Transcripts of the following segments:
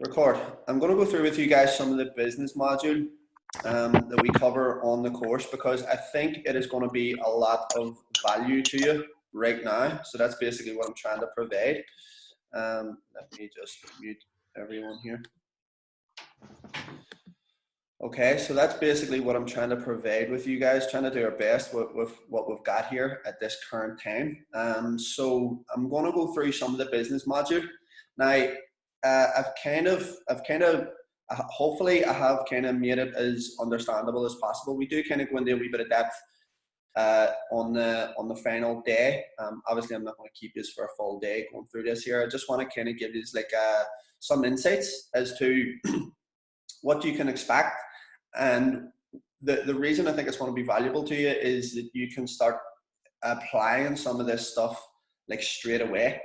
Record. I'm going to go through with you guys some of the business module that we cover on the course because I think it is going to be a lot of value to you right now. So that's basically what I'm trying to provide. Let me just mute everyone here. Okay, so that's basically what I'm trying to provide with you guys, trying to do our best with what we've got here at this current time. So I'm going to go through some of the business module. Now, hopefully I have kind of made it as understandable as possible. We do kind of go into a wee bit of depth on the final day. Obviously, I'm not going to keep this for a full day going through this here. I just want to kind of give you like some insights as to what you can expect. And the reason I think it's going to be valuable to you is that you can start applying some of this stuff like straight away.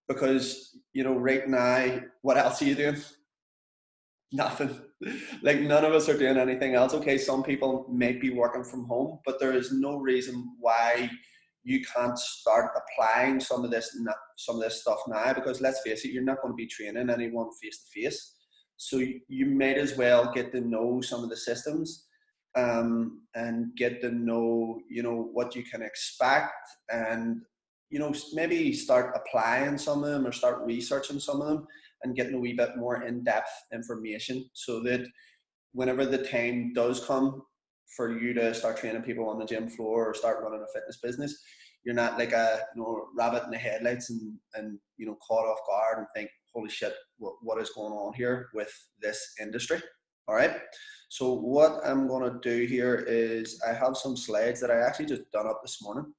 Because, you know, right now, what else are you doing? Nothing. Like none of us are doing anything else. Okay, some people may be working from home, but there is no reason why you can't start applying some of this stuff now, because let's face it, you're not going to be training anyone face to face. So you might as well get to know some of the systems and get to know, you know, what you can expect, and, you know, maybe start applying some of them or start researching some of them and getting a wee bit more in-depth information, so that whenever the time does come for you to start training people on the gym floor or start running a fitness business, you're not like a, you know, rabbit in the headlights and you know, caught off guard and think, holy shit, what is going on here with this industry? All right. So what I'm going to do here is I have some slides that I actually just done up this morning.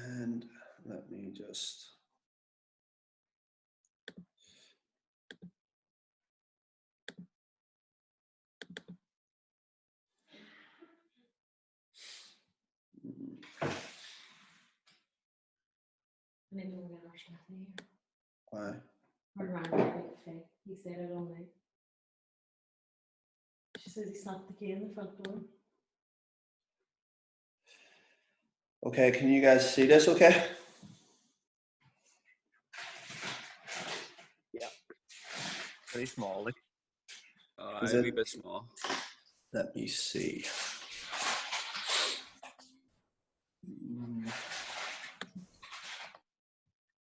And let me just. Why? He said it all night. She says he snapped the key in the front door. Okay, can you guys see this okay? Yeah. Pretty small, like. Is A it? wee bit small. Let me see.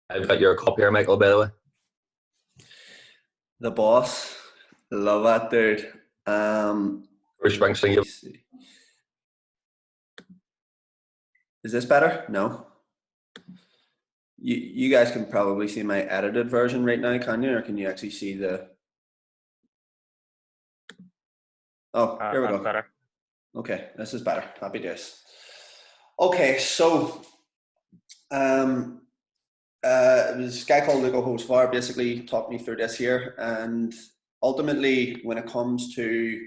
I've got your copy here, Michael, by the way. The boss. Love that, dude. Bruce Springsteen. Is this better? No. You guys can probably see my edited version right now, can you? Or can you actually see the... Oh, here we go. Better. Okay, this is better. Happy days. Okay, so it was a guy called Lugo Hosvar basically taught me through this here, and ultimately when it comes to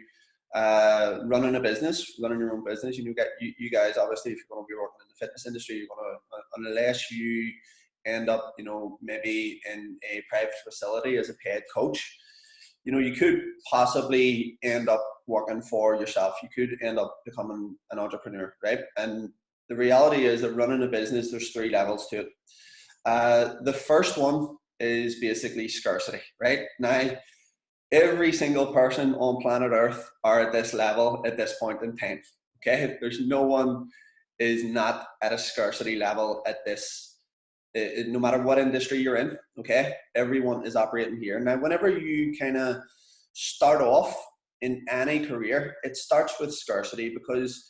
running a business, running your own business, you guys obviously, if you're going to be working in the fitness industry, you're going to, unless you end up, you know, maybe in a private facility as a paid coach, you know, you could possibly end up working for yourself. You could end up becoming an entrepreneur, right? And the reality is that running a business, there's 3 levels to it. The first one is basically scarcity, right? Now, every single person on planet Earth are at this level at this point in time, okay? There's no one is not at a scarcity level at this, no matter what industry you're in, okay? Everyone is operating here. Now, whenever you kind of start off in any career, it starts with scarcity because,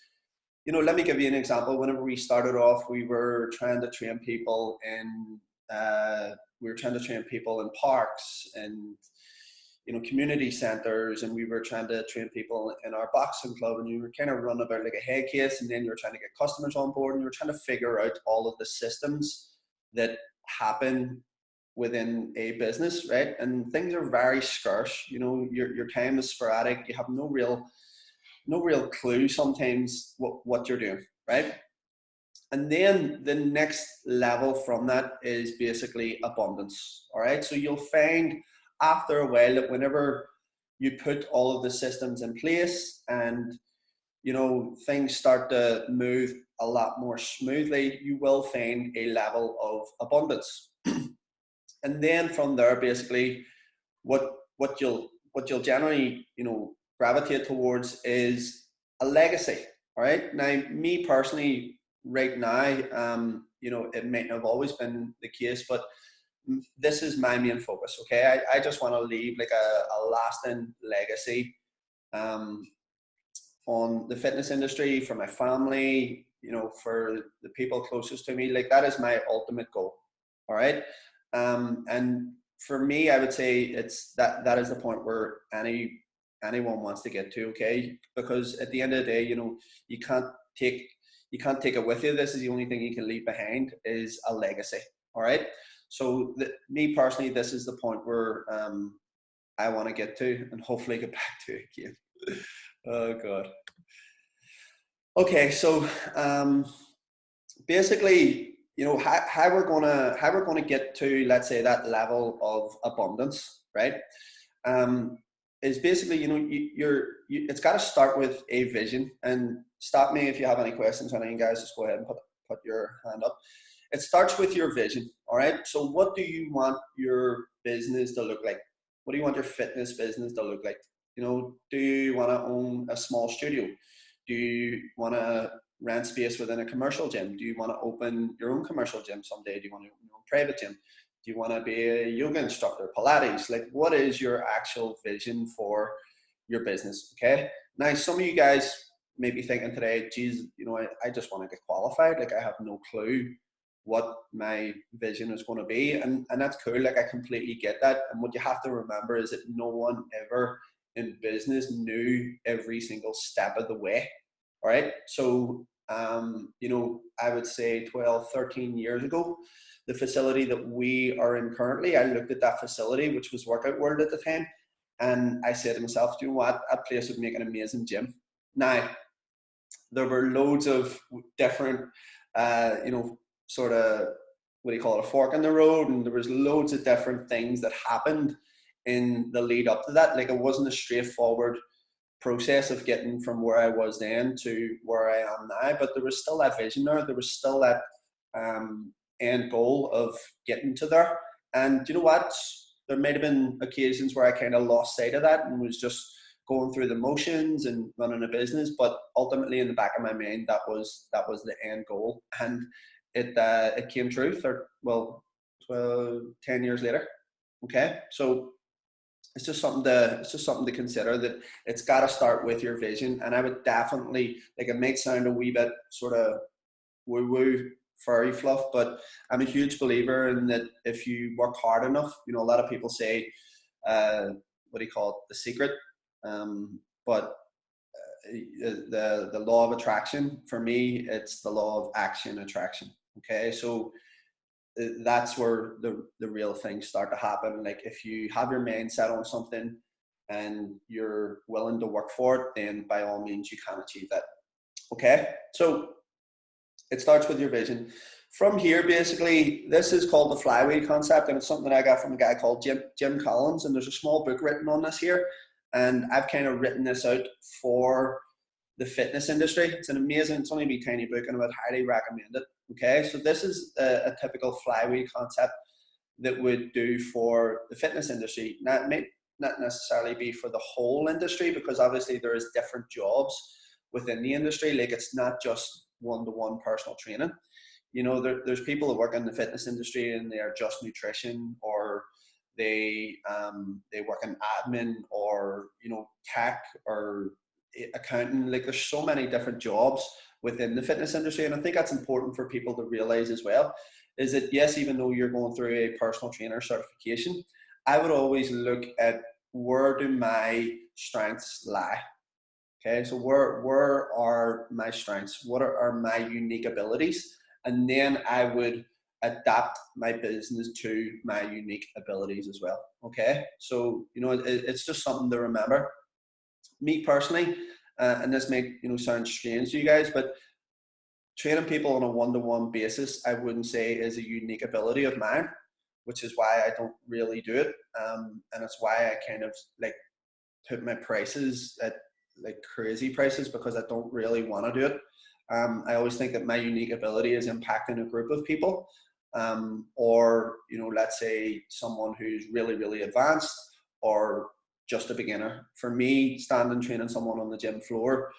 you know, let me give you an example. Whenever we started off, we were trying to train people in parks and, you know, community centers, and we were trying to train people in our boxing club, and you were kind of running about like a head case, and then you were trying to get customers on board, and you were trying to figure out all of the systems that happen within a business, right? And things are very scarce. You know, your time is sporadic. You have no real clue sometimes what you're doing, right? And then the next level from that is basically abundance. All right. So you'll find after a while that whenever you put all of the systems in place and, you know, things start to move a lot more smoothly, you will find a level of abundance. And then from there, basically, what you'll generally, you know, gravitate towards is a legacy. All right. Now, me personally, right now, you know, it might not have always been the case, but this is my main focus. Okay, I just want to leave like a lasting legacy um, on the fitness industry, for my family, you know, for the people closest to me. Like that is my ultimate goal. All right. And for me, I would say it's that is the point where anyone wants to get to. Okay, because at the end of the day, you know, you can't take it with you. This is the only thing you can leave behind is a legacy. All right. So me personally, this is the point where I want to get to, and hopefully get back to again. Oh God. Okay, so basically, you know, how we're gonna get to, let's say, that level of abundance, right? Is basically, you know, it's got to start with a vision. And stop me if you have any questions on anything, guys. Just go ahead and put your hand up. It starts with your vision. All right. So, what do you want your business to look like? What do you want your fitness business to look like? You know, do you want to own a small studio? Do you want to rent space within a commercial gym? Do you want to open your own commercial gym someday? Do you want to open your own private gym? Do you want to be a yoga instructor, Pilates? Like, what is your actual vision for your business? Okay. Now, some of you guys may be thinking today, geez, you know, I just want to get qualified. Like, I have no clue what my vision is going to be. And that's cool. Like, I completely get that. And what you have to remember is that no one ever in business knew every single step of the way. All right. So, you know, I would say 12, 13 years ago, the facility that we are in currently, I looked at that facility, which was Workout World at the time, and I said to myself, do you know what? That place would make an amazing gym. Now, there were loads of different, you know, sort of, what do you call it, a fork in the road, and there was loads of different things that happened in the lead up to that. Like, it wasn't a straightforward process of getting from where I was then to where I am now, but there was still that vision there. There was still that end goal of getting to there. And you know what? There might have been occasions where I kind of lost sight of that and was just going through the motions and running a business. But ultimately, in the back of my mind, that was the end goal, and it came true. 10 years later. Okay, so it's just something to consider, that it's got to start with your vision. And I would definitely, like, it might sound a wee bit sort of woo woo fairy fluff, but I'm a huge believer in that if you work hard enough, you know, a lot of people say, what do you call it, the secret, but the law of attraction, for me, it's the law of action attraction. Okay, so that's where the real things start to happen. Like, if you have your mind set on something and you're willing to work for it, then by all means you can achieve that. Okay, so it starts with your vision. From here, basically, this is called the flywheel concept, and it's something that I got from a guy called Jim Collins, and there's a small book written on this here, and I've kind of written this out for the fitness industry. It's an amazing, it's only a wee tiny book, and I would highly recommend it. Okay, so this is a typical flywheel concept that would do for the fitness industry. Now, it may not necessarily be for the whole industry, because obviously there is different jobs within the industry. Like, it's not just one-to-one personal training. You know, there's people that work in the fitness industry and they are just nutrition, or they work in admin, or, you know, tech, or accounting. Like, there's so many different jobs within the fitness industry, and I think that's important for people to realize as well, is that yes, even though you're going through a personal trainer certification, I would always look at, where do my strengths lie? Okay, so where are my strengths? What are my unique abilities? And then I would adapt my business to my unique abilities as well. Okay, so, you know, it's just something to remember. Me personally, and this may, you know, sound strange to you guys, but training people on a one-to-one basis, I wouldn't say is a unique ability of mine, which is why I don't really do it. And it's why I kind of like put my prices at like crazy prices because I don't really want to do it. I always think that my unique ability is impacting a group of people, or let's say someone who's really, really advanced or just a beginner. For me, standing training someone on the gym floor,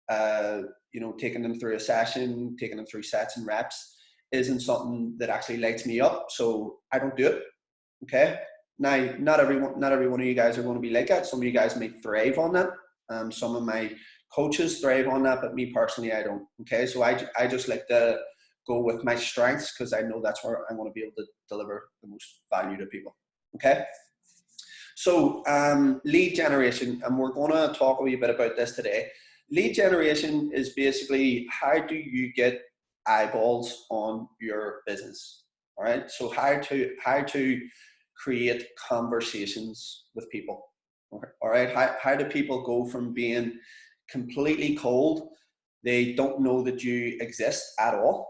taking them through a session, taking them through sets and reps isn't something that actually lights me up. So I don't do it. Okay. Now, not every one of you guys are going to be like that. Some of you guys may thrive on that. Some of my coaches thrive on that, but me personally, I don't. Okay. So I just like to go with my strengths because I know that's where I'm going to be able to deliver the most value to people. Okay. So lead generation, and we're going to talk a wee bit about this today. Lead generation is basically how do you get eyeballs on your business? All right. So how to create conversations with people. All right. How do people go from being completely cold, they don't know that you exist at all,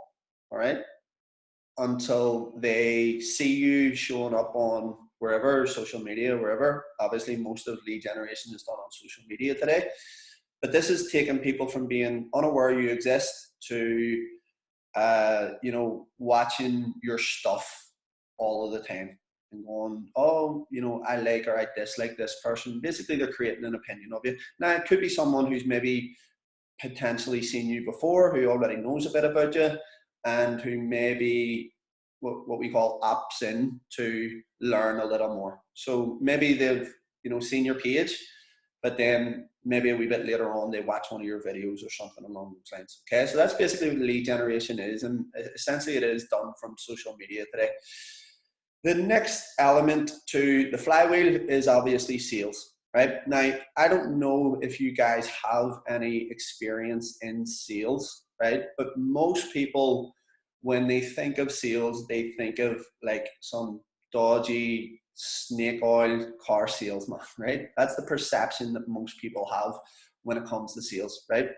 all right, until they see you showing up on wherever, social media, wherever. Obviously, most of lead generation is done on social media today. But this is taking people from being unaware you exist to, watching your stuff all of the time and going, oh, I like or I dislike this person. Basically, they're creating an opinion of you. Now, it could be someone who's maybe potentially seen you before, who already knows a bit about you, and who maybe what we call opts in to learn a little more. So maybe they've seen your page, but then maybe a wee bit later on they watch one of your videos or something along those lines. Okay, so that's basically what lead generation is, and essentially it is done from social media today. The next element to the flywheel is obviously sales. Right now, I don't know if you guys have any experience in sales, right? But most people, when they think of sales, they think of like some dodgy snake oil car salesman, right? That's the perception that most people have when it comes to sales, right?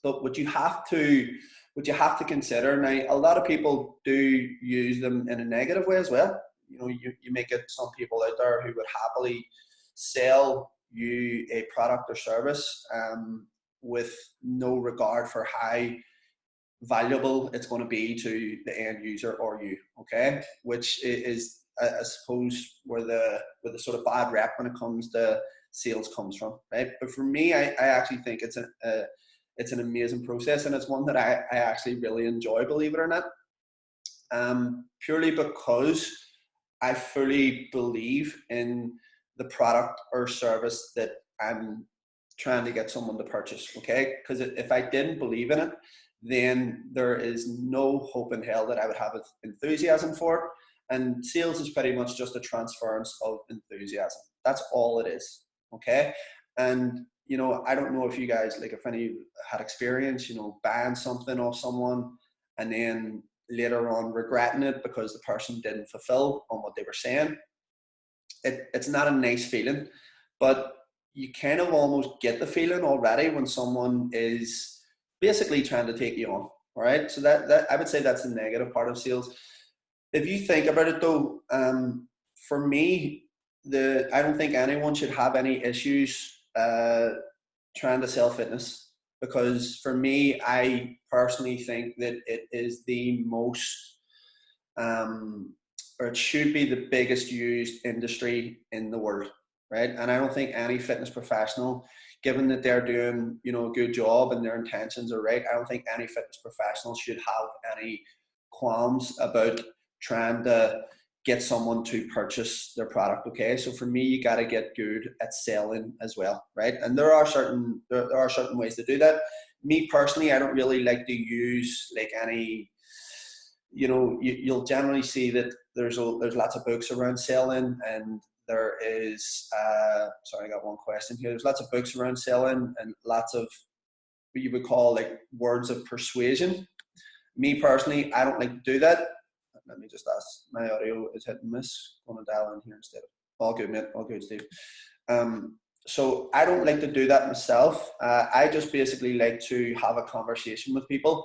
But what you have to consider now, a lot of people do use them in a negative way as well. You may get some people out there who would happily sell you a product or service with no regard for how valuable it's going to be to the end user or you. Okay, which is I suppose where the sort of bad rep when it comes to sales comes from, right? But for me, I actually think it's an amazing process, and it's one that I actually really enjoy, believe it or not. Purely because I fully believe in the product or service that I'm trying to get someone to purchase, okay? Because if I didn't believe in it, then there is no hope in hell that I would have enthusiasm for it. And sales is pretty much just a transference of enthusiasm. That's all it is, okay? And, I don't know if you guys, like if any had experience, buying something off someone and then later on regretting it because the person didn't fulfill on what they were saying. It's not a nice feeling, but you kind of almost get the feeling already when someone is basically trying to take you on. All right. So that I would say that's the negative part of sales. If you think about it though, for me, I don't think anyone should have any issues trying to sell fitness, because for me, I personally think that it is the most, or it should be the biggest used industry in the world, right? And I don't think any fitness professional, given that they're doing, a good job and their intentions are right, I don't think any fitness professional should have any qualms about trying to get someone to purchase their product. Okay, so for me, you got to get good at selling as well, right? And there are certain ways to do that. Me personally, I don't really like to use like any, you'll generally see that there's lots of books around selling, and there is sorry, I got one question here. There's lots of books around selling and lots of what you would call like words of persuasion. Me personally, I don't like to do that. Let me just ask. My audio is hit and miss. I'm going to dial in here instead. All good, mate. All good, Steve. So I don't like to do that myself. I just basically like to have a conversation with people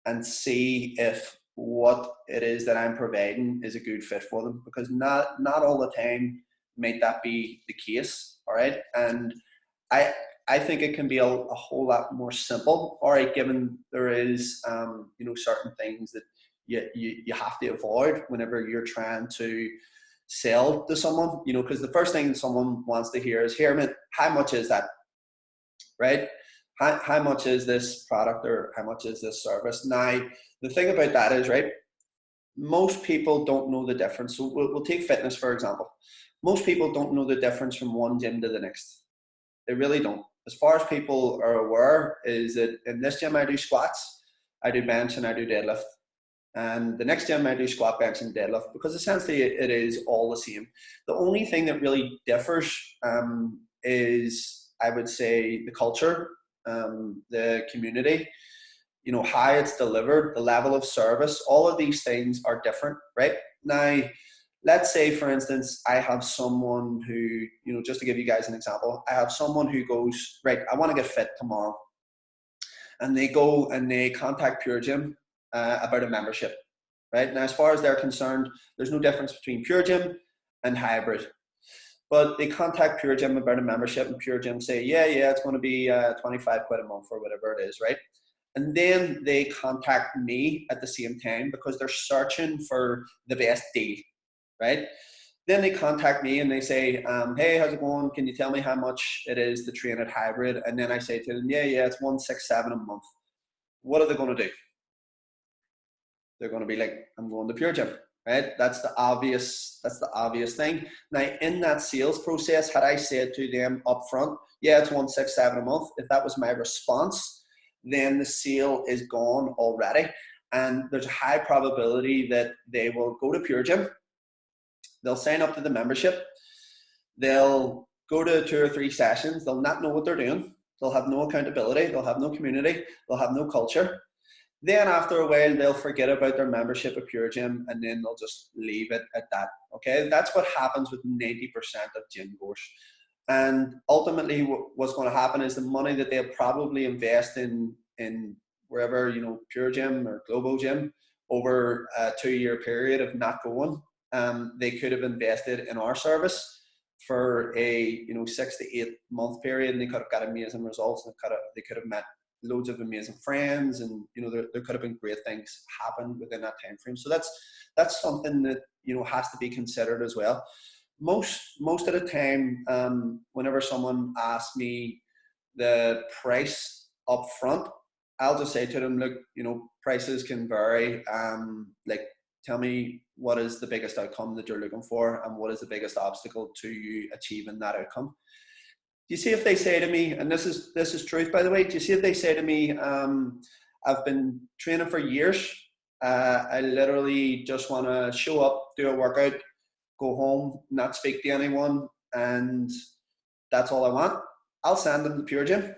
and see if what it is that I'm providing is a good fit for them, because not all the time might that be the case. All right. And I think it can be a whole lot more simple. All right, given there is certain things that you have to avoid whenever you're trying to sell to someone. Because the first thing someone wants to hear is, "Here, man, how much is that?" Right? How much is this product, or how much is this service? Now, the thing about that is, right, most people don't know the difference. So we'll take fitness, for example. Most people don't know the difference from one gym to the next. They really don't. As far as people are aware, is that in this gym I do squats, I do bench, and I do deadlift. And the next gym I do squat, bench, and deadlift, because essentially it is all the same. The only thing that really differs is, I would say, the culture, the community, how it's delivered, the level of service. All of these things are different, right? Now, let's say, for instance, I have someone who, just to give you guys an example, I have someone who goes, right, I want to get fit tomorrow. And they go and they contact Pure Gym about a membership, right? Now, as far as they're concerned, there's no difference between Pure Gym and hybrid. But they contact Pure Gym about a membership, and Pure Gym say, yeah, it's going to be 25 quid a month or whatever it is, right? And then they contact me at the same time because they're searching for the best deal, right? Then they contact me and they say, hey, how's it going? Can you tell me how much it is to train at hybrid? And then I say to them, yeah, it's 167 a month. What are they going to do? They're going to be like, I'm going to Pure Gym, right? That's the obvious thing. Now, in that sales process, had I said to them up front, yeah, it's 167 a month, if that was my response, then the sale is gone already. And there's a high probability that they will go to Pure Gym. They'll sign up to the membership. They'll go to 2 or 3 sessions. They'll not know what they're doing. They'll have no accountability. They'll have no community. They'll have no culture. Then after a while, they'll forget about their membership at Pure Gym, and then they'll just leave it at that. Okay, that's what happens with 90% of gym goers. And ultimately, what's going to happen is the money that they'll probably invest in wherever, Pure Gym or Globo Gym over a 2-year period of not going, they could have invested in our service for a 6 to 8 month period, and they could have got amazing results, and they could have met loads of amazing friends, and there could have been great things happen within that time frame. So that's something that has to be considered as well. Most of the time, whenever someone asks me the price up front, I'll just say to them, look, prices can vary. Tell me what is the biggest outcome that you're looking for, and what is the biggest obstacle to you achieving that outcome. Do you see if they say to me, and this is truth, by the way, do you see if they say to me, I've been training for years, I literally just want to show up, do a workout, go home, not speak to anyone, and that's all I want? I'll send them to Pure Gym,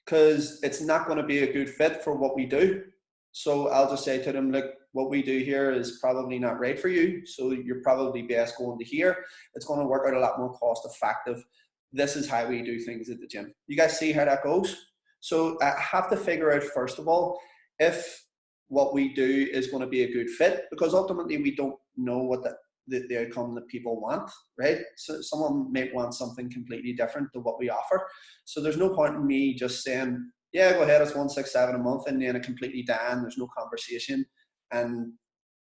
because it's not going to be a good fit for what we do. So I'll just say to them, look, what we do here is probably not right for you, so you're probably best going to here. It's going to work out a lot more cost effective. This is how we do things at the gym. You guys see how that goes? So I have to figure out, first of all, if what we do is going to be a good fit, because ultimately we don't know what the outcome that people want, right? So someone may want something completely different to what we offer. So there's no point in me just saying, yeah, go ahead, it's 167 a month, and then it completely down, there's no conversation, and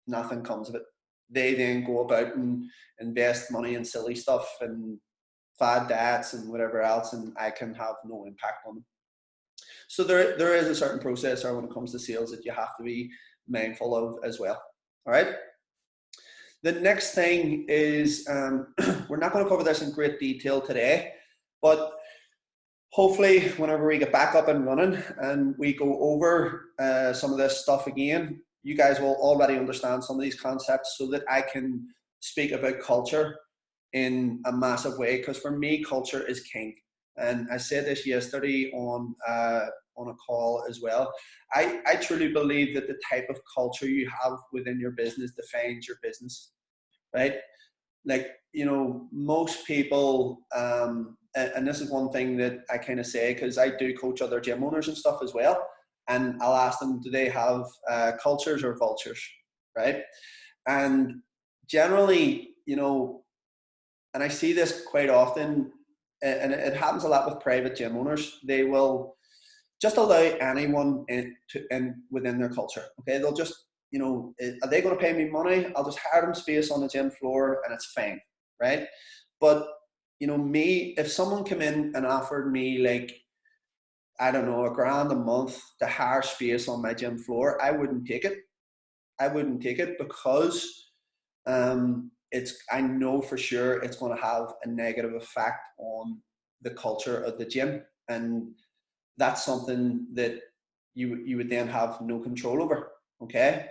nothing comes of it. They then go about and invest money in silly stuff and fad diets and whatever else, and I can have no impact on them. So there is a certain process when it comes to sales that you have to be mindful of as well. All right. The next thing is, we're not going to cover this in great detail today, but hopefully whenever we get back up and running and we go over some of this stuff again, you guys will already understand some of these concepts, so that I can speak about culture in a massive way, because for me, culture is king. And I said this yesterday on a call as well. I truly believe that the type of culture you have within your business defines your business, right? Like, most people, and this is one thing that I kind of say, because I do coach other gym owners and stuff as well, and I'll ask them, do they have cultures or vultures, right? And generally, and I see this quite often, and it happens a lot with private gym owners, they will just allow anyone in within their culture. Okay, they'll just, are they going to pay me money? I'll just hire them space on the gym floor and it's fine, right? But me, if someone came in and offered me like, I don't know, $1,000 a month to hire space on my gym floor, I wouldn't take it. I wouldn't take it because I know for sure it's going to have a negative effect on the culture of the gym, and that's something that you would then have no control over. Okay.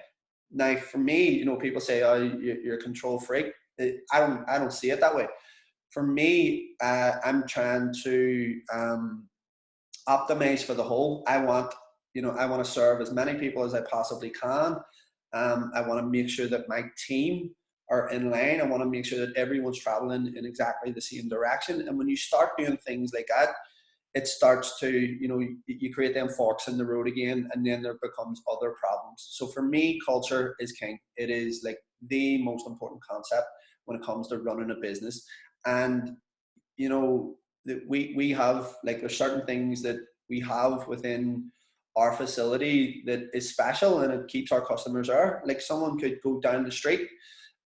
Now, for me, people say, "Oh, you're a control freak." I don't see it that way. For me, I'm trying to optimize for the whole. I want to serve as many people as I possibly can. I want to make sure that my team are in line. I want to make sure that everyone's traveling in exactly the same direction. And when you start doing things like that, it starts to, you create them forks in the road again, and then there becomes other problems. So for me, culture is king. It is like the most important concept when it comes to running a business. And, that we have, like, there's certain things that we have within our facility that is special, and it keeps our customers there. Like, someone could go down the street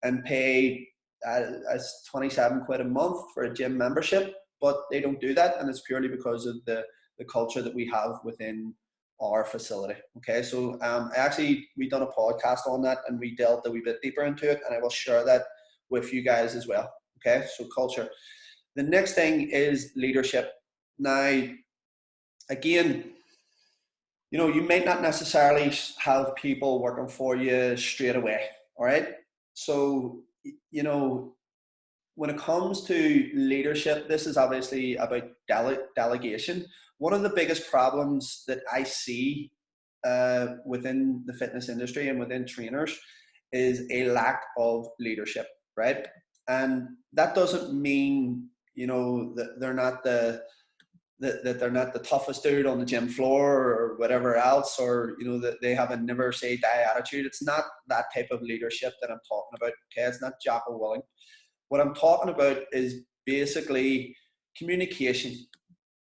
and pay as 27 quid a month for a gym membership, but they don't do that, and it's purely because of the culture that we have within our facility. Okay, so we done a podcast on that, and we delved a wee bit deeper into it, and I will share that with you guys as well. Okay, so culture. The next thing is leadership. Now, again, you might not necessarily have people working for you straight away. All right, so when it comes to leadership, this is obviously about delegation. One of the biggest problems that I see within the fitness industry and within trainers is a lack of leadership, right? And that doesn't mean, that they're not that they're not the toughest dude on the gym floor or whatever else, or that they have a never say die attitude. It's not that type of leadership that I'm talking about. Okay, it's not Jocko Willing. What I'm talking about is basically communication.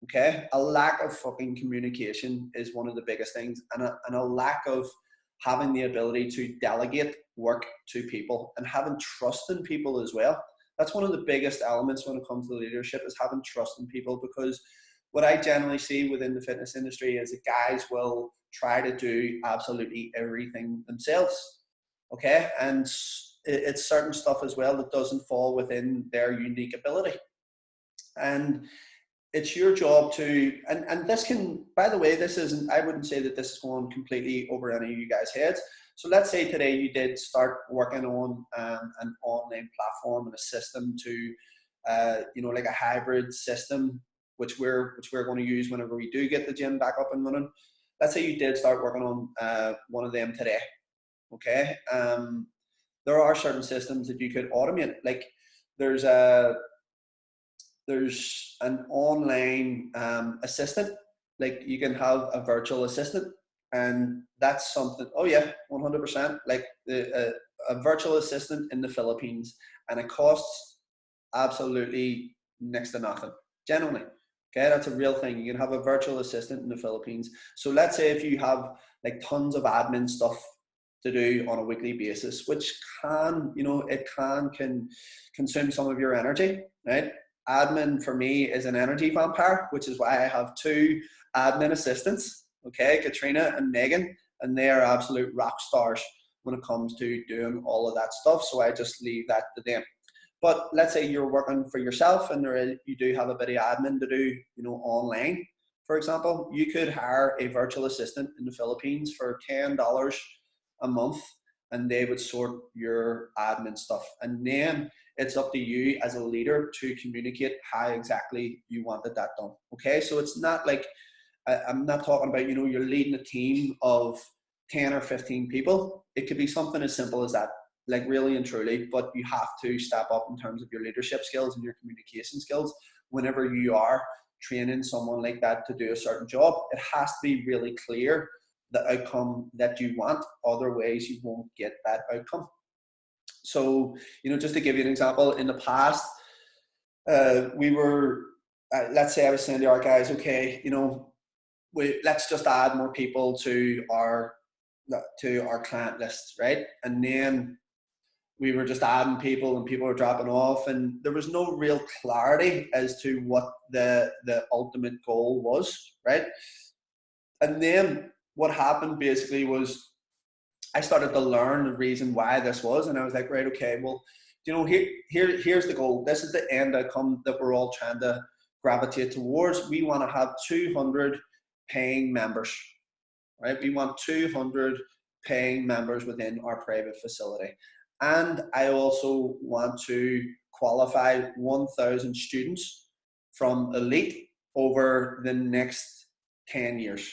Okay, a lack of fucking communication is one of the biggest things, and a lack of having the ability to delegate work to people and having trust in people as well. That's one of the biggest elements when it comes to leadership, is having trust in people, because what I generally see within the fitness industry is that guys will try to do absolutely everything themselves. Okay, and it's certain stuff as well that doesn't fall within their unique ability. And it's your job to, and this can, by the way, this isn't, I wouldn't say that this is going completely over any of you guys' heads. So let's say today you did start working on an online platform and a system to, like a hybrid system, which we're going to use whenever we do get the gym back up and running. Let's say you did start working on one of them today. Okay. There are certain systems that you could automate. Like there's an online assistant. Like you can have a virtual assistant, and that's something. Oh yeah, 100%. Like a virtual assistant in the Philippines, and it costs absolutely next to nothing. Genuinely. Okay, that's a real thing. You can have a virtual assistant in the Philippines. So let's say if you have like tons of admin stuff to do on a weekly basis, which can, it can consume some of your energy, right? Admin for me is an energy vampire, which is why I have 2 admin assistants, okay, Katrina and Megan, and they are absolute rock stars when it comes to doing all of that stuff. So I just leave that to them. But let's say you're working for yourself and you do have a bit of admin to do, online, for example. You could hire a virtual assistant in the Philippines for $10 a month, and they would sort your admin stuff. And then it's up to you as a leader to communicate how exactly you wanted that done. Okay, so it's not like, I'm not talking about, you're leading a team of 10 or 15 people. It could be something as simple as that, like really and truly, but you have to step up in terms of your leadership skills and your communication skills whenever you are training someone like that to do a certain job. It has to be really clear the outcome that you want. Otherwise, you won't get that outcome. So, just to give you an example, in the past, we were let's say I was saying to our guys, okay, let's just add more people to our client list, right? And then we were just adding people and people were dropping off, and there was no real clarity as to what the ultimate goal was, right? And then what happened basically was I started to learn the reason why this was, and I was like, right, okay, well, here's the goal. This is the end outcome that we're all trying to gravitate towards. We want to have 200 paying members, right? We want 200 paying members within our private facility. And I also want to qualify 1,000 students from Elite over the next 10 years.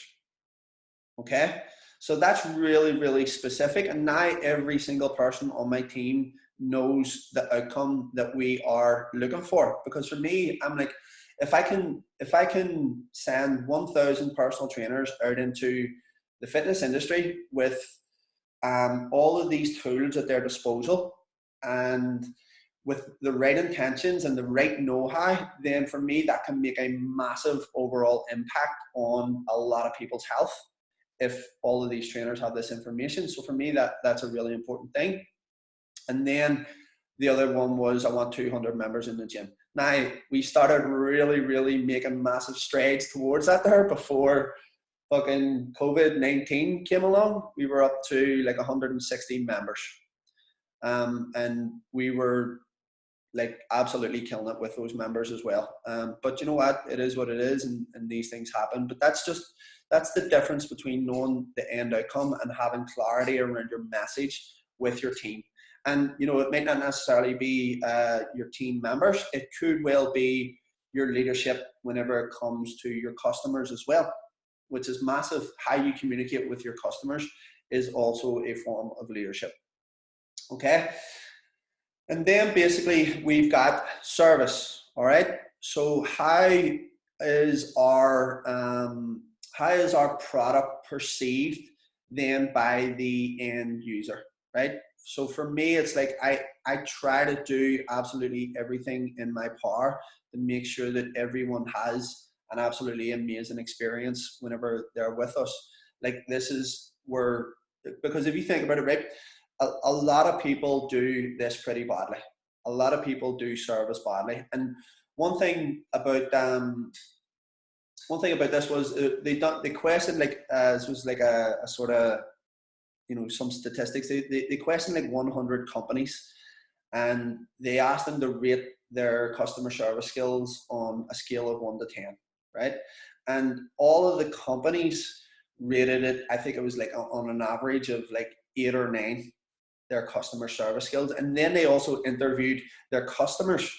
Okay? So that's really, really specific. And now every single person on my team knows the outcome that we are looking for. Because for me, I'm like, if I can send 1,000 personal trainers out into the fitness industry with all of these tools at their disposal and with the right intentions and the right know-how, then for me that can make a massive overall impact on a lot of people's health if all of these trainers have this information. So for me, that's a really important thing. And then the other one was I want 200 members in the gym. Now, we started really, really making massive strides towards that there before fucking COVID-19 came along. We were up to like 160 members. And we were like absolutely killing it with those members as well. But you know what? It is what it is, and these things happen. But that's the difference between knowing the end outcome and having clarity around your message with your team. And it might not necessarily be your team members. It could well be your leadership whenever it comes to your customers as well, which is massive. How you communicate with your customers is also a form of leadership. Okay. And then basically we've got service. All right. So how is our product perceived then by the end user, right? So for me, it's like I try to do absolutely everything in my power to make sure that everyone has an absolutely amazing experience whenever they're with us. Like this is where, because if you think about it, right, a lot of people do this pretty badly. A lot of people do service badly. And one thing about this was they questioned this was like a sort of some statistics. They questioned like 100 companies, and they asked them to rate their customer service skills on a scale of 1 to 10, right? And all of the companies rated it, I think it was like on an average of like 8 or 9, their customer service skills. And then they also interviewed their customers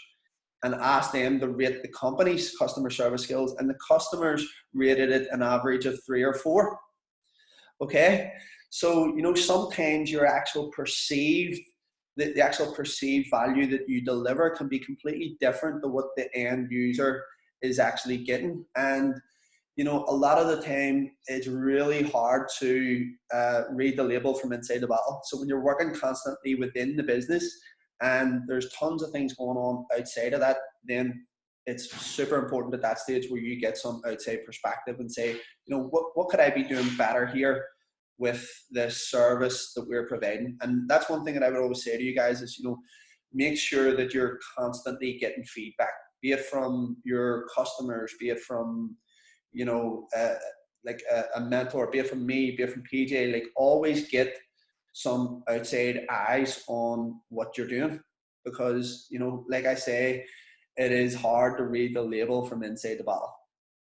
and asked them to rate the company's customer service skills, and the customers rated it an average of 3 or 4. Okay, so sometimes your actual perceived the actual perceived value that you deliver can be completely different to what the end user is actually getting. And a lot of the time it's really hard to read the label from inside the bottle. So when you're working constantly within the business and there's tons of things going on outside of that, then it's super important at that stage where you get some outside perspective and say, what could I be doing better here with this service that we're providing? And that's one thing that I would always say to you guys is, make sure that you're constantly getting feedback, be it from your customers, be it from, like a mentor, be it from me, be it from PJ. Like always get some outside eyes on what you're doing, because, like I say, it is hard to read the label from inside the bottle.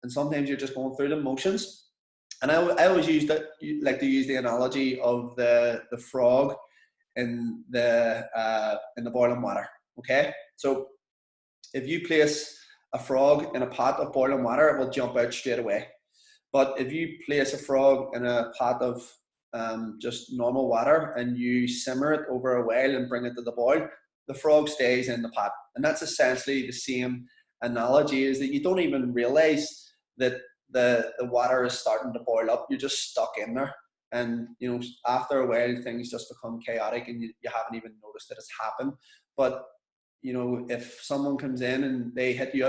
And sometimes you're just going through the motions. And I always like to use the analogy of the frog in the boiling water. Okay, so if you place a frog in a pot of boiling water, it will jump out straight away. But if you place a frog in a pot of just normal water and you simmer it over a while and bring it to the boil, the frog stays in the pot. And that's essentially the same analogy, is that you don't even realize that the water is starting to boil up. You're just stuck in there. And, after a while, things just become chaotic and you haven't even noticed that it's happened. But, you know, if someone comes in and they hit you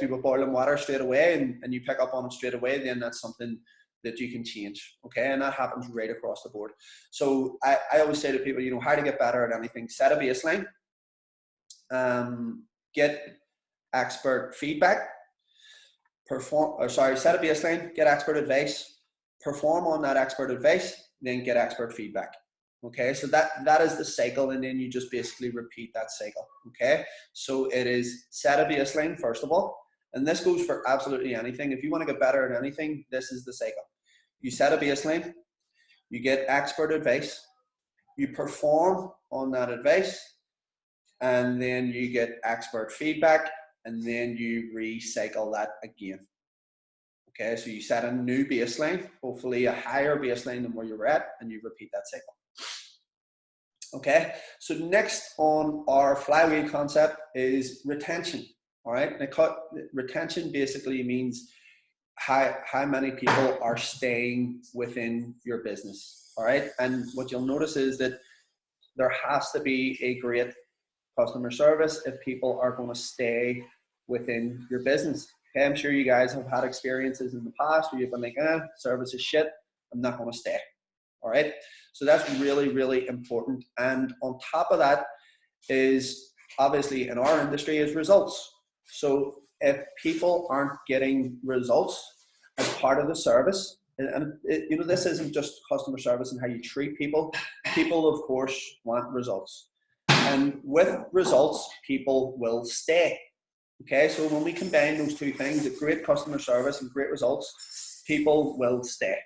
with boiling water straight away, and you pick up on it straight away, then that's something that you can change. Okay, and that happens right across the board. So I always say to people, you know, how to get better at anything: set a baseline, get expert feedback, set a baseline, get expert advice, perform on that expert advice, then get expert feedback. Okay, so that is the cycle, and then you just basically repeat that cycle. Okay, so it is set a baseline first of all, and this goes for absolutely anything. If you want to get better at anything, this is the cycle. You set a baseline, you get expert advice, you perform on that advice, and then you get expert feedback, and then you recycle that again. Okay, so you set a new baseline, hopefully a higher baseline than where you were at, and you repeat that cycle. Okay, so next on our flywheel concept is retention. All right, retention basically means how many people are staying within your business. All right, and what you'll notice is that there has to be a great customer service if people are going to stay within your business. Okay, I'm sure you guys have had experiences in the past where you've been like, service is shit, I'm not going to stay. All right, so that's really, really important. And on top of that is, obviously in our industry, is results. So if people aren't getting results as part of the service, and you know, this isn't just customer service and how you treat people. People, of course, want results. And with results, people will stay. Okay, so when we combine those two things, great customer service and great results, people will stay.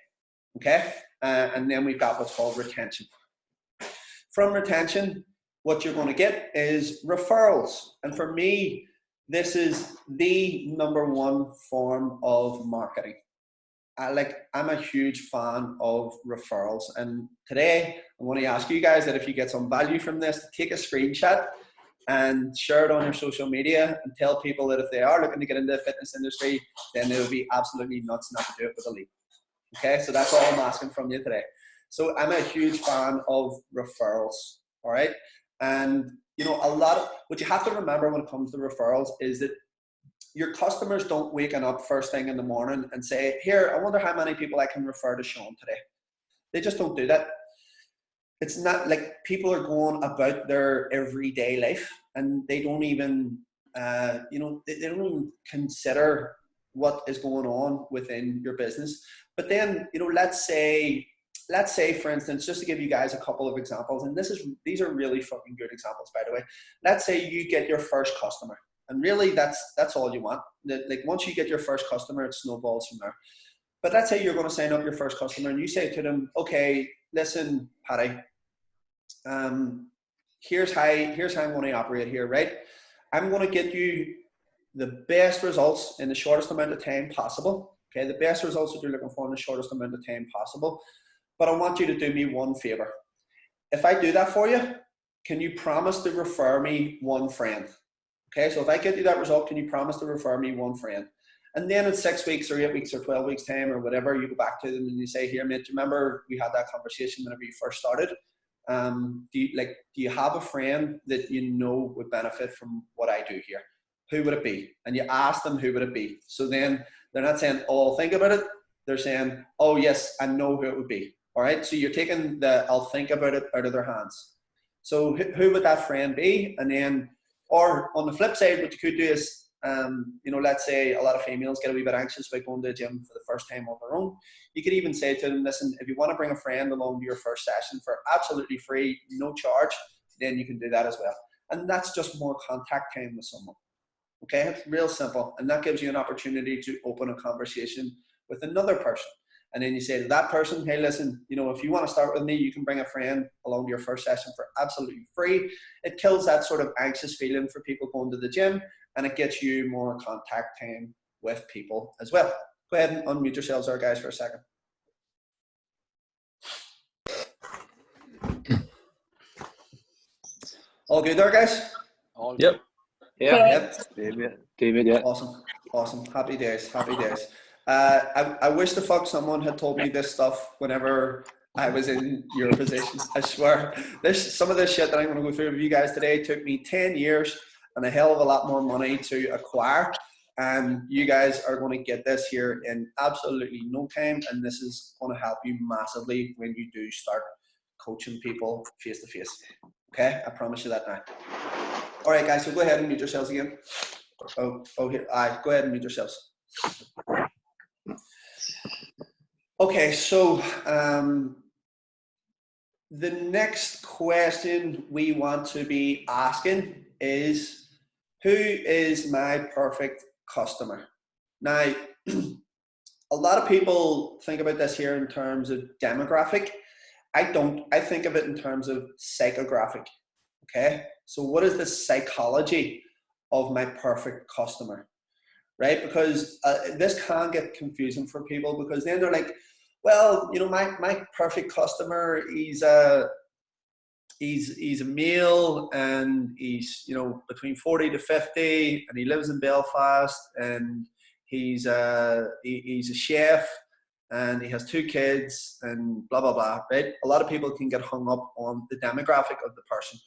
Okay, and then we've got what's called retention. From retention, what you're going to get is referrals. And for me, this is the #1 form of marketing. I'm a huge fan of referrals. And today, I want to ask you guys that if you get some value from this, take a screenshot and share it on your social media and tell people that if they are looking to get into the fitness industry, then it would be absolutely nuts not to do it with a lead. Okay, so that's all I'm asking from you today. So I'm a huge fan of referrals, all right? And, you know, what you have to remember when it comes to referrals is that your customers don't waking up first thing in the morning and say, here, I wonder how many people I can refer to Sean today. They just don't do that. It's not like people are going about their everyday life and they don't even, they don't even consider what is going on within your business. But then, you know, let's say, for instance, just to give you guys a couple of examples, and these are really fucking good examples, by the way. Let's say you get your first customer, and really that's all you want. Like once you get your first customer, it snowballs from there. But let's say you're going to sign up your first customer, and you say to them, okay, listen, Paddy, here's how I'm going to operate here, right? I'm going to get you the best results in the shortest amount of time possible. Okay, the best results that you're looking for in the shortest amount of time possible. But I want you to do me one favor. If I do that for you, can you promise to refer me one friend? Okay, so if I get you that result, can you promise to refer me one friend? And then in 6 weeks or 8 weeks or 12 weeks time or whatever, you go back to them and you say, here, mate, do you remember we had that conversation whenever you first started? Do you have a friend that you know would benefit from what I do here? Who would it be? And you ask them, who would it be? So then they're not saying, oh, I'll think about it. They're saying, oh, yes, I know who it would be. All right. So you're taking the I'll think about it out of their hands. So who would that friend be? And then, or on the flip side, what you could do is, let's say a lot of females get a wee bit anxious about going to the gym for the first time on their own. You could even say to them, listen, if you want to bring a friend along to your first session for absolutely free, no charge, then you can do that as well. And that's just more contact time with someone. Okay, it's real simple. And that gives you an opportunity to open a conversation with another person. And then you say to that person, hey, listen, if you want to start with me, you can bring a friend along to your first session for absolutely free. It kills that sort of anxious feeling for people going to the gym, and it gets you more contact time with people as well. Go ahead and unmute yourselves there, guys, for a second. All good there, guys? Yep. Yeah. David, yeah. Awesome. Happy days. I wish the fuck someone had told me this stuff whenever I was in your position. I swear. Some of this shit that I'm going to go through with you guys today took me 10 years and a hell of a lot more money to acquire. And you guys are going to get this here in absolutely no time, and this is going to help you massively when you do start coaching people face to face. Okay, I promise you that now. All right, guys, so go ahead and mute yourselves again. Here, go ahead and mute yourselves. Okay, so the next question we want to be asking is, who is my perfect customer? Now, a lot of people think about this here in terms of demographic. I don't. I think of it in terms of psychographic. Okay, so what is the psychology of my perfect customer, right? Because this can get confusing for people, because then they're like, well, you know, my perfect customer, he's a male, and he's, you know, between 40 to 50, and he lives in Belfast, and he's a chef, and he has 2 kids, and blah blah blah, right? A lot of people can get hung up on the demographic of the person.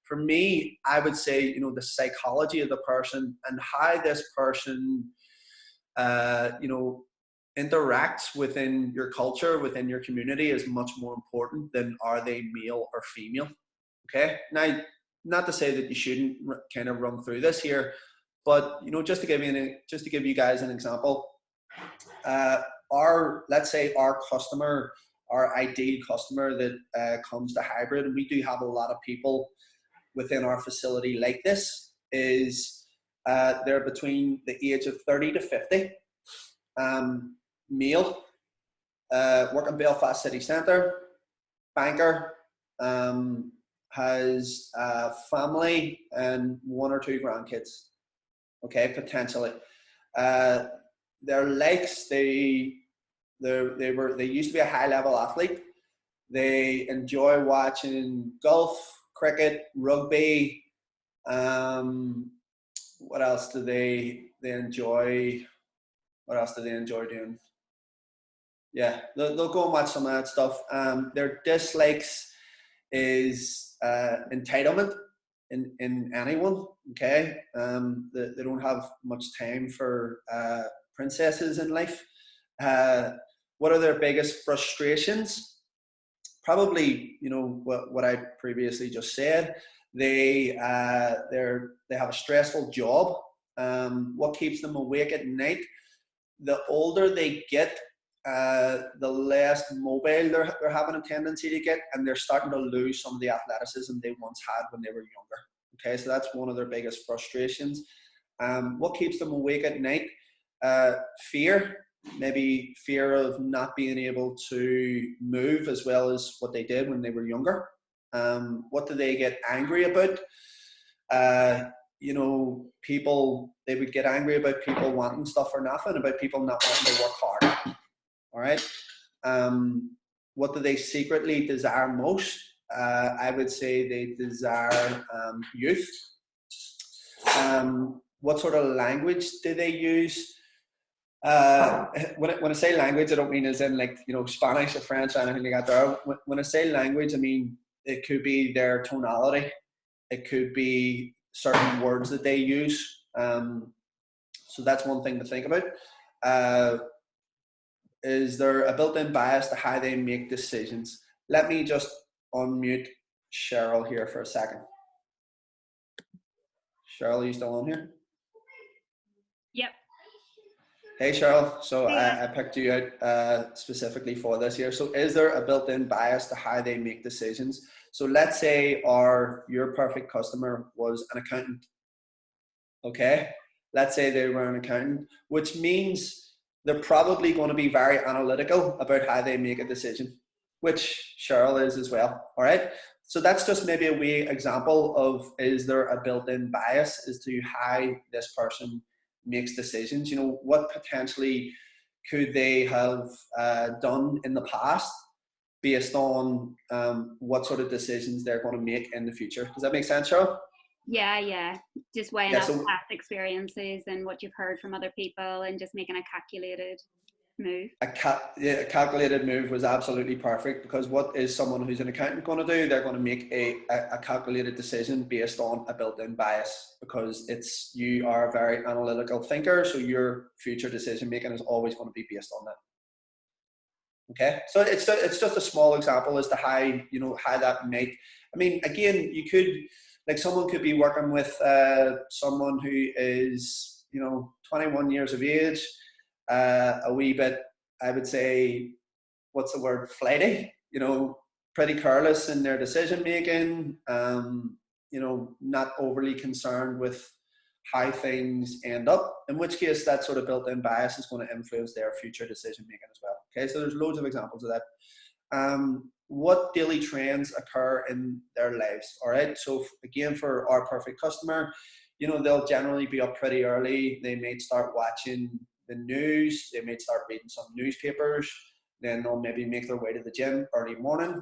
For me, I would say, you know, the psychology of the person and how this person, you know, interacts within your culture, within your community, is much more important than are they male or female. Okay. Now, not to say that you shouldn't kind of run through this here, but, you know, just to give you guys an example, let's say our customer, our ideal customer that comes to hybrid, and we do have a lot of people within our facility like this, is they're between the age of 30 to 50, male, work in Belfast city centre, banker, has a family and 1 or 2 grandkids. Okay, potentially. Their likes, they used to be a high level athlete. They enjoy watching golf, cricket, rugby. What else do they enjoy? What else do they enjoy doing? Yeah, they'll go and watch some of that stuff. Their dislikes is entitlement in anyone. Okay, they don't have much time for princesses in life. What are their biggest frustrations? Probably, you know, what I previously just said. They have a stressful job. What keeps them awake at night? The older they get, the less mobile they're having a tendency to get, and they're starting to lose some of the athleticism they once had when they were younger. Okay, so that's one of their biggest frustrations. What keeps them awake at night? Fear. Maybe fear of not being able to move as well as what they did when they were younger. What do they get angry about? You know, they would get angry about people wanting stuff for nothing, about people not wanting to work hard. All right. What do they secretly desire most? I would say they desire youth. What sort of language do they use? When I say language, I don't mean as in, like, you know, Spanish or French or anything like that. There, when I say language, I mean it could be their tonality. It could be certain words that they use. So that's one thing to think about. Is there a built-in bias to how they make decisions? Let me just unmute Cheryl here for a second. Cheryl, are you still on here? Yep. Hey Cheryl, so I picked you out specifically for this here. So is there a built-in bias to how they make decisions? So let's say your perfect customer was an accountant. Okay, let's say they were an accountant, which means they're probably going to be very analytical about how they make a decision, which Cheryl is as well. All right, so that's just maybe a wee example of, is there a built-in bias as to how this person makes decisions? You know, what potentially could they have done in the past based on what sort of decisions they're going to make in the future. Does that make sense, Cheryl? Yeah. Just weighing up past experiences and what you've heard from other people and just making a calculated move. A calculated move was absolutely perfect, because what is someone who's an accountant going to do? They're going to make a calculated decision based on a built-in bias, because you are a very analytical thinker, so your future decision making is always going to be based on that. Okay, so it's just a small example as to how that might. I mean, again, you could, like, someone could be working with someone who is 21 years of age, a wee bit, I would say, what's the word, flighty, pretty careless in their decision making, not overly concerned with how things end up, in which case that sort of built-in bias is going to influence their future decision making as well. Okay, so there's loads of examples of that. What daily trends occur in their lives? All right, so again, for our perfect customer, they'll generally be up pretty early. They may start watching the news, they may start reading some newspapers, then they'll maybe make their way to the gym early morning.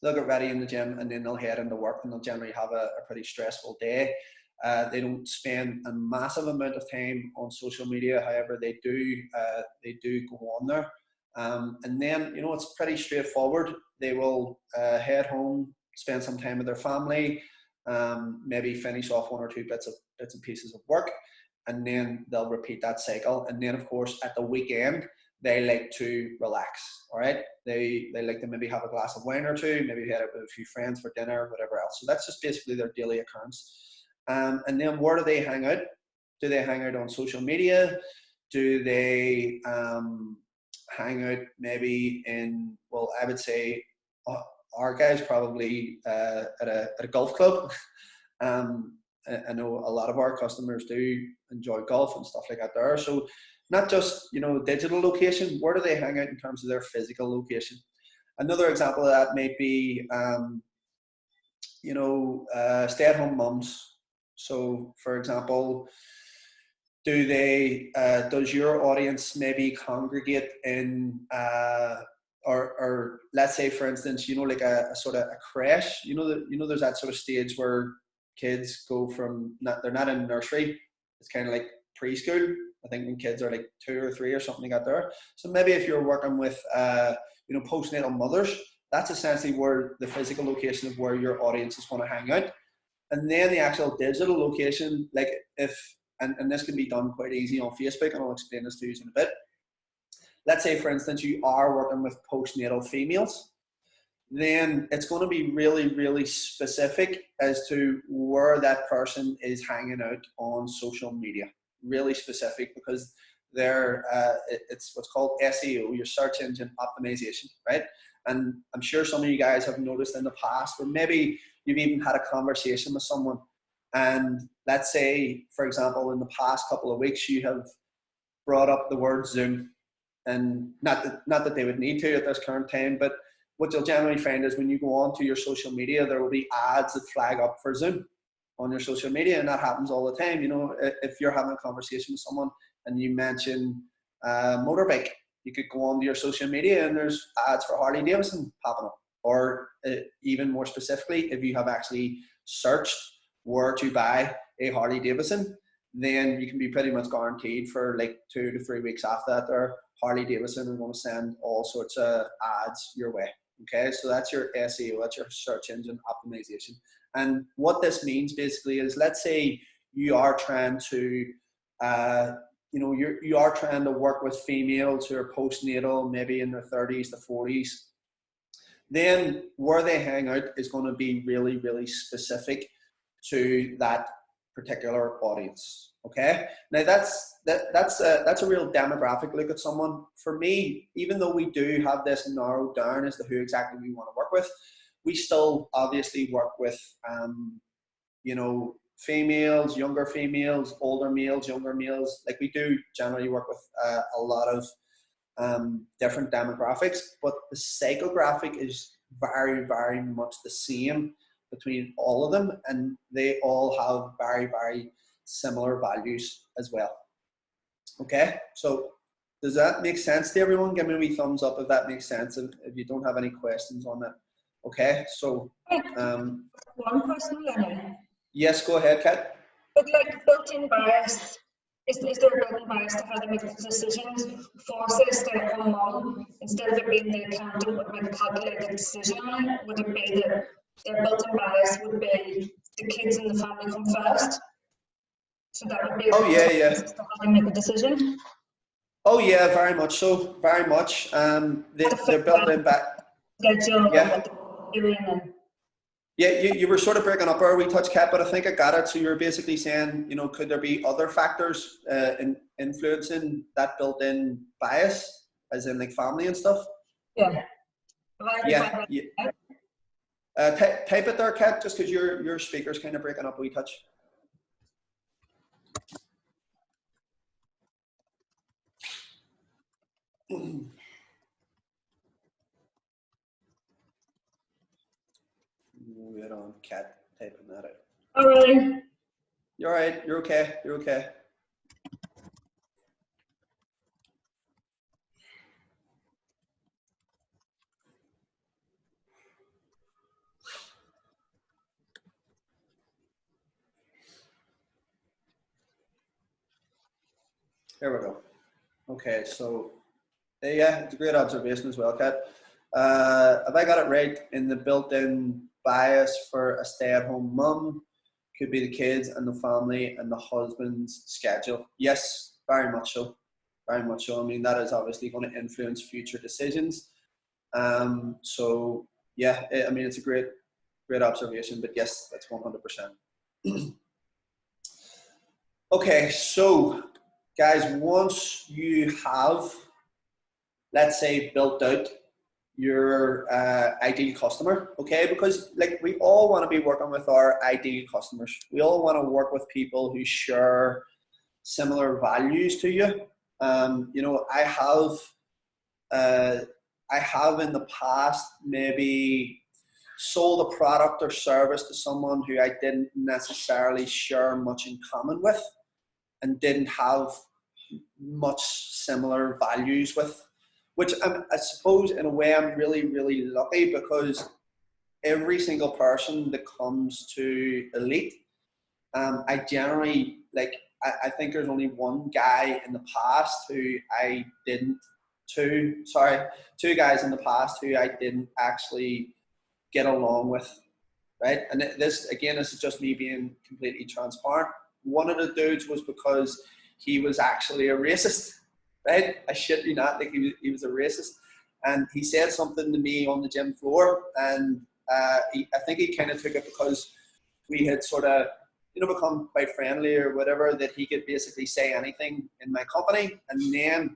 They'll get ready in the gym, and then they'll head into work, and they'll generally have a pretty stressful day. They don't spend a massive amount of time on social media. However, they do go on there. And then, it's pretty straightforward. They will head home, spend some time with their family, maybe finish off one or two bits and pieces of work, and then they'll repeat that cycle. And then, of course, at the weekend, they like to relax. All right, they like to maybe have a glass of wine or two, maybe head out with a few friends for dinner, whatever else. So that's just basically their daily occurrence. And then where do they hang out? Do they hang out on social media? Do they hang out maybe in, well, I would say our guys probably at a golf club. I know a lot of our customers do enjoy golf and stuff like that there. So not just, digital location, where do they hang out in terms of their physical location? Another example of that may be, stay-at-home mums. So, for example, does your audience maybe congregate in, or let's say, for instance, like a sort of a creche? There's that sort of stage where kids go from, they're not in nursery, it's kind of like preschool. I think when kids are like 2 or 3 or something like that there. So maybe if you're working with, postnatal mothers, that's essentially where the physical location of where your audience is going to hang out. And then the actual digital location, like and this can be done quite easy on Facebook, and I'll explain this to you in a bit. Let's say, for instance, you are working with postnatal females, then it's going to be really, really specific as to where that person is hanging out on social media. Really specific, because it's what's called SEO, your search engine optimization, right? And I'm sure some of you guys have noticed in the past, or maybe you've even had a conversation with someone, and let's say, for example, in the past couple of weeks, you have brought up the word Zoom, and not that they would need to at this current time, but what you'll generally find is when you go on to your social media, there will be ads that flag up for Zoom on your social media, and that happens all the time. If you're having a conversation with someone and you mention motorbike, you could go onto your social media and there's ads for Harley Davidson popping up. Or even more specifically, if you have actually searched where to buy a Harley Davidson, then you can be pretty much guaranteed for like 2 to 3 weeks after that, there Harley Davidson are going to send all sorts of ads your way. Okay, so that's your SEO, that's your search engine optimization. And what this means basically is, let's say you are trying to, you are trying to work with females who are postnatal, maybe in their 30s to 40s. Then where they hang out is going to be really, really specific to that particular audience. Okay, now that's a real demographic look at someone. For me, even though we do have this narrowed down as to who exactly we want to work with, we still obviously work with females, younger females, older males, younger males. Like, we do generally work with a lot of different demographics, but the psychographic is very, very much the same between all of them, and they all have very, very similar values as well. Okay, so does that make sense to everyone? Give me a wee thumbs up if that makes sense, and if you don't have any questions on that. Okay, so one question, Lenny. yes, go ahead, Kat. But like built-in bias, is there a building bias to how they make decisions for, say, a stay-at-home mom? Instead of it being the accountant would make a calculated decision on it, would it be that their built-in bias would be the kids in the family come first? So that would be Oh yeah, yeah. to how they make a decision? Oh yeah, very much so, very much. They're built in back. Schedule Yeah. and what they're doing and Yeah, you were sort of breaking up there, we touched, Kat, but I think I got it. So you're basically saying, you know, could there be other factors influencing that built-in bias, as in like family and stuff? yeah. Yeah. Type it there, Kat, just because your speaker's kind of breaking up a wee touch. Wait on, Kat, typing that out. Oh, really? You're all right. You're okay. You're okay. There we go. Okay, so yeah, it's a great observation as well, Kat. Have I got it right in the built-in bias for a stay-at-home mum? Could be the kids and the family and the husband's schedule. Yes, very much so. Very much so. I mean, that is obviously going to influence future decisions. So yeah, I mean, it's a great observation, but yes, that's 100%. Okay, so guys, once you have, let's say, built out your ideal customer, okay, because like we all want to be working with our ideal customers. We all want to work with people who share similar values to you. You know, I have in the past maybe sold a product or service to someone who I didn't necessarily share much in common with and didn't have much similar values with, which I suppose in a way I'm really, really lucky, because every single person that comes to Elite, I generally, like, I think there's only one guy in the past who I didn't, two guys in the past who I didn't actually get along with, right? And this is just me being completely transparent. One of the dudes was because he was actually a racist, right? I shit you not, like he was a racist. And he said something to me on the gym floor, and I think he kind of took it because we had sort of, you know, become quite friendly or whatever, that he could basically say anything in my company. And then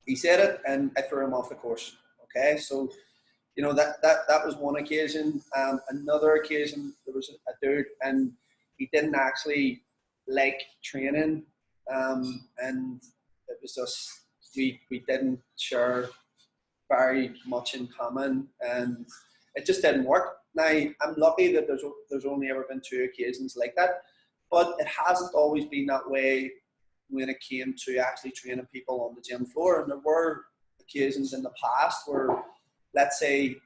he said it, and I threw him off the course. Okay, so you know that was one occasion. Another occasion, there was a dude, and he didn't actually like training, and it was just we didn't share very much in common, and it just didn't work. Now I'm lucky that there's only ever been 2 occasions like that, but it hasn't always been that way when it came to actually training people on the gym floor. And there were occasions in the past where, let's say,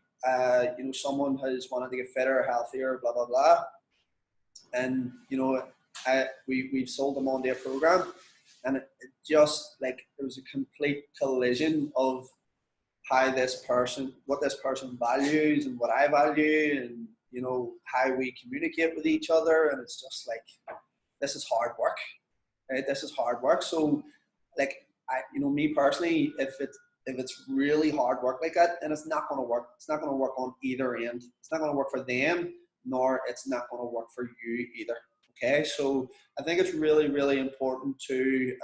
you know, someone has wanted to get fitter, healthier, blah blah blah, and you know, we've sold them onto a program, and it just, like, there was a complete collision of how what this person values and what I value, and you know, how we communicate with each other. And it's just like, this is hard work, right? This is hard work. So like, you know, me personally, if it's really hard work like that, then it's not going to work. It's not going to work on either end. It's not going to work for them, nor it's not going to work for you either. Okay, so I think it's really, really important to,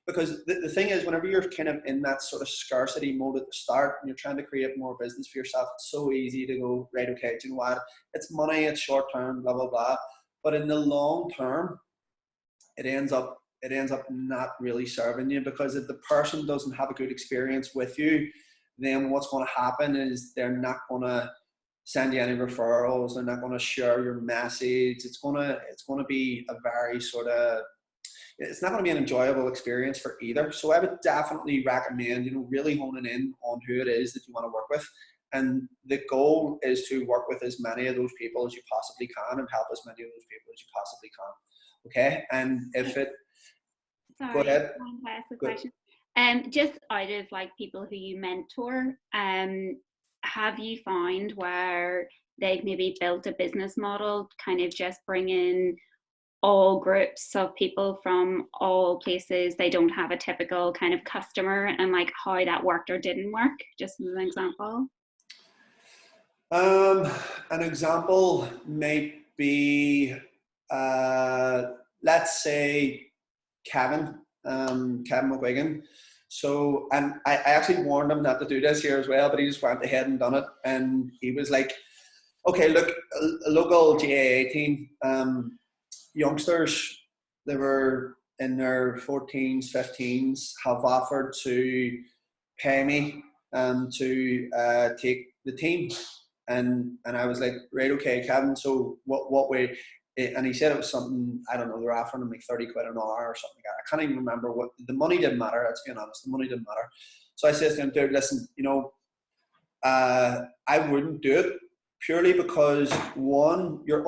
because the thing is, whenever you're kind of in that sort of scarcity mode at the start and you're trying to create more business for yourself, it's so easy to go, right, okay, do you know what? It's money, it's short term, blah, blah, blah. But in the long term, it ends up not really serving you, because if the person doesn't have a good experience with you, then what's going to happen is they're not going to send you any referrals. They're not going to share your message. It's going to be a very sort of, it's not going to be an enjoyable experience for either. So I would definitely recommend, you know, really honing in on who it is that you want to work with. And the goal is to work with as many of those people as you possibly can and help as many of those people as you possibly can. Okay. And Sorry, Go ahead. can I ask a Go- question? Just out of like people who you mentor, have you found where they've maybe built a business model, kind of just bring in all groups of people from all places? They don't have a typical kind of customer, and like how that worked or didn't work, just as an example. An example might be, let's say Kevin, Kevin McGuigan. So, and I actually warned him not to do this here as well, but he just went ahead and done it. And he was like, okay, look, a local GAA team, youngsters, they were in their 14s, 15s, have offered to pay me to take the team. And I was like, right, okay, Kevin, so what way? And he said it was something, I don't know, they were offering him like 30 quid an hour or something like that. I can't even remember what, the money didn't matter, let's be honest, the money didn't matter. So I said to him, dude, listen, you know, I wouldn't do it purely because one, your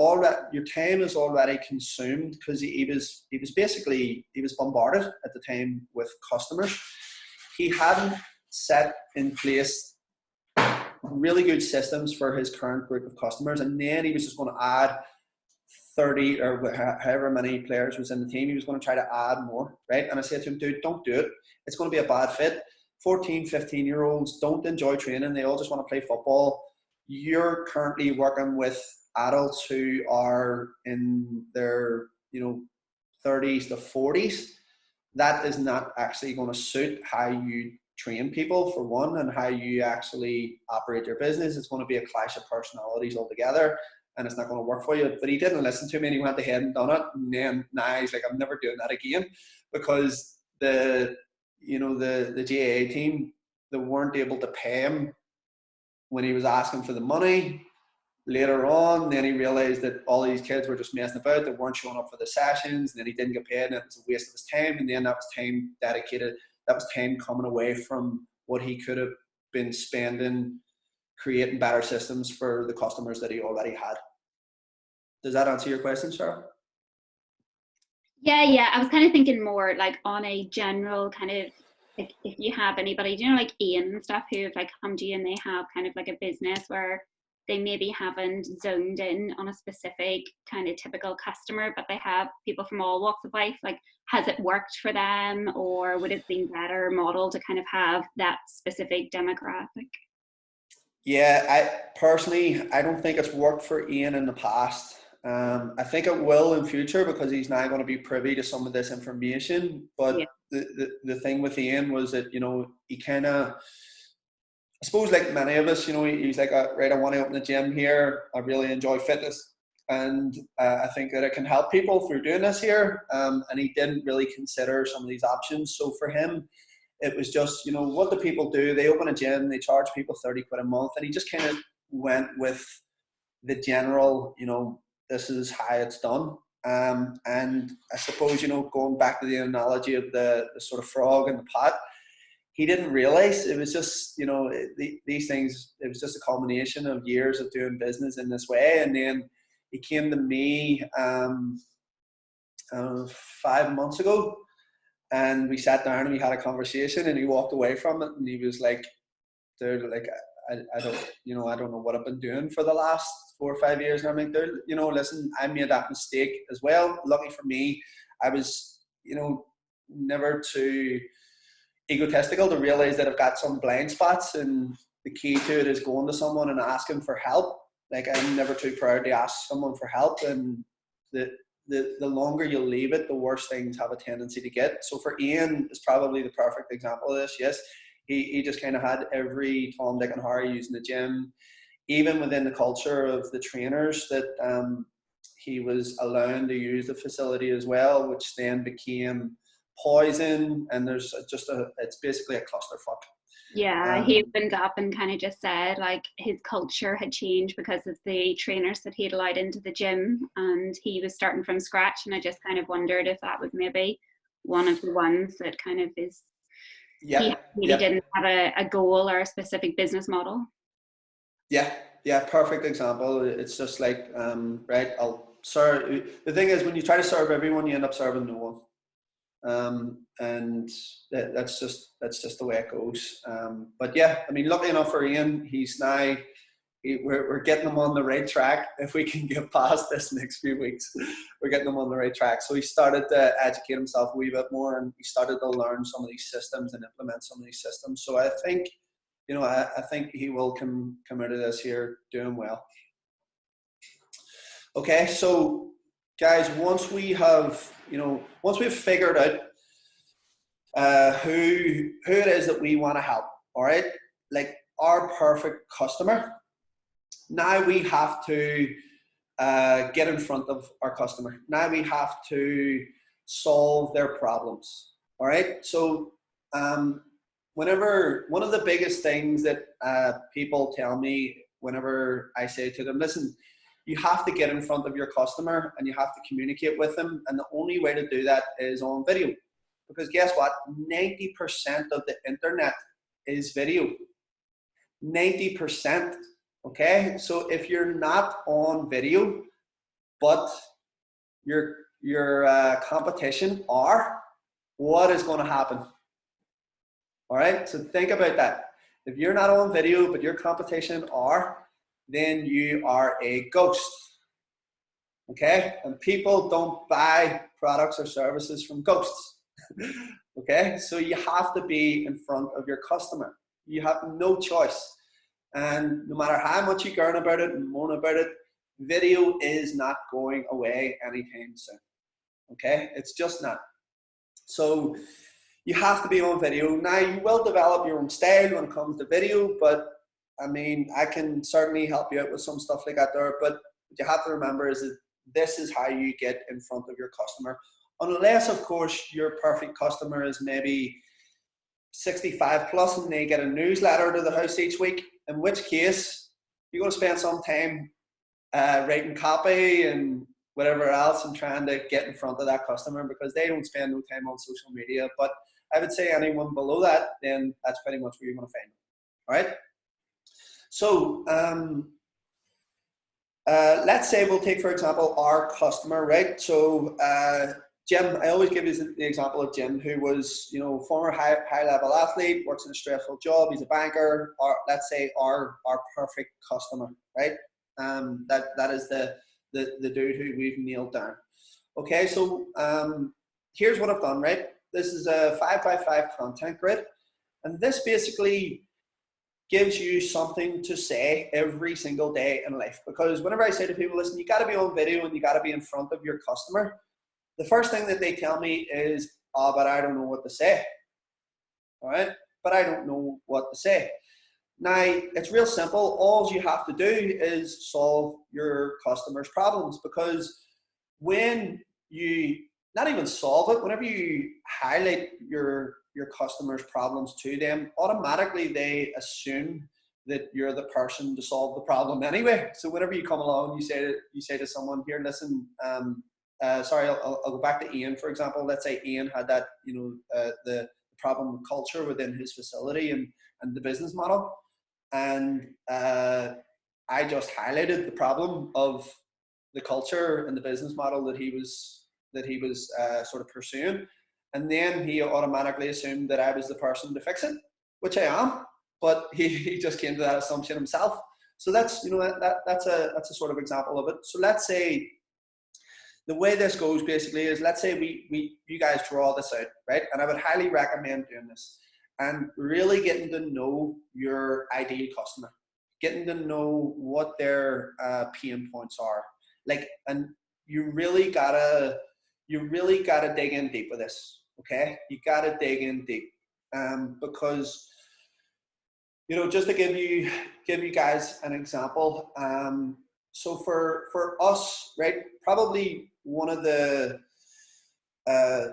time is already consumed, because he was bombarded at the time with customers. He hadn't set in place really good systems for his current group of customers, and then he was just going to add 30 or however many players was in the team. He was going to try to add more, right? And I said to him, dude, don't do it. It's going to be a bad fit. 14, 15-year-olds don't enjoy training. They all just want to play football. You're currently working with adults who are in their, 30s to 40s. That is not actually going to suit how you train people, for one, and how you actually operate your business. It's going to be a clash of personalities altogether, and it's not going to work for you. But he didn't listen to me, and he went ahead and done it. And then now he's like, I'm never doing that again, because the GAA team, they weren't able to pay him when he was asking for the money. Later on, then he realized that all these kids were just messing about. They weren't showing up for the sessions, and then he didn't get paid, and it was a waste of his time. And then that was time dedicated. That was time coming away from what he could have been spending creating better systems for the customers that he already had. Does that answer your question, Sarah? Yeah. I was kind of thinking more like on a general kind of, like if you have anybody, like Ian and stuff, who have like come to you and they have kind of like a business where they maybe haven't zoned in on a specific kind of typical customer, but they have people from all walks of life. Like, has it worked for them, or would it have been better model to kind of have that specific demographic? Yeah, I don't think it's worked for Ian in the past. I think it will in future, because he's now going to be privy to some of this information. But yeah, the thing with Ian was that, he kind of, I suppose like many of us, he's like, right, I want to open a gym here. I really enjoy fitness. And I think that it can help people through doing this here. And he didn't really consider some of these options. So for him, it was just, what do people do? They open a gym, they charge people 30 quid a month. And he just kind of went with the general, this is how it's done. And I suppose, going back to the analogy of the sort of frog in the pot, he didn't realize it was just, these things, it was just a combination of years of doing business in this way. And then he came to me 5 months ago, and we sat down and we had a conversation, and he walked away from it, and he was like, dude, like, I don't know what I've been doing for the last 4 or 5 years. And I'm like, dude, listen, I made that mistake as well. Lucky for me, I was, never too egotistical to realize that I've got some blind spots, and the key to it is going to someone and asking for help. Like, I'm never too proud to ask someone for help, and the longer you leave it, the worse things have a tendency to get. So for Ian, is probably the perfect example of this. Yes, he just kind of had every Tom, Dick and Harry using the gym, even within the culture of the trainers, that he was allowing to use the facility as well, which then became poison, and there's just it's basically a clusterfuck. Yeah, he opened up and kind of just said like his culture had changed because of the trainers that he had allowed into the gym, and he was starting from scratch. And I just kind of wondered if that was maybe one of the ones that kind of is, he really didn't have a goal or a specific business model. Yeah, perfect example. It's just like, right, I'll serve. The thing is, when you try to serve everyone, you end up serving no one. and that's just the way it goes. But yeah, I mean, lucky enough for Ian, he's now we're getting him on the right track. If we can get past this next few weeks, we're getting him on the right track. So he started to educate himself a wee bit more, and he started to learn some of these systems and implement some of these systems. So I think, I think he will come out of this here doing well. Okay, so guys, once we've figured out who it is that we want to help, all right, like our perfect customer. Now we have to get in front of our customer. Now we have to solve their problems. All right. So whenever one of the biggest things that people tell me whenever I say to them, listen, you have to get in front of your customer and you have to communicate with them. And the only way to do that is on video. Because guess what? 90% of the internet is video. 90%. Okay, so if you're not on video, but your competition are, what is going to happen? All right, so think about that. If you're not on video, but your competition are, then you are a ghost. Okay, and people don't buy products or services from ghosts. Okay, so you have to be in front of your customer. You have no choice. And no matter how much you learn about it and moan about it, video is not going away anytime soon. Okay, it's just not. So you have to be on video. Now you will develop your own style when it comes to video, but I mean, I can certainly help you out with some stuff like that there. But what you have to remember is that this is how you get in front of your customer. Unless, of course, your perfect customer is maybe 65 plus and they get a newsletter to the house each week, in which case you're going to spend some time writing copy and whatever else and trying to get in front of that customer, because they don't spend no time on social media. But I would say anyone below that, then that's pretty much where you're going to find them. All right. So let's say we'll take, for example, our customer, right? So Jim, I always give you the example of Jim, who was, former high-level athlete, works in a stressful job. He's a banker. Or let's say our perfect customer, right? That is the dude who we've nailed down. Okay, so here's what I've done, right? This is a 5x5 content grid, and this basically gives you something to say every single day in life. Because whenever I say to people, listen, you got to be on video and you got to be in front of your customer, the first thing that they tell me is, oh, but I don't know what to say. All right, but I don't know what to say. Now, it's real simple. All you have to do is solve your customer's problems, because when you, not even solve it, whenever you highlight your customer's problems to them, automatically they assume that you're the person to solve the problem anyway. So whenever you come along, you say to someone, here, listen, sorry, I'll go back to Ian, for example. Let's say Ian had that, the problem with culture within his facility and the business model. And I just highlighted the problem of the culture and the business model that he was sort of pursuing. And then he automatically assumed that I was the person to fix it, which I am, but he just came to that assumption himself. So that's, that's a sort of example of it. So let's say the way this goes basically is, let's say you guys draw this out, right? And I would highly recommend doing this and really getting to know your ideal customer, getting to know what their pain points are. Like, and you really gotta dig in deep with this. Okay, you gotta dig in deep, because just to give you guys an example. So for us, right, probably one of the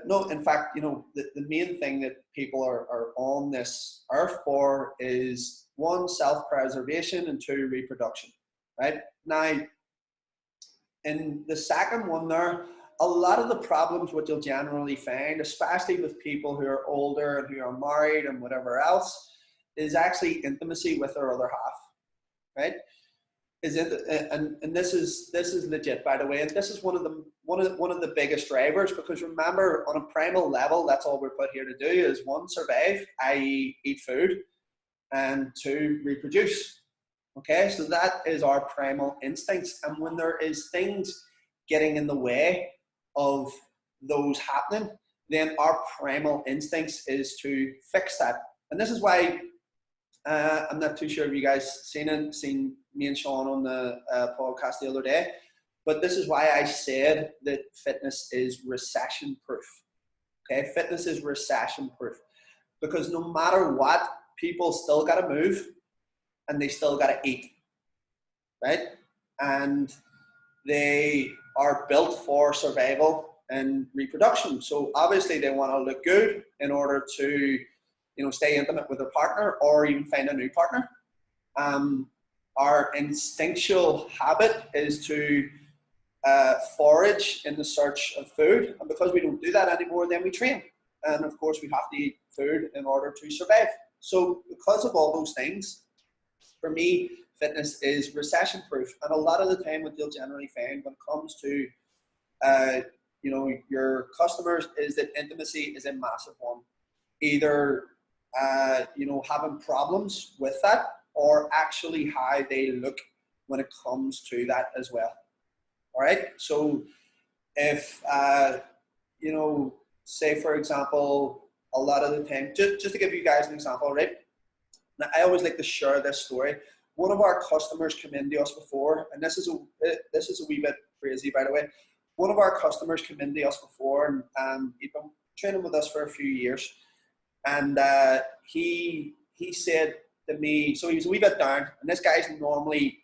no, in fact, the main thing that people are on this earth for is, 1, self-preservation, and 2, reproduction, right? Now, in the second one there, a lot of the problems what you'll generally find, especially with people who are older and who are married and whatever else, is actually intimacy with their other half, right? is it, and this is legit, by the way, and this is one of the biggest drivers, because remember, on a primal level, that's all we're put here to do is, one, survive, i.e. eat food, and two, reproduce. Okay, so that is our primal instincts, and when there is things getting in the way of those happening, then our primal instincts is to fix that. And this is why I'm not too sure if you guys seen me and Sean on the podcast the other day, but this is why I said that fitness is recession proof. Okay, fitness is recession proof, because no matter what, people still got to move and they still got to eat, right? And they are built for survival and reproduction. So obviously they want to look good in order to, stay intimate with their partner or even find a new partner. Our instinctual habit is to forage in the search of food. And because we don't do that anymore, then we train. And of course we have to eat food in order to survive. So because of all those things, for me, fitness is recession proof. And a lot of the time what you'll generally find when it comes to your customers is that intimacy is a massive one. Either having problems with that, or actually how they look when it comes to that as well. All right. So if say for example, a lot of the time, just to give you guys an example, right? Now, I always like to share this story. One of our customers came into us before, and this is a wee bit crazy, by the way. One of our customers came into us before, and he'd been training with us for a few years. And he said to me, so he was a wee bit down, and this guy's normally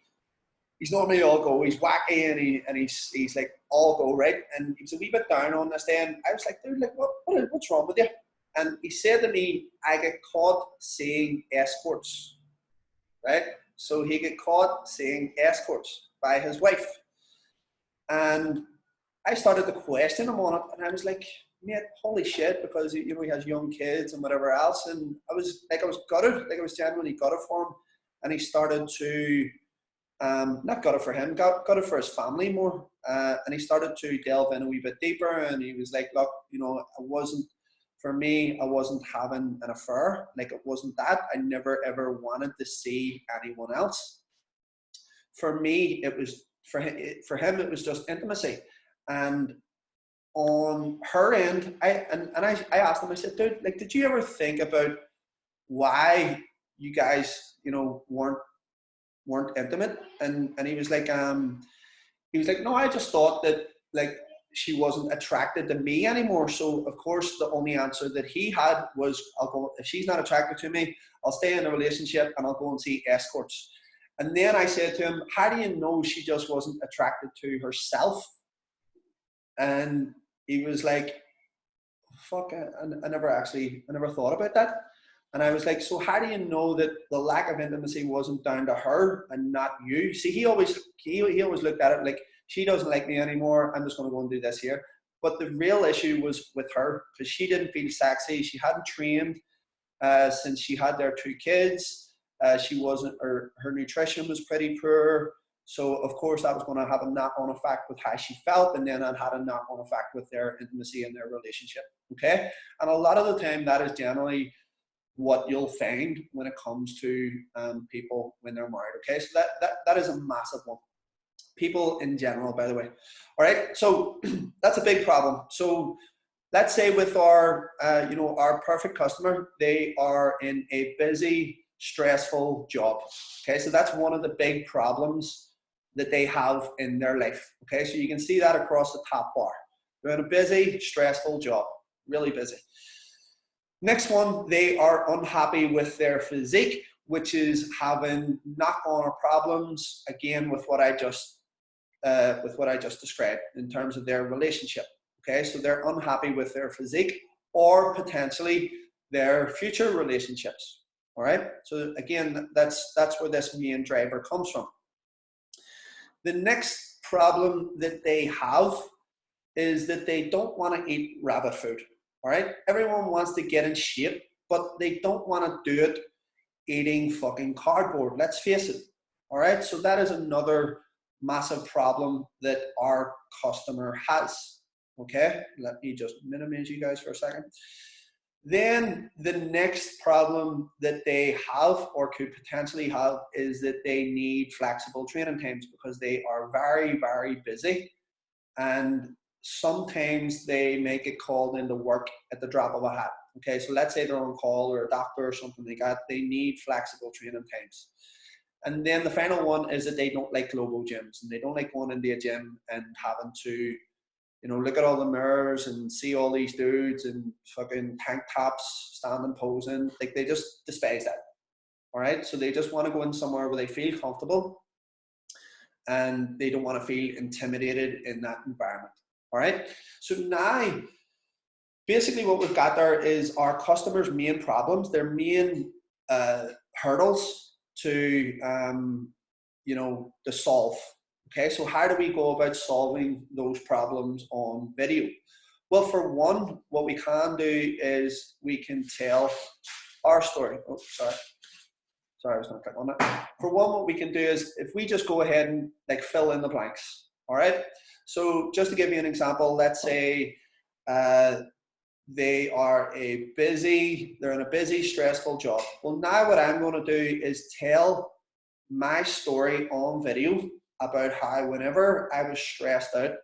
all go. He's wacky and he's like all go, right? And he was a wee bit down on this day, and I was like, dude, like what's wrong with you? And he said to me, I get caught seeing escorts, right? So he get caught seeing escorts by his wife. And I started to question him on it, and I was like, mate, holy shit, because he has young kids and whatever else. And I was gutted, I was genuinely gutted for him. And he started to, not gutted for him, gutted for his family more. And he started to delve in a wee bit deeper, and he was like, look, I wasn't having an affair. Like, it wasn't that. I never ever wanted to see anyone else. For me, it was, for him, it was just intimacy. And on her end, I asked him, I said, dude, like, did you ever think about why you guys, weren't intimate? And he was like, no, I just thought that, like, she wasn't attracted to me anymore. So of course the only answer that he had was, I'll go, if she's not attracted to me, I'll stay in a relationship and I'll go and see escorts. And then I said to him, how do you know she just wasn't attracted to herself? And he was like, fuck, I never thought about that. And I was like, so how do you know that the lack of intimacy wasn't down to her and not you? See, he always looked at it like, she doesn't like me anymore, I'm just going to go and do this here. But the real issue was with her, because she didn't feel sexy. She hadn't trained since she had their 2 kids. She wasn't, her nutrition was pretty poor. So of course that was going to have a knock-on effect with how she felt, and then it had a knock-on effect with their intimacy and their relationship. Okay, and a lot of the time that is generally what you'll find when it comes to people when they're married. Okay, so that is a massive one. People in general, by the way. All right, so that's a big problem. So let's say with our our perfect customer, they are in a busy, stressful job. Okay, so that's one of the big problems that they have in their life. Okay, so you can see that across the top bar. They're in a busy, stressful job, really busy. Next one, they are unhappy with their physique, which is having knock-on problems, again, with what I just described in terms of their relationship. Okay, so they're unhappy with their physique or potentially their future relationships. All right, so again, that's where this main driver comes from. The next problem that they have is that they don't want to eat rabbit food. All right, everyone wants to get in shape, but they don't want to do it eating fucking cardboard. Let's face it. All right, so that is another massive problem that our customer has. Okay, let me just minimize you guys for a second. Then the next problem that they have or could potentially have is that they need flexible training times because they are very, very busy, and sometimes they may get called into work at the drop of a hat. Okay, so let's say they're on call or a doctor or something like that. They need flexible training times. And then the final one is that they don't like Globo gyms, and they don't like going into a gym and having to, look at all the mirrors and see all these dudes and fucking tank tops standing posing. Like, they just despise that. All right, so they just want to go in somewhere where they feel comfortable and they don't want to feel intimidated in that environment. All right, so now basically what we've got there is our customers' main problems, their main hurdles to to solve. Okay, so how do we go about solving those problems on video? Well, for one, what we can do is we can tell our story. Oh, sorry, I was going to click on that. For one, what we can do is if we just go ahead and fill in the blanks. All right, so just to give you an example, let's say they're in a busy, stressful job. Well, now what I'm going to do is tell my story on video about how whenever I was stressed out,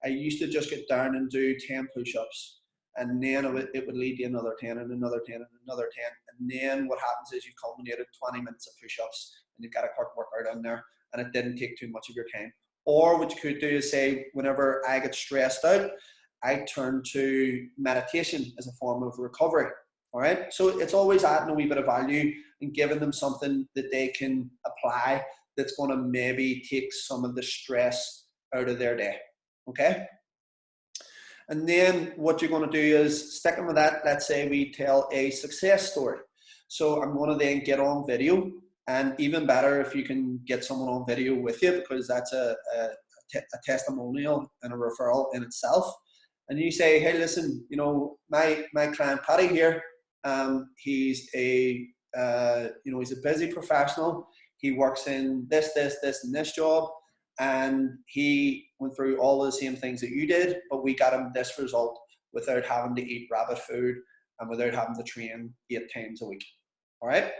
I used to just get down and do 10 push-ups, and then it would lead to another 10 and another 10 and another 10. And then what happens is you've culminated 20 minutes of push-ups and you've got a quick workout in there, and it didn't take too much of your time. Or what you could do is say, whenever I get stressed out, I turn to meditation as a form of recovery. All right. So it's always adding a wee bit of value and giving them something that they can apply that's going to maybe take some of the stress out of their day. Okay. And then what you're going to do is, sticking with that, let's say we tell a success story. So I'm going to then get on video, and even better if you can get someone on video with you, because that's a testimonial and a referral in itself. And you say, hey, listen, my client Paddy here, he's a busy professional. He works in this, and this job, and he went through all the same things that you did, but we got him this result without having to eat rabbit food and without having to train 8 times a week. All right.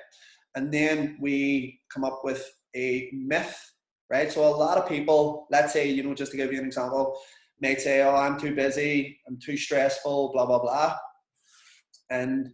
And then we come up with a myth, right? So a lot of people, let's say, just to give you an example, might say, oh, I'm too busy, I'm too stressful, blah, blah, blah. And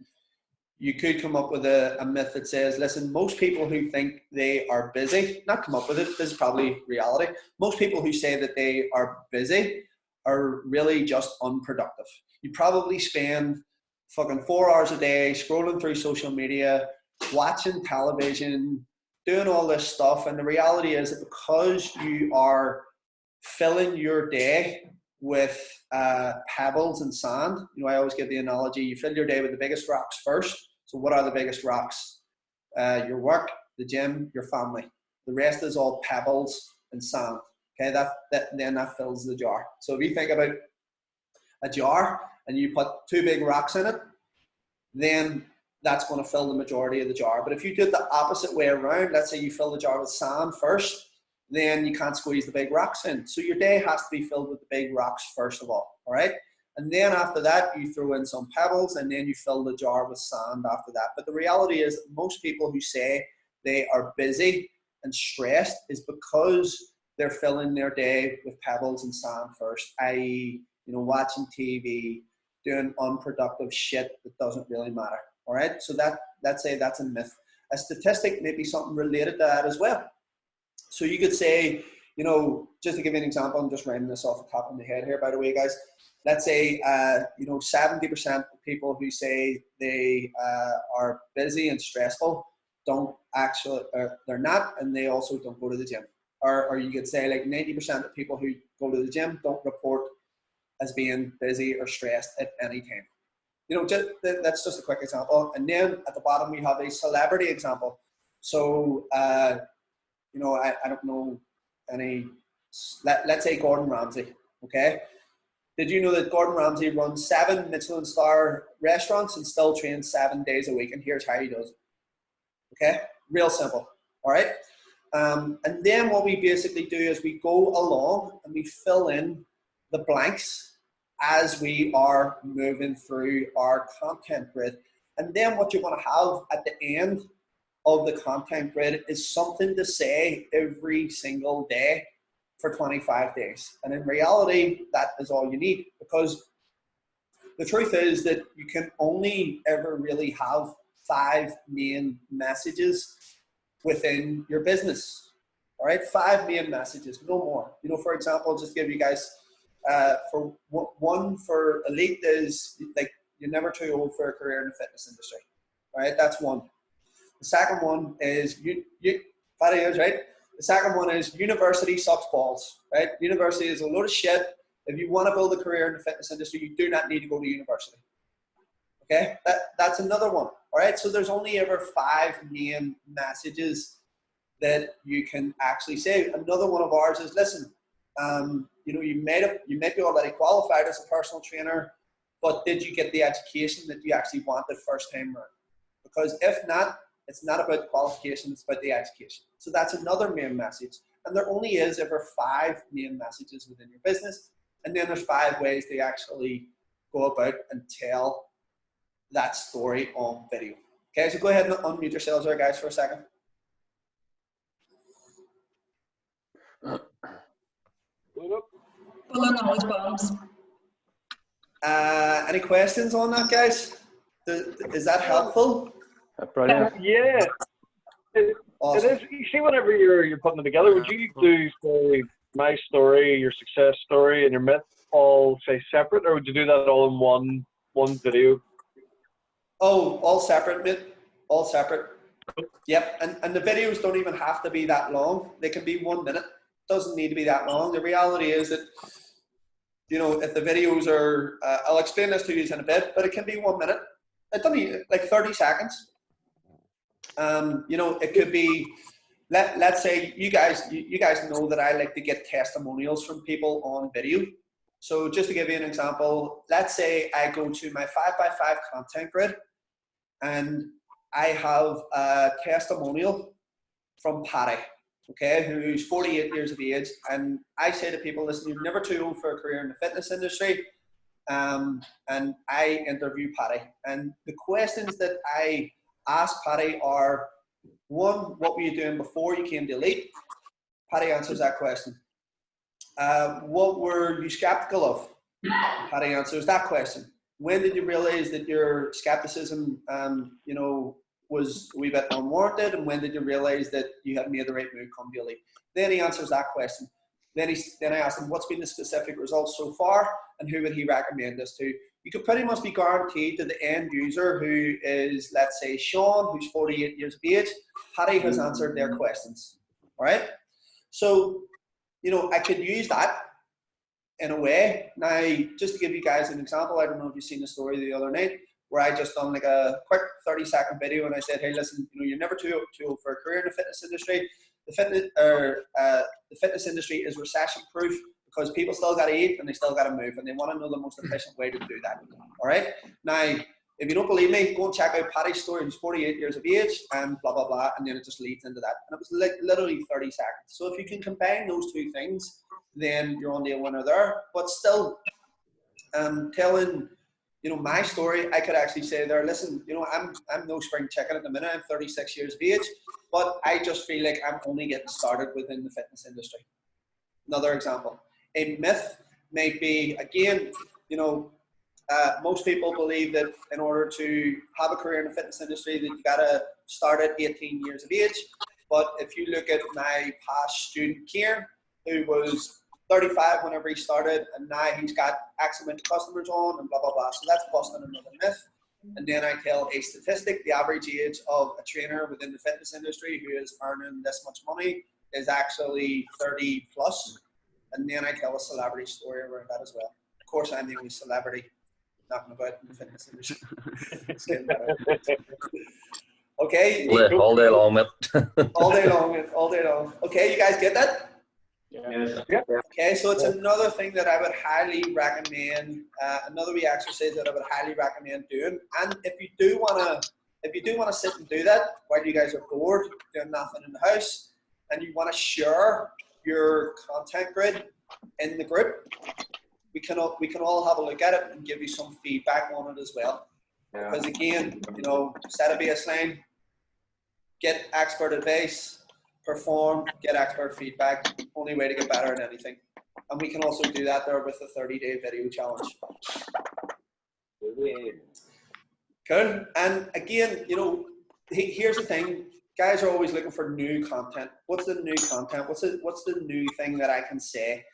you could come up with a myth that says, listen, most people who think they are busy, not come up with it, this is probably reality. Most people who say that they are busy are really just unproductive. You probably spend fucking 4 hours a day scrolling through social media, watching television, doing all this stuff. And the reality is that because you are filling your day with pebbles and sand, I always give the analogy, you fill your day with the biggest rocks first. So what are the biggest rocks? Your work, the gym, your family. The rest is all pebbles and sand. Okay, then that fills the jar. So if you think about a jar and you put 2 big rocks in it, then that's going to fill the majority of the jar. But if you do it the opposite way around, let's say you fill the jar with sand first, then you can't squeeze the big rocks in. So your day has to be filled with the big rocks first of all right? And then after that, you throw in some pebbles, and then you fill the jar with sand after that. But the reality is that most people who say they are busy and stressed is because they're filling their day with pebbles and sand first, i.e., watching TV, doing unproductive shit that doesn't really matter. All right, so let's say that's a myth. A statistic may be something related to that as well. So you could say, just to give you an example, I'm just writing this off the top of my head here, by the way, guys. Let's say, 70% of people who say they are busy and stressful don't actually, they're not, and they also don't go to the gym. Or you could say 90% of people who go to the gym don't report as being busy or stressed at any time. That's just a quick example. And then at the bottom, we have a celebrity example. So, I don't know any, let's say Gordon Ramsay, okay? Did you know that Gordon Ramsay runs 7 Michelin star restaurants and still trains 7 days a week? And here's how he does it, okay? Real simple, all right? And then what we basically do is we go along and we fill in the blanks as we are moving through our content grid. And then what you want to have at the end of the content grid is something to say every single day for 25 days. And in reality, that is all you need, because the truth is that you can only ever really have 5 main messages within your business. All right, 5 main messages, no more. You know, for example, just to give you guys, for one for elite is like, you're never too old for a career in the fitness industry. All right, that's one. The second one is Paddy is right. The second one is university sucks balls. Right, university is a load of shit. If you want to build a career in the fitness industry, you do not need to go to university. Okay, that's another one. All right, so there's only ever 5 main messages that you can actually say. Another one of ours is, listen, you know, you may be already qualified as a personal trainer, but did you get the education that you actually wanted first time around? Because if not, it's not about the qualification, it's about the education. So that's another main message. And there only is ever 5 main messages within your business. And then there's 5 ways to actually go about and tell that story on video. Okay, so go ahead and unmute yourselves there, guys, for a second. Full of knowledge bombs. Any questions on that, guys? Is that helpful? Brilliant. Yeah. Awesome. It is. You see, whenever you're putting them together, would you do, say, my story, your success story, and your myth all, say, separate, or would you do that all in one video? Oh, all separate, mate. All separate. Yep. And the videos don't even have to be that long. They can be 1 minute. Doesn't need to be that long. The reality is that, you know, if the videos are, I'll explain this to you in a bit, but it can be 1 minute. It doesn't need like 30 seconds. You know, it could be, let's say you guys know that I like to get testimonials from people on video. So just to give you an example, let's say I go to my 5x5 content grid and I have a testimonial from Paddy, okay, who's 48 years of age. And I say to people, listen, you're never too old for a career in the fitness industry. And I interview Paddy. And the questions that I ask Paddy are, 1, what were you doing before you came to Elite? Paddy answers that question. What were you skeptical of? Paddy answers that question. When did you realize that your skepticism, you know, was a wee bit unwarranted? And when did you realize that you had made the right move come to Elite? Then he answers that question. Then I asked him, what's been the specific results so far, and who would he recommend this to? You could pretty much be guaranteed to the end user, who is, let's say, Sean, who's 48 years of age, Paddy has answered their questions. All right? So, you know, I could use that in a way. Now, just to give you guys an example, I don't know if you've seen the story the other night, where I just done like a quick 30-second video and I said, hey, listen, you know, you're never too old for a career in the fitness industry. The fitness industry is recession-proof because people still got to eat and they still got to move, and they want to know the most efficient way to do that. All right? Now, if you don't believe me, go and check out Paddy's story. He's 48 years of age and blah, blah, blah, and then it just leads into that. And it was like literally 30 seconds. So if you can combine those 2 things, then you're on the winner there. But still, telling, you know, my story, I could actually say there, listen, you know, I'm no spring chicken at the minute. I'm 36 years of age, but I just feel like I'm only getting started within the fitness industry. Another example. A myth may be, again, you know, most people believe that in order to have a career in the fitness industry that you got to start at 18 years of age. But if you look at my past student, Kieran, who was 35 whenever he started, and now he's got X amount of customers on and blah, blah, blah. So that's busting another myth. And then I tell a statistic, the average age of a trainer within the fitness industry who is earning this much money is actually 30 plus. And then I tell a celebrity story around that as well. Of course, I'm the only celebrity knocking about in the fitness industry. It's getting better. Okay. All day long, mate. All day long, all day long. Okay, you guys get that? Yes. Yeah. Okay, so it's another thing that I would highly recommend, another wee exercise that I would highly recommend doing. And if you do wanna sit and do that while you guys are bored, doing nothing in the house, and you want to share your content grid in the group, we can all have a look at it and give you some feedback on it as well. Yeah. Because again, set a baseline, get expert advice, perform, get expert feedback. Only way to get better at anything. And we can also do that there with the 30-day video challenge. Cool. And again, here's the thing. Guys are always looking for new content. What's the new content? What's the new thing that I can say?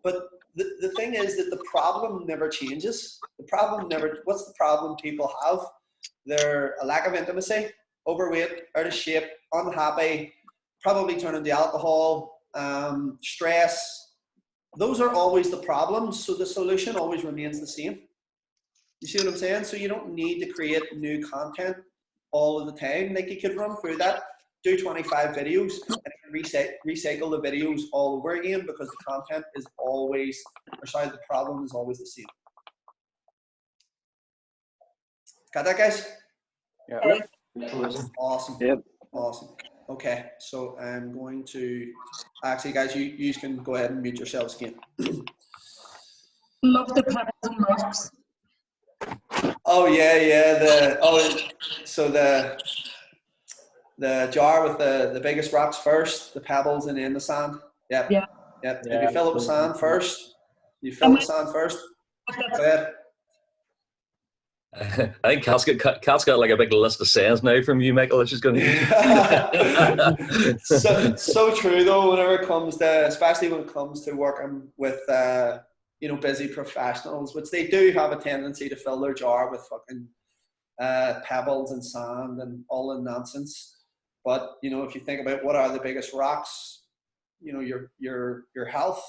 But the thing is that the problem never changes. What's the problem people have? They're a lack of intimacy, overweight, out of shape, unhappy, probably turning to alcohol, stress. Those are always the problems. So the solution always remains the same. You see what I'm saying? So you don't need to create new content all of the time. Like, you could run through that, do 25 videos, and recycle the videos all over again, because the content is always, the problem is always the same. Got that, guys? Yeah. Awesome. Yep. Awesome. Okay, so I'm going to, actually, guys, you can go ahead and mute yourselves again. Love the pebbles and rocks. Oh yeah. The jar with the biggest rocks first, the pebbles, and then the sand. Yep. Yeah. Yep. Yeah, If you fill it with absolutely. sand first, go ahead. I think Kat's got like a big list of sayings now from you, Michael, that she's going to use. so true though. Whenever it comes to, especially when it comes to working with busy professionals, which they do have a tendency to fill their jar with fucking pebbles and sand and all the nonsense. But if you think about what are the biggest rocks, your health,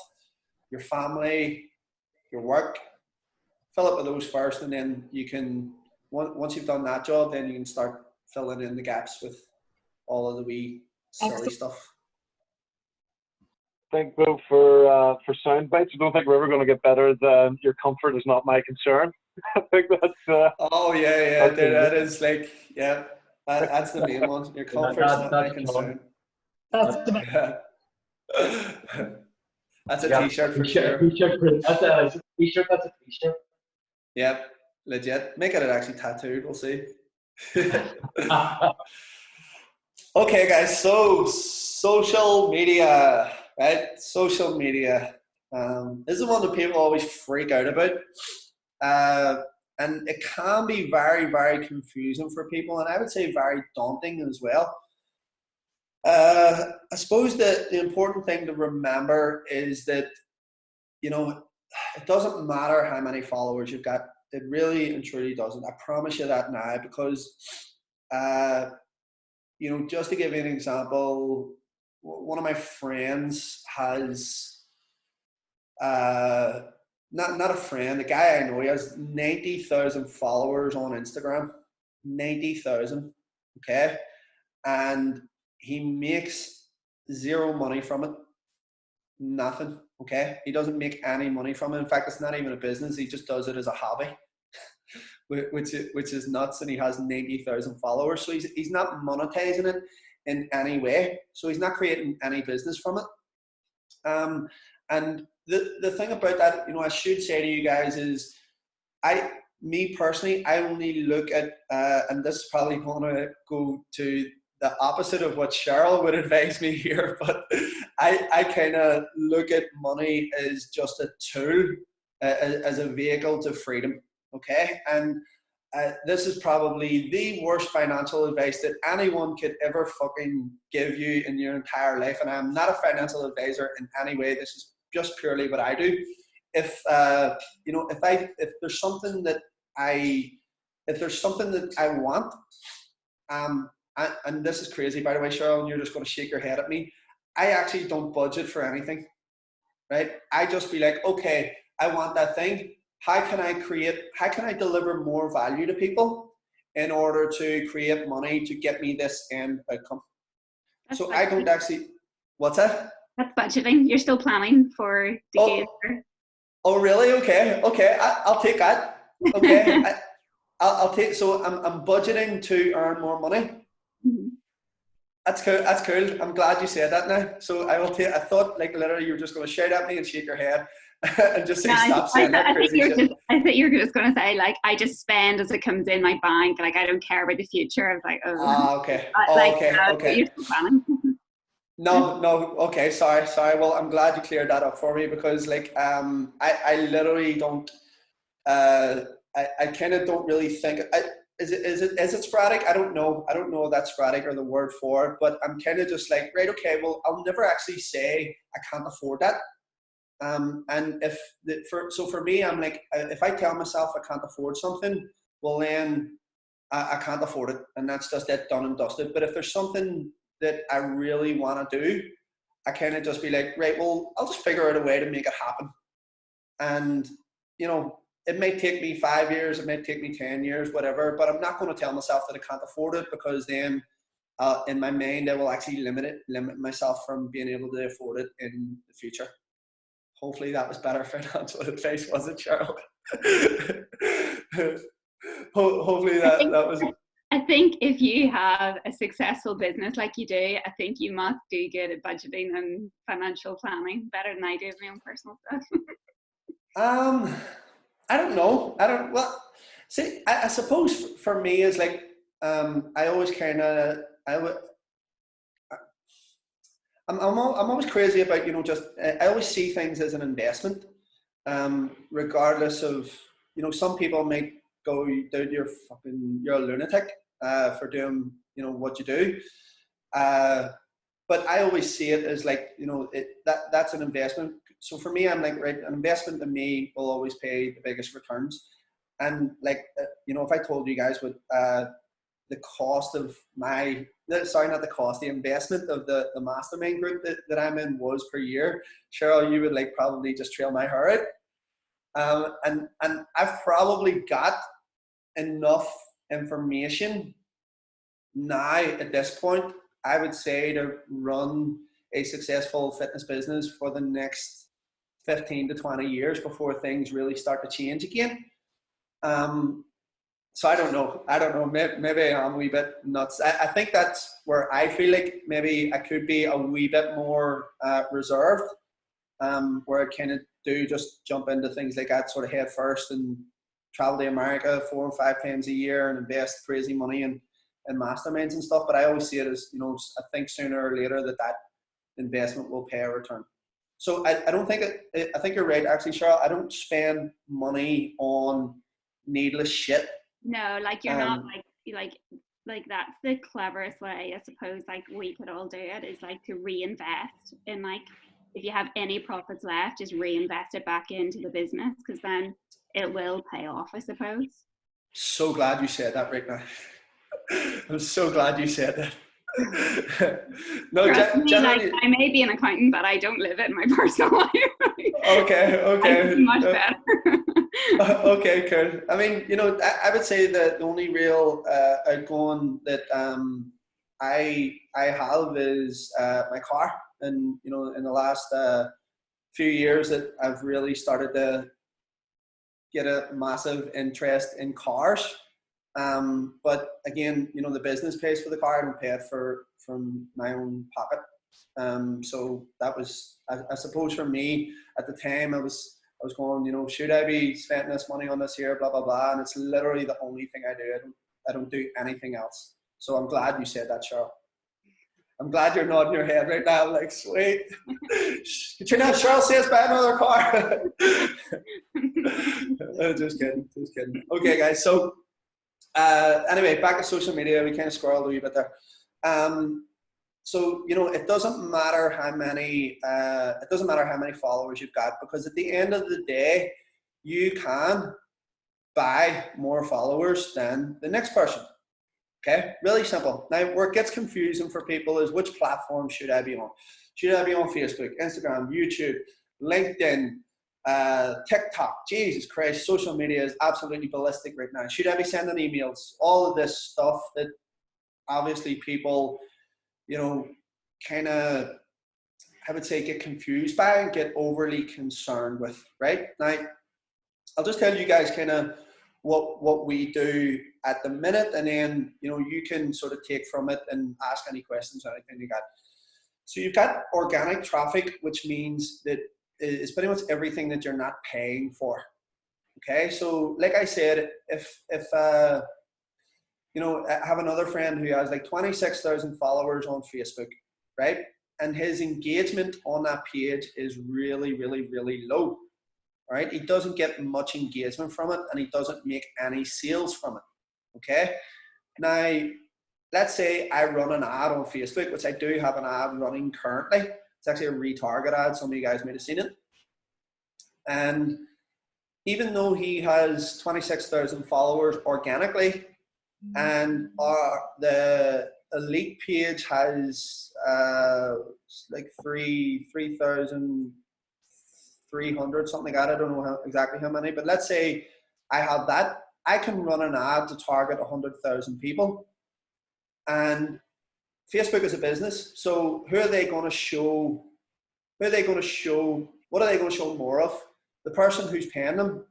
your family, your work. Fill it with those first, and then you can, once you've done that job, then you can start filling in the gaps with all of the wee silly stuff. I think, though, for sound bites, I don't think we're ever going to get better than "your comfort is not my concern." I think that's. Oh yeah, that is like, yeah, that's the main one. Your comfort's not my concern. That's the That's a t-shirt for sure. That's a t-shirt. That's a t-shirt. Yep, legit. Make it actually tattooed. We'll see. Okay, guys. So social media, right? Social media. This is one that people always freak out about, and it can be very, very confusing for people, and I would say very daunting as well. I suppose that the important thing to remember is that, it doesn't matter how many followers you've got. It really and truly doesn't. I promise you that now, because, just to give you an example, one of my friends has, not a friend, a guy I know, he has 90,000 followers on Instagram. 90,000, okay? And he makes zero money from it. Nothing. Okay, he doesn't make any money from it. In fact, it's not even a business. He just does it as a hobby, which is nuts. And he has 90,000 followers, so he's not monetizing it in any way. So he's not creating any business from it. And the thing about that, I should say to you guys is, me personally, I only look at, and this is probably going to go to the opposite of what Cheryl would advise me here, but I kind of look at money as just a tool, as a vehicle to freedom, okay? And this is probably the worst financial advice that anyone could ever fucking give you in your entire life, and I'm not a financial advisor in any way. This is just purely what I do. If there's something that I want, and this is crazy, by the way, Cheryl, and you're just going to shake your head at me. I actually don't budget for anything, right? I just be like, okay, I want that thing. How can I deliver more value to people in order to create money to get me this end outcome? That's So budgeting. I don't actually, what's that? That's budgeting. You're still planning for the Oh. Oh, really? Okay. I'll take that. Okay. I'll take, so I'm budgeting to earn more money. Mhm. That's cool. That's cool. I'm glad you said that now. So I will take. I thought like literally you were just going to shout at me and shake your head and just say No, stop saying that crazy shit. I thought you were just going to say like I just spend as it comes in my bank. Like I don't care about the future. I was like, oh, Ah, okay. like Okay. Okay. you're still planning. No. Okay. Sorry. Well, I'm glad you cleared that up for me because like I literally don't. I kind of don't really think. Is it sporadic? I don't know. I don't know if that's sporadic or the word for it, but I'm kind of just like, right, okay, well, I'll never actually say I can't afford that. And for me, I'm like, if I tell myself I can't afford something, well then I can't afford it, and that's just it, done and dusted. But if there's something that I really want to do, I kind of just be like, right, well, I'll just figure out a way to make it happen. And you know, it may take me 5 years, it may take me 10 years, whatever, but I'm not going to tell myself that I can't afford it because then in my mind, I will actually limit myself from being able to afford it in the future. Hopefully that was better financial advice, was it, Cheryl? Hopefully that was... I think if you have a successful business like you do, I think you must do good at budgeting and financial planning, better than I do with my own personal stuff. I don't know. Well, see, I suppose for me is like, I always kind of, I'm always crazy about, you know, just, I always see things as an investment, regardless of, you know, some people might go, dude, you're a lunatic, for doing, you know, what you do. But I always see it as like, you know, that's an investment. So for me, I'm like, right, an investment to me will always pay the biggest returns. And like, you know, if I told you guys what the cost of the investment of the mastermind group that I'm in was per year, Cheryl, you would like probably just trail my hair out. And I've probably got enough information now at this point, I would say, to run a successful fitness business for the next 15 to 20 years before things really start to change again. So I don't know. Maybe I'm a wee bit nuts. I think that's where I feel like maybe I could be a wee bit more reserved, where I kind of do just jump into things like that sort of head first and travel to America 4 or 5 times a year and invest crazy money in masterminds and stuff. But I always see it as, you know, I think sooner or later that investment will pay a return. So I don't think I think you're right, actually, Cheryl. I don't spend money on needless shit. No, like you're not like that's the cleverest way, I suppose, like we could all do it, is like to reinvest in, like, if you have any profits left, just reinvest it back into the business, because then it will pay off, I suppose. So glad you said that right now. I'm so glad you said that. No, like, I may be an accountant, but I don't live it in my personal life. Okay. Much better. Okay, cool. I mean, you know, I would say that the only real outgoing that I have is my car, and you know, in the last few years that I've really started to get a massive interest in cars. But again, you know, the business pays for the car. I don't pay it from my own pocket. So that was, I suppose, for me at the time, I was going, you know, should I be spending this money on this here, blah blah blah, and it's literally the only thing I do. I don't do anything else. So I'm glad you said that, Cheryl. I'm glad you're nodding your head right now, like, sweet. Katrina, Cheryl says buy another car. Just kidding. Okay, guys. So anyway, back to social media. We kind of squirreled a wee bit there. So, you know, it doesn't matter how many followers you've got, because at the end of the day, you can buy more followers than the next person. Okay, really simple. Now, where it gets confusing for people is, which platform should I be on? Should I be on Facebook, Instagram, YouTube, LinkedIn, TikTok? Jesus Christ, social media is absolutely ballistic right now. Should I be sending emails? All of this stuff that obviously people, you know, kind of, I would say, get confused by and get overly concerned with, right? Now, I'll just tell you guys kind of what we do at the minute, and then you can sort of take from it and ask any questions or anything you got. So you've got organic traffic, which means that it's pretty much everything that you're not paying for. Okay, so like I said, if I have another friend who has like 26,000 followers on Facebook, right? And his engagement on that page is really, really, really low, right? He doesn't get much engagement from it, and he doesn't make any sales from it, okay? Now, let's say I run an ad on Facebook, which I do have an ad running currently. It's actually a retarget ad. Some of you guys may have seen it. And even though he has 26,000 followers organically, and the elite page has like 3,300, something like that. I don't know exactly how many, but let's say I have that. I can run an ad to target 100,000 people. And Facebook is a business, so who are they going to show? What are they going to show more of? The person who's paying them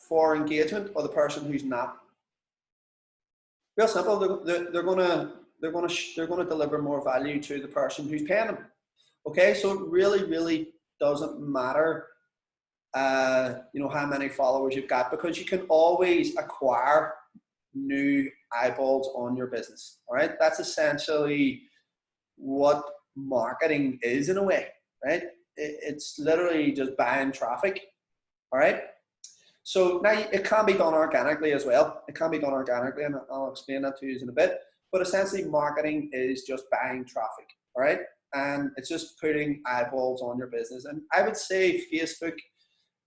for engagement, or the person who's not? Real simple. They're going to deliver more value to the person who's paying them. Okay, so it really, really doesn't matter, how many followers you've got, because you can always acquire new eyeballs on your business. All right, that's essentially what marketing is in a way, right? It's literally just buying traffic. All right, so now it can be done organically as well. It can be done organically, and I'll explain that to you in a bit. But essentially, marketing is just buying traffic. All right, and it's just putting eyeballs on your business. And I would say Facebook,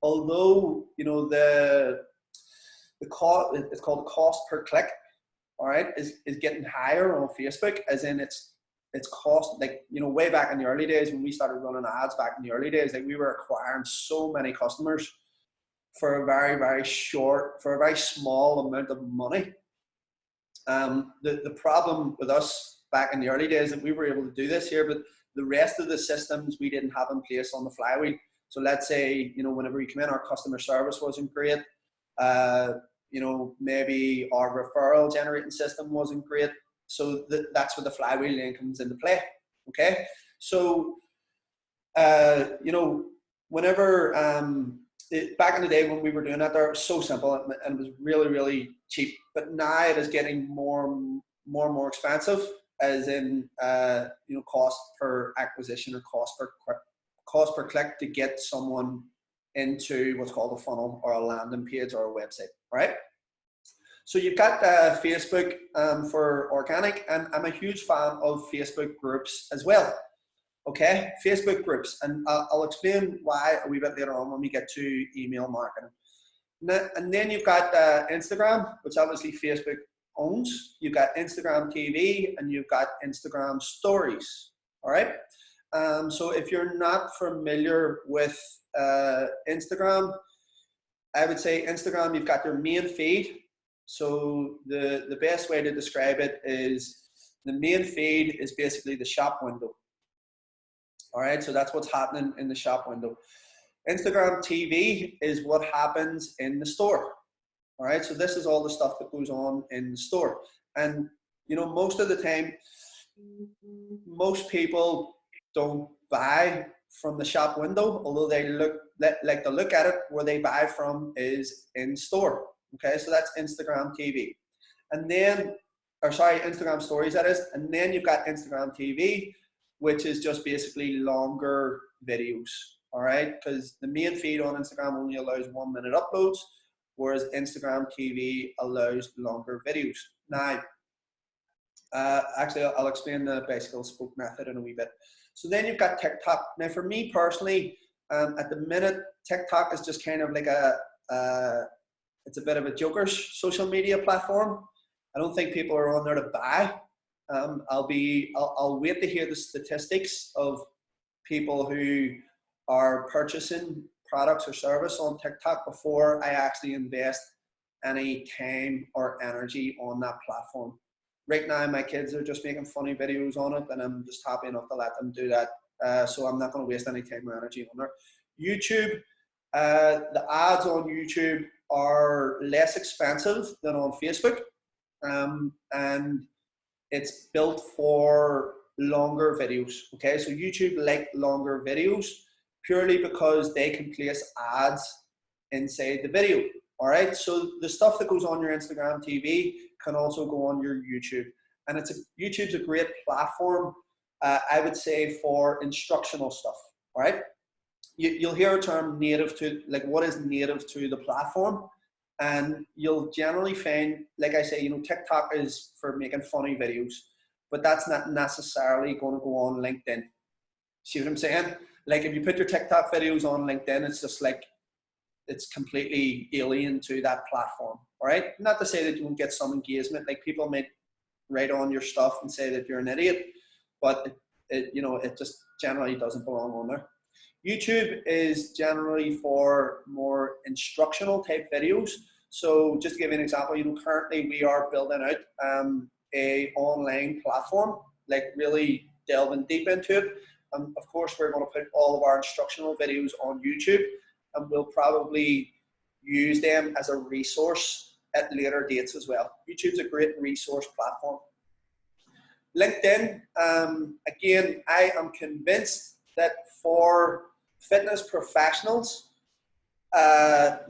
although the cost, it's called the cost per click, all right, is getting higher on Facebook, as in it's cost, like, way back in the early days when we started running ads back in the early days, like we were acquiring so many customers for a very, very small amount of money. The problem with us back in the early days that we were able to do this here, but the rest of the systems we didn't have in place on the flywheel. So let's say, whenever we come in, our customer service wasn't great. Maybe our referral generating system wasn't great. So that's where the flywheel then comes into play. Okay. So, whenever, back in the day when we were doing that, it was so simple and it was really, really cheap. But now it is getting more and more expensive, as in, cost per acquisition or cost per click to get someone into what's called a funnel or a landing page or a website, right? So you've got Facebook for organic, and I'm a huge fan of Facebook groups as well. Okay, Facebook groups, and I'll explain why a wee bit later on when we get to email marketing. And then you've got Instagram, which obviously Facebook owns. You've got Instagram TV, and you've got Instagram Stories. All right. So if you're not familiar with Instagram, I would say Instagram, you've got their main feed. So the best way to describe it is the main feed is basically the shop window. All right, so that's what's happening in the shop window. Instagram TV is what happens in the store. All right, so this is all the stuff that goes on in the store. And, most of the time, most people don't buy from the shop window, although they like to look at it. Where they buy from is in store. Okay, so that's Instagram TV. And then, Instagram Stories, that is. And then you've got Instagram TV, which is just basically longer videos. All right, because the main feed on Instagram only allows 1 minute uploads, whereas Instagram TV allows longer videos. Now, actually, I'll explain the bicycle spoke method in a wee bit. So then you've got TikTok. Now, for me personally, at the minute, TikTok is just kind of like it's a bit of a joker's social media platform. I don't think people are on there to buy. I'll wait to hear the statistics of people who are purchasing products or service on TikTok before I actually invest any time or energy on that platform. Right now, my kids are just making funny videos on it, and I'm just happy enough to let them do that. So I'm not going to waste any time or energy on there. YouTube, the ads on YouTube are less expensive than on Facebook, and it's built for longer videos. Okay, so YouTube like longer videos purely because they can place ads inside the video. All right, so the stuff that goes on your Instagram TV can also go on your YouTube, and YouTube's a great platform, I would say, for instructional stuff. All right, you'll hear a term native to, like, what is native to the platform, and you'll generally find, like I say, you know, TikTok is for making funny videos, but that's not necessarily going to go on LinkedIn. See what I'm saying? Like, if you put your TikTok videos on LinkedIn, it's just like, it's completely alien to that platform. All right, not to say that you won't get some engagement, like people may write on your stuff and say that you're an idiot, but it just generally doesn't belong on there. YouTube is generally for more instructional type videos. So just to give you an example, you know, currently we are building out a online platform, like really delving deep into it. And of course, we're going to put all of our instructional videos on YouTube, and we'll probably use them as a resource at later dates as well. YouTube's a great resource platform. LinkedIn, again, I am convinced that for fitness professionals,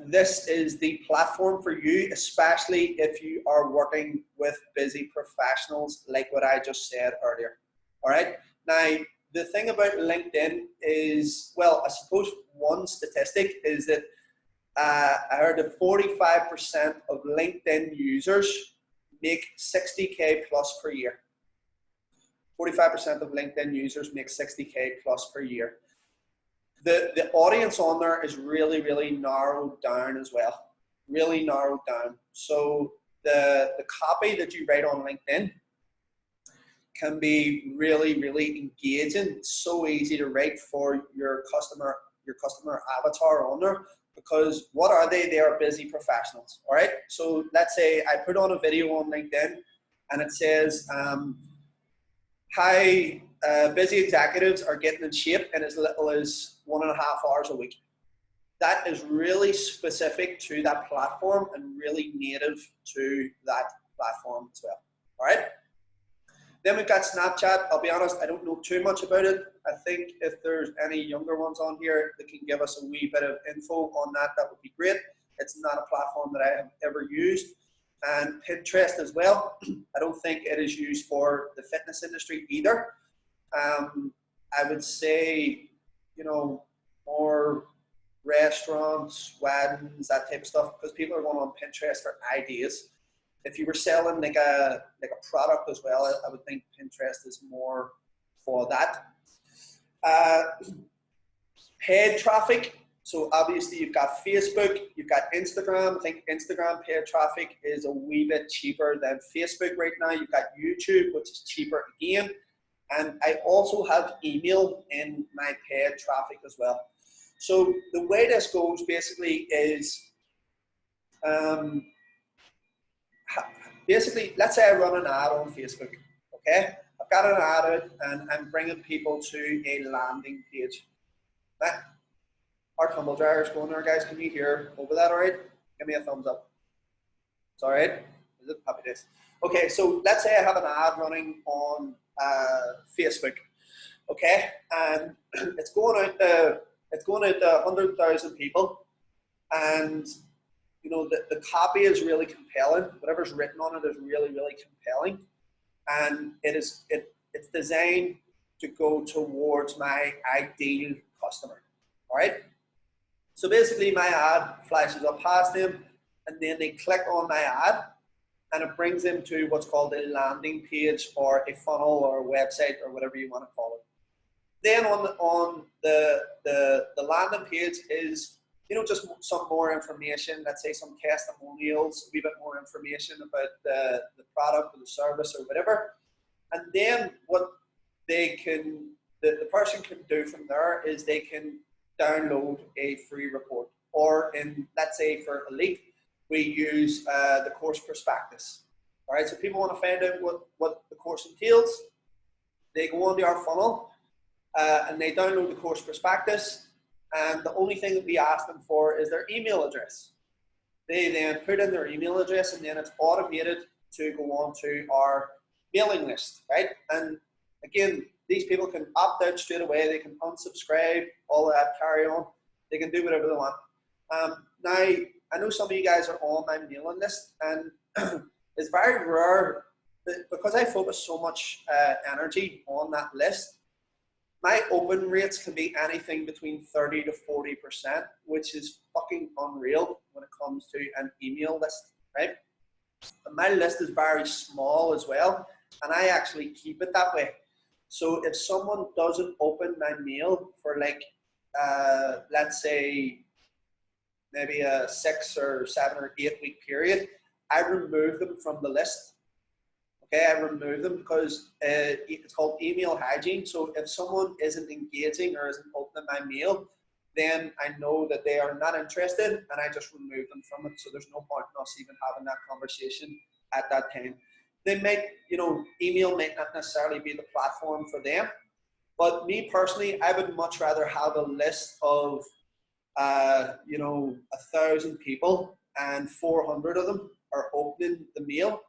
this is the platform for you, especially if you are working with busy professionals like what I just said earlier. All right. Now, the thing about LinkedIn is, well, I suppose one statistic is that I heard that 45% of LinkedIn users make 60K plus per year. 45% of LinkedIn users make 60K plus per year. The audience on there is really, really narrowed down as well. Really narrowed down. So the copy that you write on LinkedIn can be really, really engaging. It's so easy to write for your customer avatar on there, because what are they? They are busy professionals. All right. So let's say I put on a video on LinkedIn and it says, hi, busy executives are getting in shape in as little as 1.5 hours a week. That is really specific to that platform and really native to that platform as well. All right. Then we've got Snapchat. I'll be honest, I don't know too much about it. I think if there's any younger ones on here that can give us a wee bit of info on that, that would be great. It's not a platform that I have ever used. And Pinterest as well. I don't think it is used for the fitness industry either. I would say, you know, more restaurants, weddings, that type of stuff, because people are going on Pinterest for ideas. If you were selling like a product as well, I would think Pinterest is more for that. Paid traffic. So obviously you've got Facebook, you've got Instagram. I think Instagram paid traffic is a wee bit cheaper than Facebook right now. You've got YouTube, which is cheaper again. And I also have email in my paid traffic as well. So the way this goes basically is, basically, let's say I run an ad on Facebook, okay? I've got an ad out and I'm bringing people to a landing page. Our tumble dryer's going there, guys. Can you hear over that, all right? Give me a thumbs up. It's all right? Is it? Happy days. Okay, so let's say I have an ad running on Facebook, okay? And it's going out to 100,000 people, and you know, the copy is really compelling. Whatever's written on it is really, really compelling. And it's designed to go towards my ideal customer. All right. So basically my ad flashes up past them, and then they click on my ad and it brings them to what's called a landing page or a funnel or a website or whatever you want to call it. Then on the landing page is, you know, just some more information, let's say some testimonials, a wee bit more information about the product or the service or whatever. And then what they can, the person can do from there is they can download a free report. Or in, let's say for Elite, we use the course prospectus. All right, so people want to find out what the course entails. They go onto our funnel and they download the course prospectus. And the only thing that we ask them for is their email address. They then put in their email address, and then it's automated to go on to our mailing list, right? And again, these people can opt out straight away. They can unsubscribe, all of that, carry on. They can do whatever they want. Now, I know some of you guys are on my mailing list, and it's very rare because I focus so much energy on that list. My open rates can be anything between 30 to 40%, which is fucking unreal when it comes to an email list, right? And my list is very small as well, and I actually keep it that way. So if someone doesn't open my mail for like, let's say, maybe a 6 or 7 or 8 week period, I remove them from the list. Okay, I remove them because it's called email hygiene. So if someone isn't engaging or isn't opening my mail, then I know that they are not interested, and I just remove them from it. So there's no point in us even having that conversation at that time. They might, email might not necessarily be the platform for them, but me personally, I would much rather have a list of 1,000 people and 400 of them are opening the mail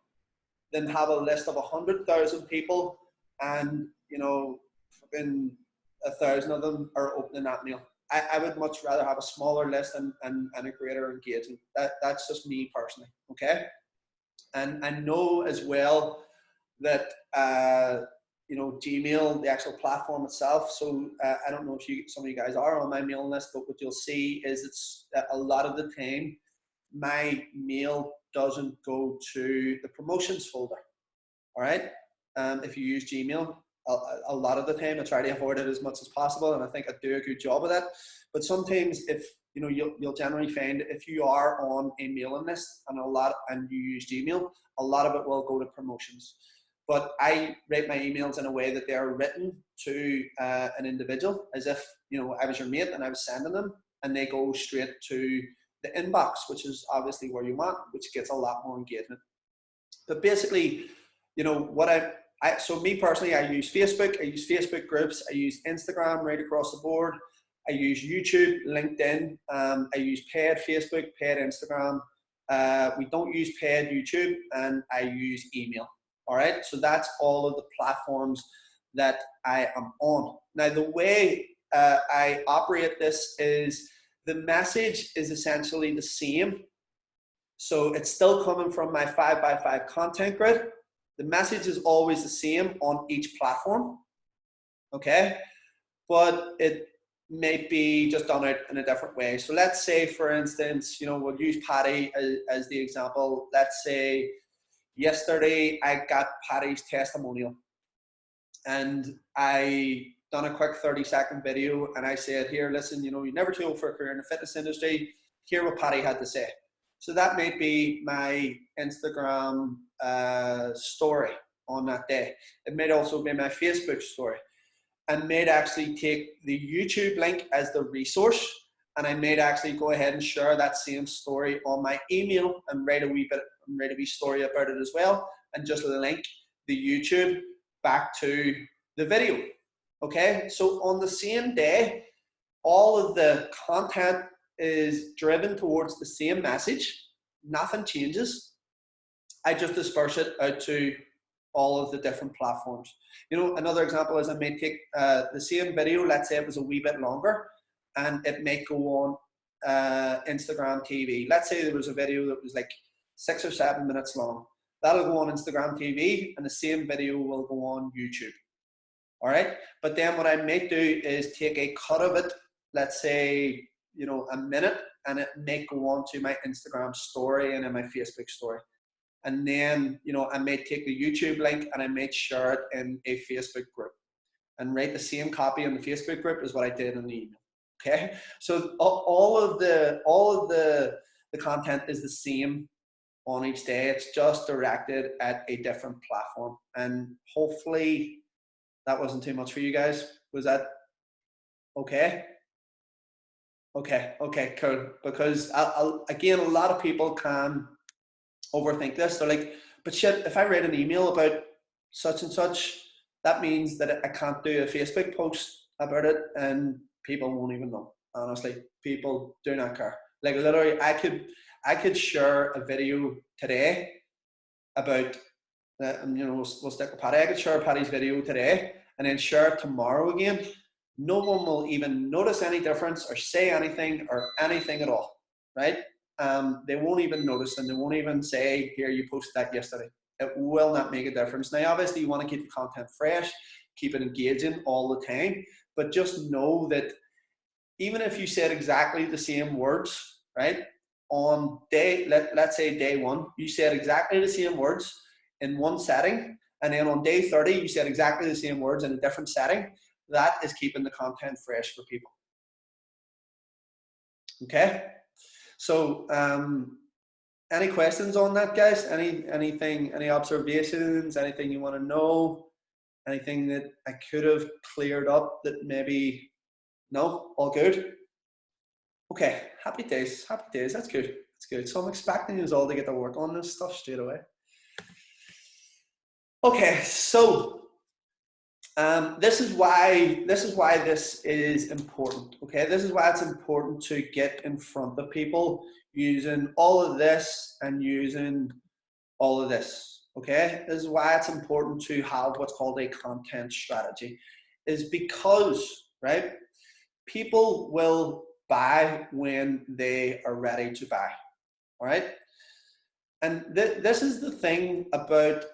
than have a list of 100,000 people and, fucking 1,000 of them are opening that mail. I would much rather have a smaller list and a greater engagement. That's just me personally, okay? And I know as well that, Gmail, the actual platform itself, so I don't know if some of you guys are on my mailing list, but what you'll see is it's a lot of the time, my mail doesn't go to the promotions folder, all right? If you use Gmail, a lot of the time I try to avoid it as much as possible, and I think I do a good job of that. But sometimes if, you'll generally find if you are on a mailing list and you use Gmail, a lot of it will go to promotions. But I write my emails in a way that they are written to an individual, as if, I was your mate and I was sending them, and they go straight to the inbox, which is obviously where you want, which gets a lot more engagement. But basically, so me personally, I use Facebook, I use Facebook groups, I use Instagram right across the board, I use YouTube, LinkedIn, I use paid Facebook, paid Instagram, we don't use paid YouTube, and I use email. All right, so that's all of the platforms that I am on. Now, the way I operate this is the message is essentially the same. So it's still coming from my 5x5 content grid. The message is always the same on each platform, okay? But it may be just done it in a different way. So let's say, for instance, we'll use Patty as the example. Let's say yesterday I got Patty's testimonial, and I done a quick 30-second video, and I said, here, listen, you're never too old for a career in the fitness industry. Hear what Patty had to say. So that might be my Instagram story on that day. It might also be my Facebook story. I might actually take the YouTube link as the resource, and I might actually go ahead and share that same story on my email and write a wee story about it as well, and just link the YouTube back to the video. Okay, so on the same day, all of the content is driven towards the same message. Nothing changes. I just disperse it out to all of the different platforms. Another example is I may take the same video, let's say it was a wee bit longer, and it may go on Instagram TV. Let's say there was a video that was like 6 or 7 minutes long. That'll go on Instagram TV, and the same video will go on YouTube. All right, but then what I may do is take a cut of it, let's say, a minute, and it may go on to my Instagram story and in my Facebook story. And then, I may take the YouTube link and I may share it in a Facebook group and write the same copy in the Facebook group as what I did in the email. Okay, so all of the content is the same on each day. It's just directed at a different platform, and hopefully that wasn't too much for you guys. Was that okay? Okay, cool. Because again, a lot of people can overthink this. They're like, but shit, if I write an email about such and such, that means that I can't do a Facebook post about it, and people won't even know. Honestly, people do not care. Like literally, I I could share a video today about, we'll stick with Paddy. I could share Paddy's video today and then share it tomorrow again. No one will even notice any difference or say anything or anything at all, right? They won't even notice, and they won't even say, here, you posted that yesterday. It will not make a difference. Now, obviously, you want to keep the content fresh, keep it engaging all the time, but just know that even if you said exactly the same words, right, on day, let's say day 1, you said exactly the same words in one setting, and then on day 30, you said exactly the same words in a different setting, that is keeping the content fresh for people. Okay? So, any questions on that, guys? Any observations, anything you want to know? Anything that I could have cleared up that maybe, no? All good? Okay, happy days, that's good, that's good. So I'm expecting us all to get to work on this stuff straight away. Okay, so this is why this is important. Okay, this is why it's important to get in front of people using all of this and using all of this. Okay, this is why it's important to have what's called a content strategy, is because, right, people will buy when they are ready to buy. All right, and this is the thing about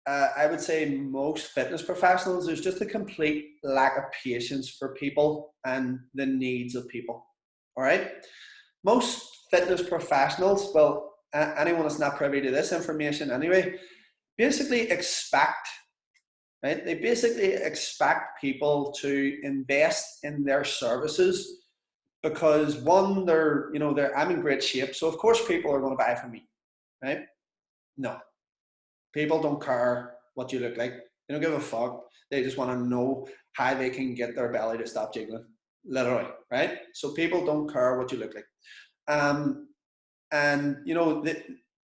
I would say most fitness professionals. There's just a complete lack of patience for people and the needs of people. All right, most fitness professionals, well, anyone that's not privy to this information anyway, basically expect, right? They basically expect people to invest in their services because, one, I'm in great shape, so of course people are going to buy from me, right? No. People don't care what you look like. They don't give a fuck. They just want to know how they can get their belly to stop jiggling, literally, right? So people don't care what you look like. And you know,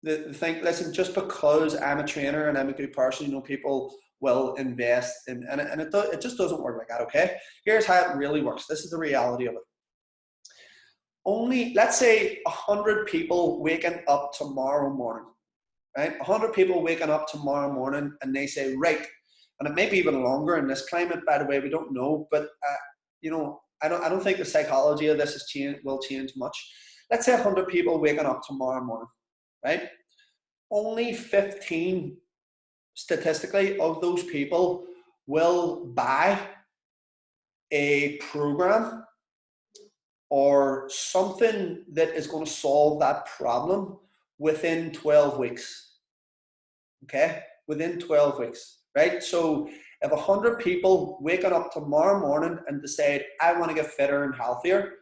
the thing, listen, just because I'm a trainer and I'm a good person, people will invest in, and it just doesn't work like that, okay? Here's how it really works. This is the reality of it. Only, let's say 100 people waking up tomorrow morning, right? 100 people waking up tomorrow morning and they say, right, and it may be even longer in this climate, by the way, we don't know, but I don't think the psychology of this will change much. Let's say 100 people waking up tomorrow morning, right? Only 15 statistically of those people will buy a program or something that is going to solve that problem within 12 weeks. Okay, within 12 weeks, right? So if 100 people waking up tomorrow morning and decide, I want to get fitter and healthier,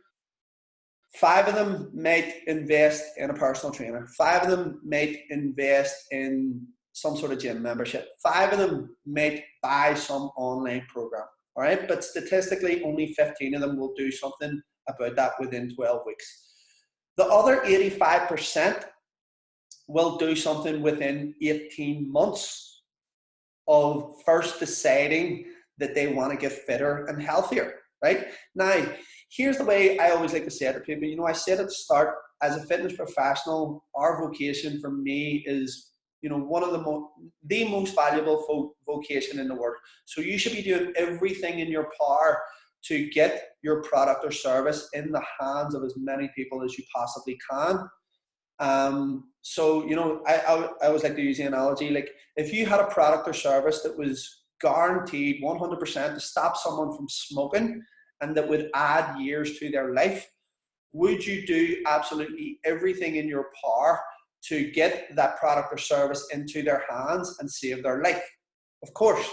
5 of them might invest in a personal trainer. 5 of them might invest in some sort of gym membership. 5 of them might buy some online program, all right? But statistically, only 15 of them will do something about that within 12 weeks. The other 85% will do something within 18 months of first deciding that they want to get fitter and healthier, right? Now, here's the way I always like to say it to people. I said at the start, as a fitness professional, our vocation for me is, one of the most valuable vocation in the world. So you should be doing everything in your power to get your product or service in the hands of as many people as you possibly can. So, I always like to use the analogy, like if you had a product or service that was guaranteed 100% to stop someone from smoking and that would add years to their life, would you do absolutely everything in your power to get that product or service into their hands and save their life? Of course.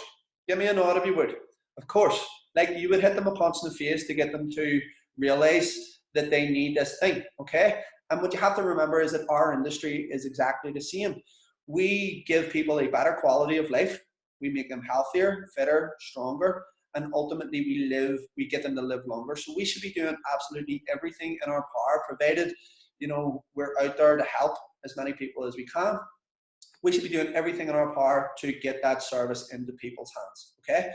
Give me a nod if you would. Of course. Like you would hit them a punch in the face to get them to realize that they need this thing, okay? And what you have to remember is that our industry is exactly the same. We give people a better quality of life. We make them healthier, fitter, stronger, and ultimately we get them to live longer. So we should be doing absolutely everything in our power, provided, we're out there to help as many people as we can. We should be doing everything in our power to get that service into people's hands, okay?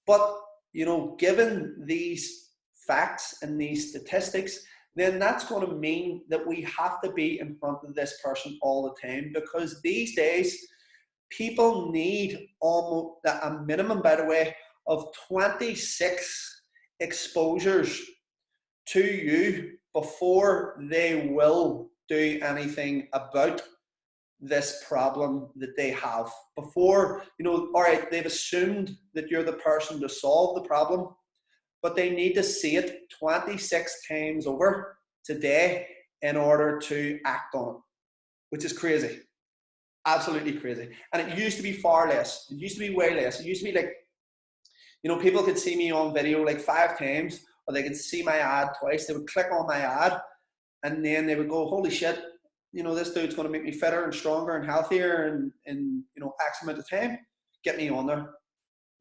But, given these facts and these statistics, then that's going to mean that we have to be in front of this person all the time, because these days people need almost a minimum, by the way, of 26 exposures to you before they will do anything about this problem that they have. Before, all right, they've assumed that you're the person to solve the problem, but they need to see it 26 times over today in order to act on it, which is crazy. Absolutely crazy. And it used to be far less. It used to be way less. It used to be like, people could see me on video like 5 times, or they could see my ad twice. They would click on my ad, and then they would go, holy shit, this dude's going to make me fitter and stronger and healthier in X amount of time. Get me on there,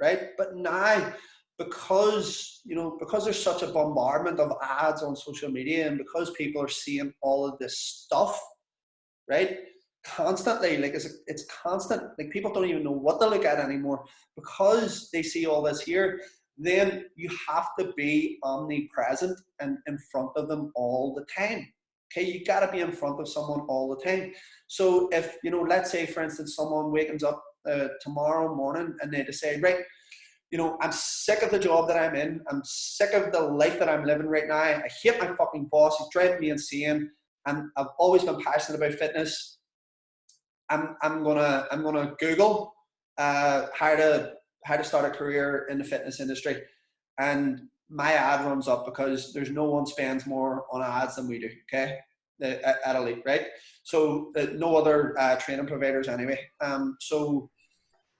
right? But now, because there's such a bombardment of ads on social media, and because people are seeing all of this stuff, right, constantly, like it's constant, like people don't even know what to look at anymore because they see all this here. Then you have to be omnipresent and in front of them all the time. Okay, you got to be in front of someone all the time. So if let's say for instance someone wakens up tomorrow morning and they decide, right, I'm sick of the job that I'm in. I'm sick of the life that I'm living right now. I hate my fucking boss. He's driving me insane. And I've always been passionate about fitness. I'm gonna Google how to start a career in the fitness industry, and my ad runs up because there's no one spends more on ads than we do. Okay, at Elite, right? So no other training providers anyway.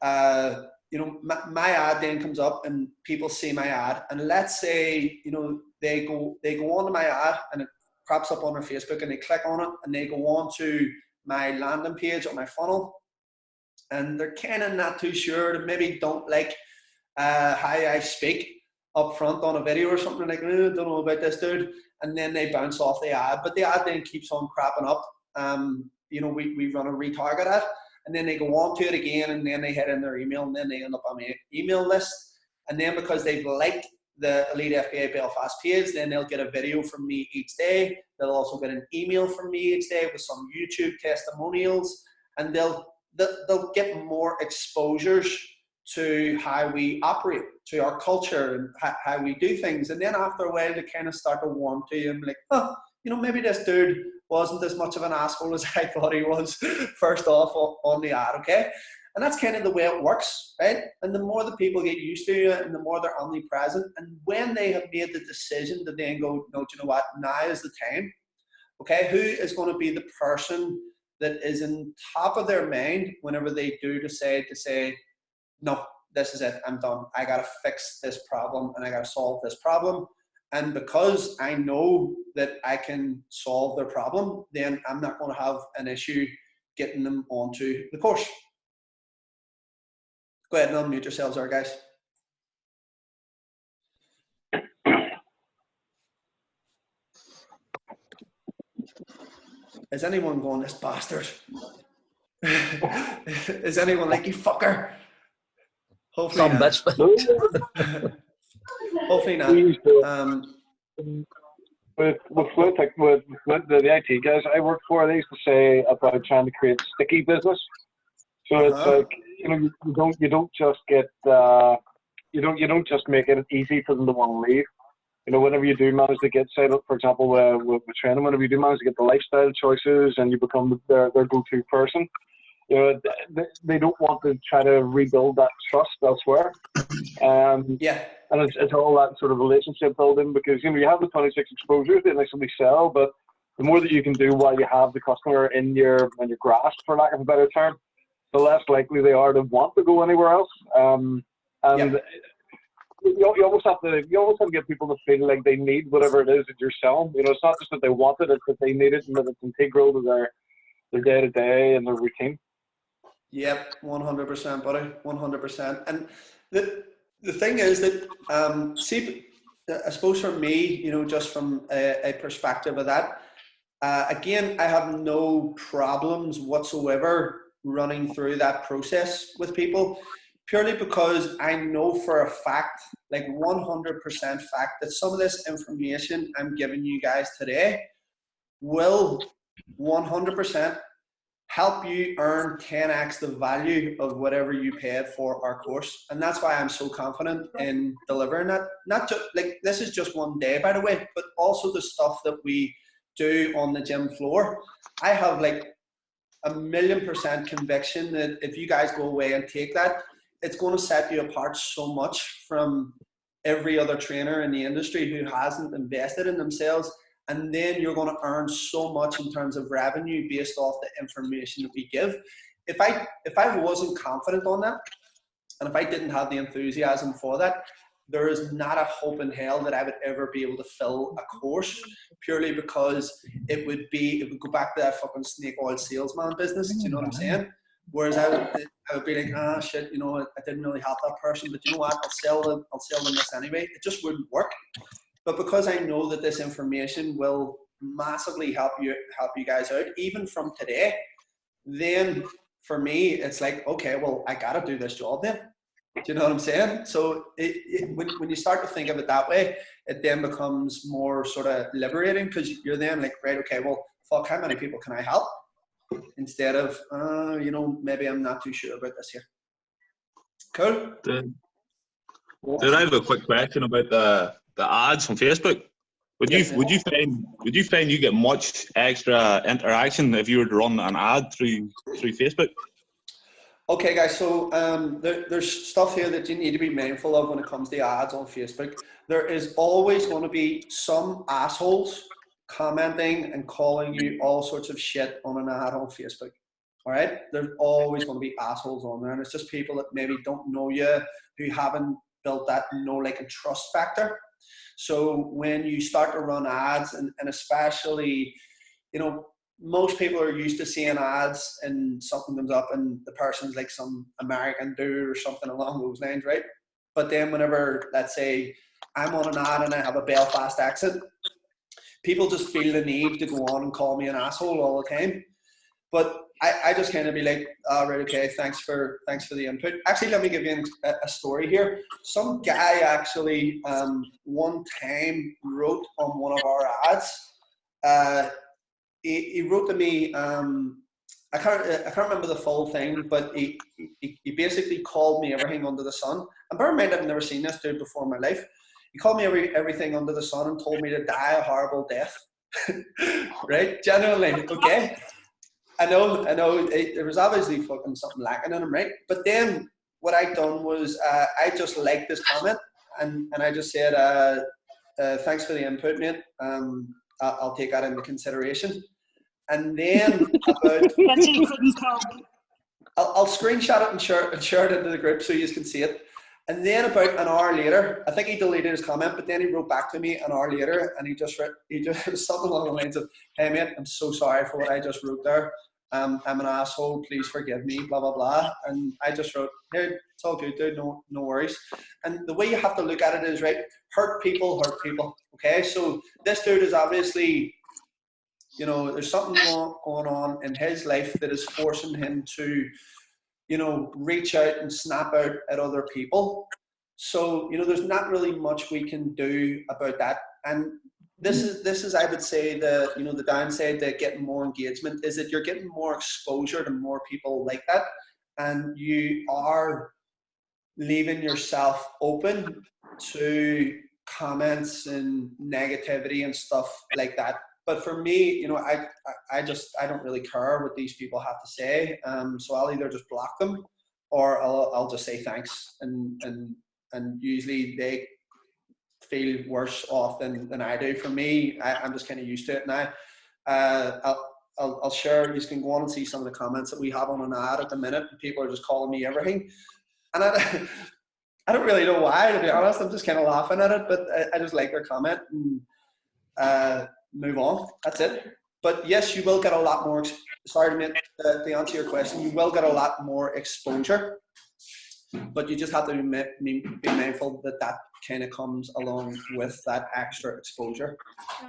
My ad then comes up and people see my ad, and let's say they go onto my ad and it crops up on their Facebook and they click on it and they go on to my landing page or my funnel, and they're kind of not too sure. They maybe don't like how I speak up front on a video or something, like, don't know about this dude, and then they bounce off the ad. But the ad then keeps on cropping up. We run a retarget ad, and then they go on to it again, and then they head in their email, and then they end up on my email list. And then because they've liked the Elite FBA Belfast page, then they'll get a video from me each day. They'll also get an email from me each day with some YouTube testimonials, and they'll get more exposures to how we operate, to our culture and how we do things. And then after a while, they kind of start to warm to you and like, maybe this dude wasn't as much of an asshole as I thought he was first off on the ad, okay? And that's kind of the way it works, right? And the more the people get used to it and the more they're omnipresent, and when they have made the decision to then go, no, do you know what, now is the time, okay? Who is going to be the person that is in top of their mind whenever they do decide to say, no, this is it, I'm done. I got to fix this problem and I got to solve this problem. And because I know that I can solve their problem, then I'm not going to have an issue getting them onto the course. Go ahead and unmute yourselves there, guys. Is anyone going, this bastard? Is anyone like, you fucker? Hopefully Some not. bitch. Hopefully not. With the IT guys I work for, they used to say about trying to create sticky business. So it's like, you don't just get you don't just make it easy for them to want to leave. Whenever you do manage to get set up, for example, with training, whenever you do manage to get the lifestyle choices and you become their go-to person, they don't want to try to rebuild that trust elsewhere. Yeah. And it's all that sort of relationship building, because you have the 26 exposures they initially sell, but the more that you can do while you have the customer in your grasp, for lack of a better term, the less likely they are to want to go anywhere else. You almost have to get people to feel like they need whatever it is that you're selling. It's not just that they want it; it's that they need it and that it's integral to their day to day and their routine. Yep, 100%, buddy, 100%. And the thing is that, I suppose for me, just from a perspective of that, again, I have no problems whatsoever running through that process with people. purely because I know for a fact, like 100% fact, that some of this information I'm giving you guys today will 100% help you earn 10x the value of whatever you paid for our course. And that's why I'm so confident in delivering that. Not just like, this is just one day, by the way, but also the stuff that we do on the gym floor. I have like 1,000,000% conviction that if you guys go away and take that, it's going to set you apart so much from every other trainer in the industry who hasn't invested in themselves. And then you're going to earn so much in terms of revenue based off the information that we give. If I wasn't confident on that, and if I didn't have the enthusiasm for that, there is not a hope in hell that I would ever be able to fill a course, purely because it would go back to that fucking snake oil salesman business. Do you know what I'm saying? Whereas I would be like, ah, shit, you know, I didn't really help that person, but you know what? I'll sell them this anyway. It just wouldn't work. But because I know that this information will massively help you guys out, even from today, then for me, it's like, okay, well, I got to do this job then. Do you know what I'm saying? So when you start to think of it that way, it then becomes more sort of liberating, because you're then like, right, okay, well, fuck, how many people can I help? Instead of, you know, maybe I'm not too sure about this here. Cool. Did I have a quick question about the ads on Facebook? Would you find you get much extra interaction if you were to run an ad through Facebook? Okay, guys, so there's stuff here that you need to be mindful of when it comes to ads on Facebook. There is always going to be some assholes commenting and calling you all sorts of shit on an ad on Facebook. All right? There's always going to be assholes on there, and it's just people that maybe don't know you, who haven't built that know, like, and trust factor. So when you start to run ads, and especially, you know, most people are used to seeing ads and something comes up and the person's like some American dude or something along those lines, right? But then whenever, let's say, I'm on an ad and I have a Belfast accent, people just feel the need to go on and call me an asshole all the time. But I just kind of be like, all right, okay, thanks for the input. Actually, let me give you a story here. Some guy actually one time wrote on one of our ads. He wrote to me. I can't remember the full thing, but he basically called me everything under the sun. And bear in mind, I've never seen this dude before in my life. He called me everything under the sun and told me to die a horrible death. Right? Genuinely, okay. I know. There was obviously fucking something lacking in him, right? But then what I done was I just liked this comment, and I just said, thanks for the input, mate. I'll take that into consideration. And then about I'll screenshot it and share it into the group so you can see it. And then about an hour later, I think he deleted his comment, but then he wrote back to me an hour later, and he just something along the lines of, "Hey mate, I'm so sorry for what I just wrote there. I'm an asshole. Please forgive me. Blah blah blah." And I just wrote, "Hey, it's all good, dude. No worries." And the way you have to look at it is, right, hurt people. Okay, so this dude is obviously, you know, there's something going on in his life that is forcing him to, you know, reach out and snap out at other people. So, you know, there's not really much we can do about that. And this is I would say the downside to getting more engagement is that you're getting more exposure to more people like that, and you are leaving yourself open to comments and negativity and stuff like that. But for me, you know, I don't really care what these people have to say. So I'll either just block them, or I'll just say thanks. And usually they feel worse off than I do. For me, I'm just kind of used to it now. I'll share. You can go on and see some of the comments that we have on an ad at the minute. People are just calling me everything, and I don't really know why, to be honest. I'm just kind of laughing at it, but I just like their comment and move on. That's it. But yes, you will get a lot more. Sorry to answer your question. You will get a lot more exposure, but you just have to be mindful that kind of comes along with that extra exposure.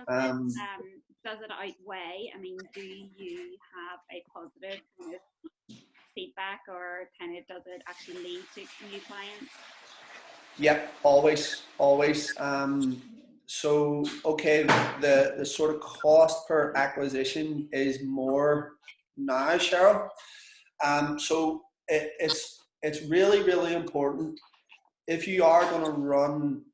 Does it outweigh? I mean, do you have a positive kind of feedback, or kind of does it actually lead to new clients? Yep, always. So, okay, the sort of cost per acquisition is more now, Cheryl. So it's really important if you are going to run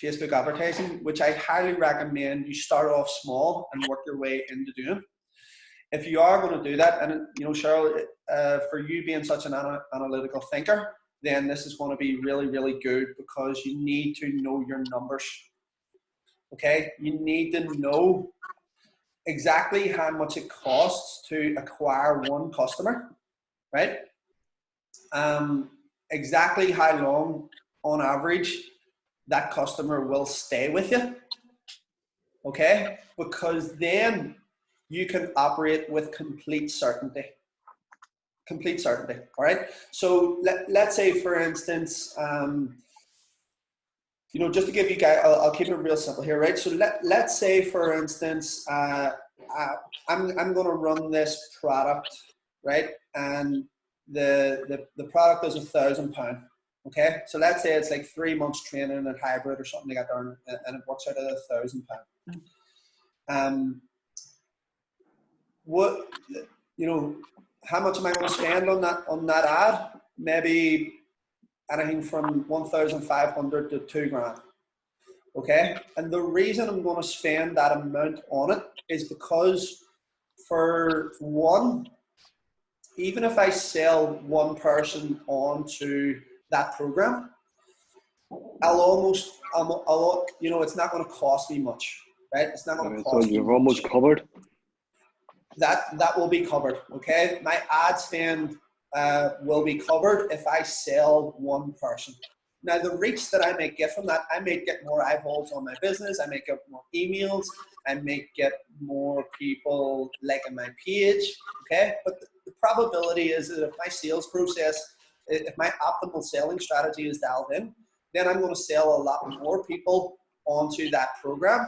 Facebook advertising, which I highly recommend you start off small and work your way into doing. If you are going to do that, and you know, Cheryl, for you being such an analytical thinker, then this is going to be really good, because you need to know your numbers. Okay, you need to know exactly how much it costs to acquire one customer, right? Exactly how long on average that customer will stay with you. Okay, because then you can operate with complete certainty. All right. So let's say, for instance, you know, just to give you guys, I'll keep it real simple here, right? So let's say, for instance, I'm going to run this product, right? And the product is £1,000. Okay, so let's say it's like 3 months training and hybrid or something like that, and it works out at £1,000. What, you know, how much am I going to spend on that ad? Maybe anything from 1,500 to £2,000. Okay, and the reason I'm going to spend that amount on it is because, for one, even if I sell one person onto that program, I'll you know, it's not going to cost me much, right? It's not going to cost me you've much. almost covered. That will be covered. Okay, my ad spend will be covered if I sell one person. Now, the reach that I may get from that, I may get more eyeballs on my business, I may get more emails, I may get more people liking my page, okay? But the probability is that if my sales process, if my optimal selling strategy is dialed in, then I'm going to sell a lot more people onto that program.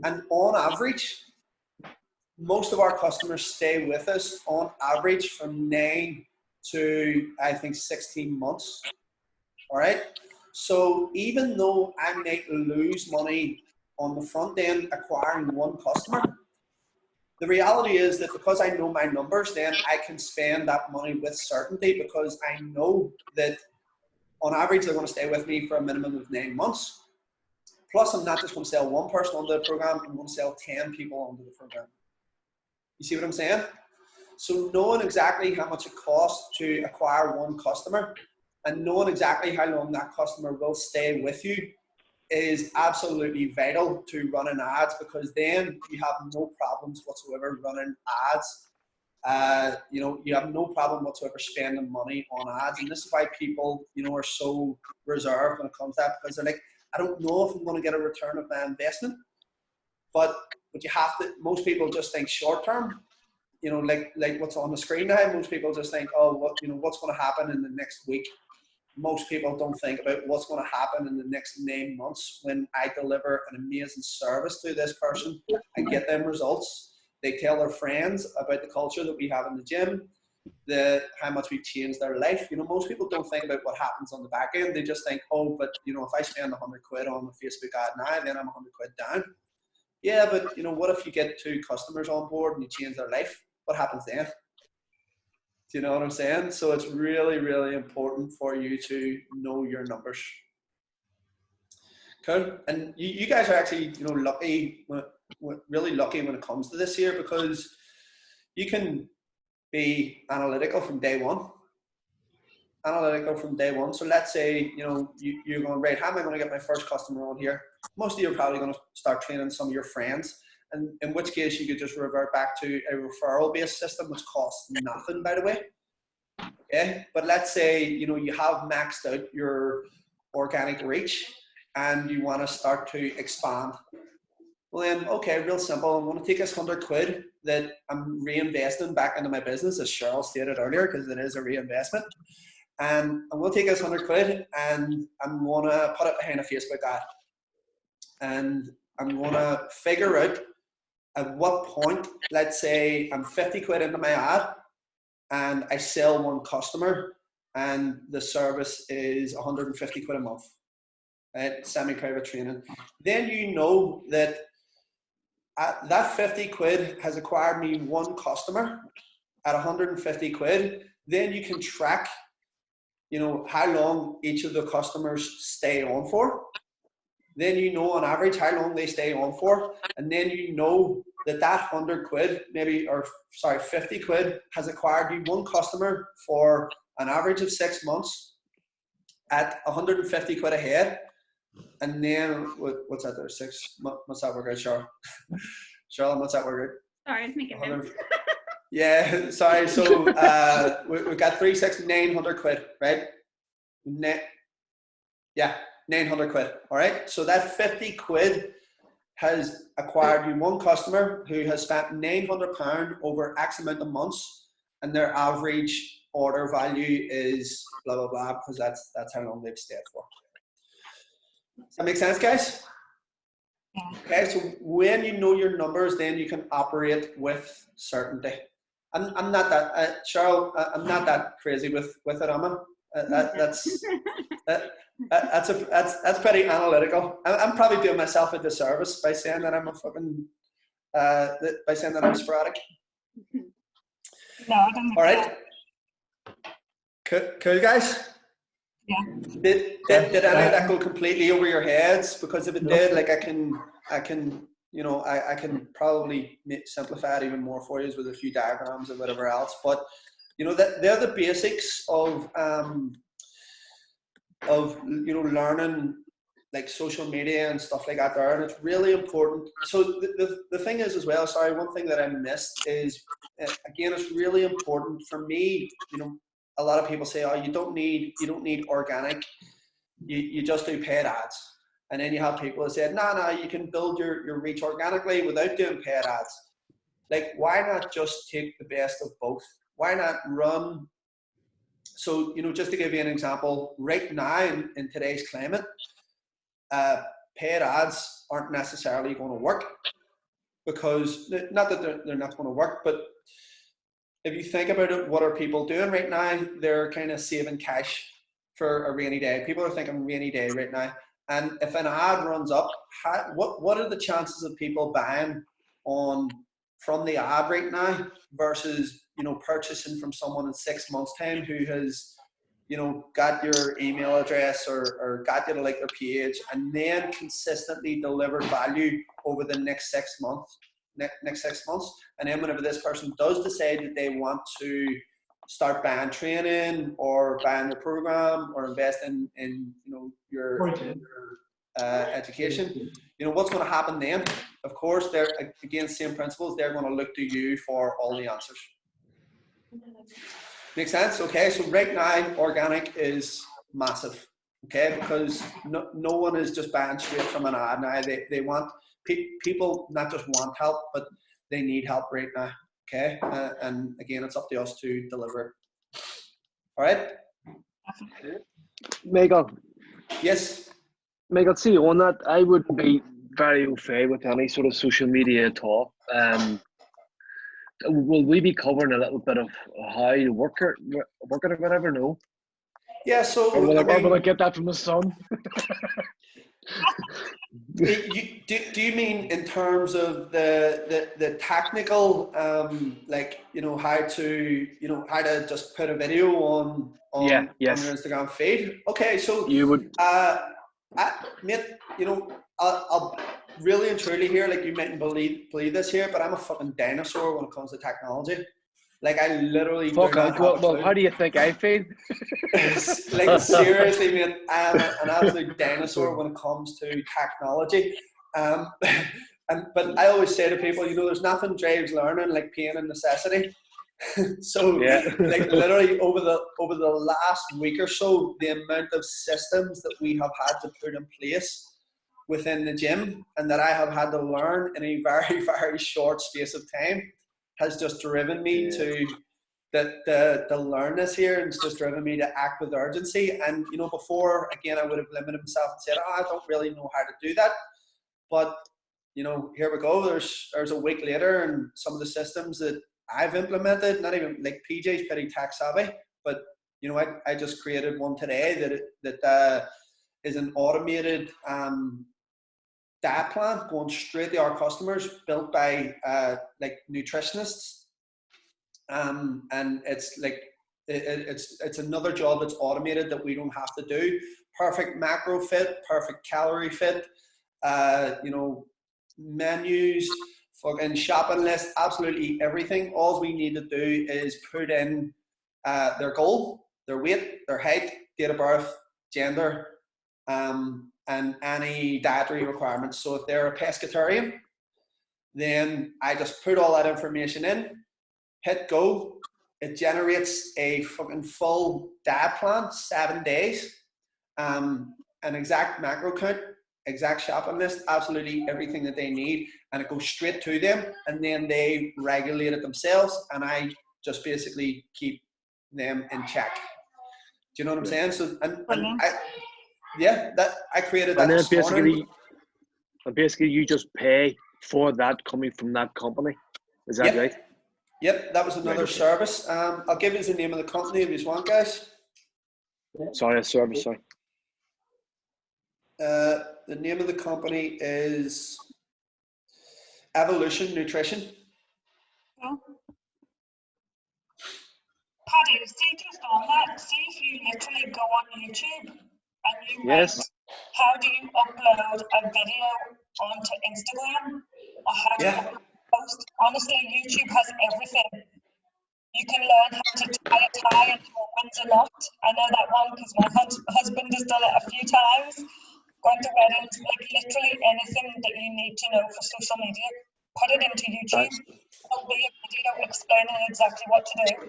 And on average, most of our customers stay with us on average from 9 to, I think, 16 months. All right. So even though I may lose money on the front end acquiring one customer, the reality is that because I know my numbers, then I can spend that money with certainty, because I know that on average they're going to stay with me for a minimum of 9 months. Plus, I'm not just going to sell one person onto the program, I'm going to sell 10 people onto the program. You see what I'm saying? So knowing exactly how much it costs to acquire one customer and knowing exactly how long that customer will stay with you is absolutely vital to running ads, because then you have no problems whatsoever running ads. You know, you have no problem whatsoever spending money on ads. And this is why people, you know, are so reserved when it comes to that, because they're like, I don't know if I'm going to get a return of my investment. But you have to, most people just think short term, you know, like what's on the screen now. Most people just think, oh, what's going to happen in the next week. Most people don't think about what's going to happen in the next 9 months when I deliver an amazing service to this person and get them results. They tell their friends about the culture that we have in the gym, how much we've changed their life. You know, most people don't think about what happens on the back end. They just think, oh, but you know, if I spend £100 on the Facebook ad now, then I'm £100 down. Yeah, but you know, what if you get 2 customers on board and you change their life? What happens then? Do you know what I'm saying? So it's really important for you to know your numbers. Cool. And you guys are actually, you know, lucky, really lucky when it comes to this here, because you can be analytical from day one. So let's say, you know, you're going, right, how am I going to get my first customer on here? Most of you are probably going to start training some of your friends, and in which case you could just revert back to a referral-based system, which costs nothing, by the way. Okay, but let's say, you know, you have maxed out your organic reach and you want to start to expand. Well then, okay, real simple. I'm going to take this £100 that I'm reinvesting back into my business, as Cheryl stated earlier, because it is a reinvestment. And I'm going to take this £100 and I'm going to put it behind a Facebook ad. And I'm going to figure out at what point, let's say I'm £50 into my ad, and I sell one customer, and the service is 150 quid a month, right? Semi-private training. Then you know that that 50 quid has acquired me one customer at 150 quid. Then you can track, how long each of the customers stay on for. Then you know on average how long they stay on for, and then you know that 100 quid, 50 quid has acquired you one customer for an average of 6 months at 150 quid a head. And then what's that there? What's that work out, Charlotte? Charlotte, what's that work out? Sorry, I was making notes. Yeah, sorry. So we've got 3, 6, 900 quid, right? 900 quid. All right. So that 50 quid has acquired you one customer who has spent £900 over X amount of months, and their average order value is blah blah blah, because that's how long they've stayed for. Does that make sense, guys? Yeah. Okay, so when you know your numbers, then you can operate with certainty. I'm not that, Cheryl, I'm not that crazy with it, am I? That's pretty analytical. I'm probably doing myself a disservice by saying that I'm by saying that I'm sporadic. No, I don't. All right. Cool, guys. Yeah. Did any of that go completely over your heads? Because if it did, like I can probably simplify it even more for you with a few diagrams and whatever else. But that they're the basics of learning like social media and stuff like that there, and it's really important. So the thing is as well, sorry, one thing that I missed is, again, it's really important for me. A lot of people say, oh, you don't need organic, you just do paid ads. And then you have people that say, no, you can build your reach organically without doing paid ads. Like, why not just take the best of both? Why not run? So, just to give you an example, right now in today's climate, paid ads aren't necessarily going to work, because, not that they're not going to work, but if you think about it, what are people doing right now? They're kind of saving cash for a rainy day. People are thinking rainy day right now. And if an ad runs up, what are the chances of people buying from the ad right now versus, purchasing from someone in 6 months' time who has, got your email address or got you to like their page, and then consistently delivered value over the next 6 months? And then whenever this person does decide that they want to start buying training or buying the program or invest in your education, what's going to happen then? Of course, they're, again, same principles, they're going to look to you for all the answers. Make sense? Okay, so right now organic is massive, okay, because no one is just buying straight from an ad now. They want people not just want help, but they need help right now. Okay, and again, it's up to us to deliver it. All right, Michael. Yes. Michael, see, on that, I wouldn't be very au fait with any sort of social media at all. Will we be covering a little bit of how you work it or whatever? No. Yeah. So or will I get that from the son? Do you mean in terms of the technical, how to just put a video on your Instagram feed? Okay, so you would, mate, I'll really and truly here, like, you mightn't believe this here, but I'm a fucking dinosaur when it comes to technology. Like, I literally well, how do you think I feel? Like, seriously, mate, I'm an absolute dinosaur when it comes to technology. But I always say to people, there's nothing drives learning like pain and necessity. So, like, literally over the last week or so, the amount of systems that we have had to put in place within the gym and that I have had to learn in a very, very short space of time has just driven me to learn this here, and it's just driven me to act with urgency. And before, again, I would have limited myself and said, I don't really know how to do that. But here we go. There's a week later, and some of the systems that I've implemented, not even like PJ's pretty tech savvy, but you know, I just created one today that is an automated diet plan going straight to our customers, built by like nutritionists, and it's like it's another job that's automated that we don't have to do. Perfect macro fit, perfect calorie fit, you know, menus, fucking shopping list, absolutely everything. All we need to do is put in their goal, their weight, their height, date of birth, gender, and any dietary requirements. So if they're a pescatarian, then I just put all that information in, hit go. It generates a fucking full diet plan, 7 days, an exact macro count, exact shopping list, absolutely everything that they need, and it goes straight to them, and then they regulate it themselves, and I just basically keep them in check. Do you know what I'm saying? So, and I created that. And then this morning. basically you just pay for that coming from that company. Is that right? Yep, that was another service. I'll give you the name of the company if you want, guys. Sorry, service, sorry. The name of the company is Evolution Nutrition. Oh. Paddy, see just on that, see if you literally go on YouTube and you Yes. write, how do you upload a video onto Instagram? Or how do you upload a post? Honestly, YouTube has everything. You can learn how to tie a tie and it opens a knot. I know that one because my husband has done it a few times. Going to weddings, like literally anything that you need to know for social media, put it into YouTube. There'll be a video explaining exactly what to do.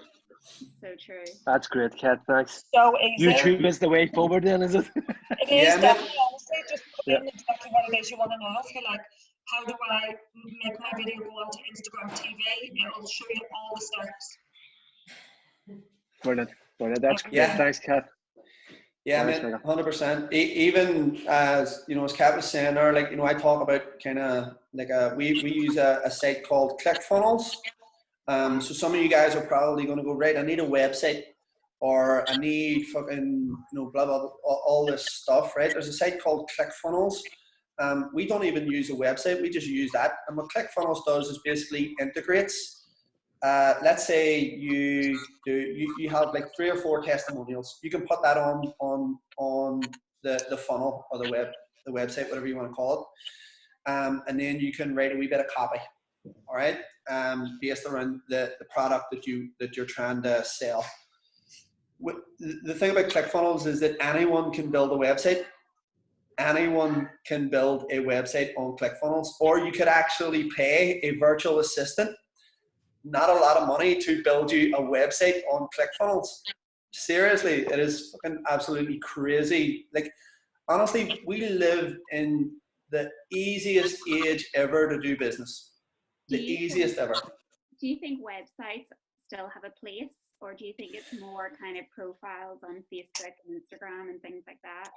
So true. That's great, Kat. Thanks. So easy. YouTube is the way forward, then, is it? It is definitely, honestly, just put in exactly what it is you want to know. If you're like, how do I make my video go onto Instagram TV? It'll show you all the steps. Brilliant. That's great. Thanks, Kat. Yeah, I mean, 100%. Even as you know, as Kat was saying there, like, you know, I talk about kind of like we use a site called ClickFunnels. So some of you guys are probably going to go, right, I need a website, or I need fucking, you know, blah blah, all this stuff, right? There's a site called ClickFunnels. We don't even use a website; we just use that. And what ClickFunnels does is basically integrates. Let's say you have like 3 or 4 testimonials. You can put that on the funnel or the website, whatever you want to call it, and then you can write a wee bit of copy. All right, based around the product that you're trying to sell. The thing about ClickFunnels is that anyone can build a website. Anyone can build a website on ClickFunnels, or you could actually pay a virtual assistant not a lot of money to build you a website on ClickFunnels. Seriously, it is fucking absolutely crazy. Like, honestly, we live in the easiest age ever to do business. The easiest ever. Do you think websites still have a place, or do you think it's more kind of profiles on Facebook and Instagram and things like that?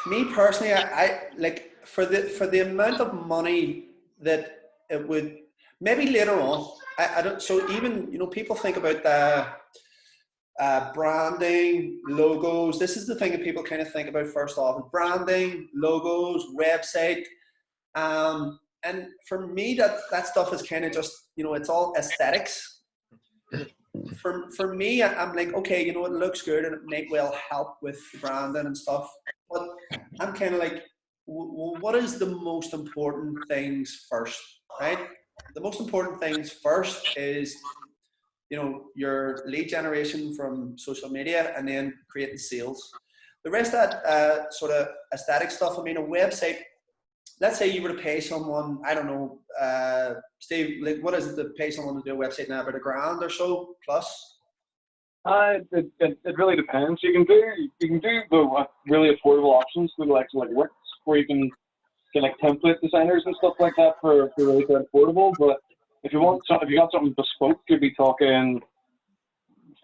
Me personally, I like for the amount of money that it would. Maybe later on, I don't. So even, you know, people think about the branding, logos. This is the thing that people kind of think about first off: branding, logos, website. And for me, that stuff is kind of just, you know, it's all aesthetics. For me, I'm like, okay, you know, it looks good and it may well help with the branding and stuff. But I'm kind of like, what is the most important things first, right? The most important things first is, you know, your lead generation from social media, and then creating sales. The rest of that sort of aesthetic stuff, I mean, a website, let's say you were to pay someone, I don't know, Steve, like, what is it to pay someone to do a website now, about $1,000 or so plus? It really depends. You can do the really affordable options, the like Wix, where you can get like template designers and stuff like that for really quite affordable. But if you got something bespoke, you'd be talking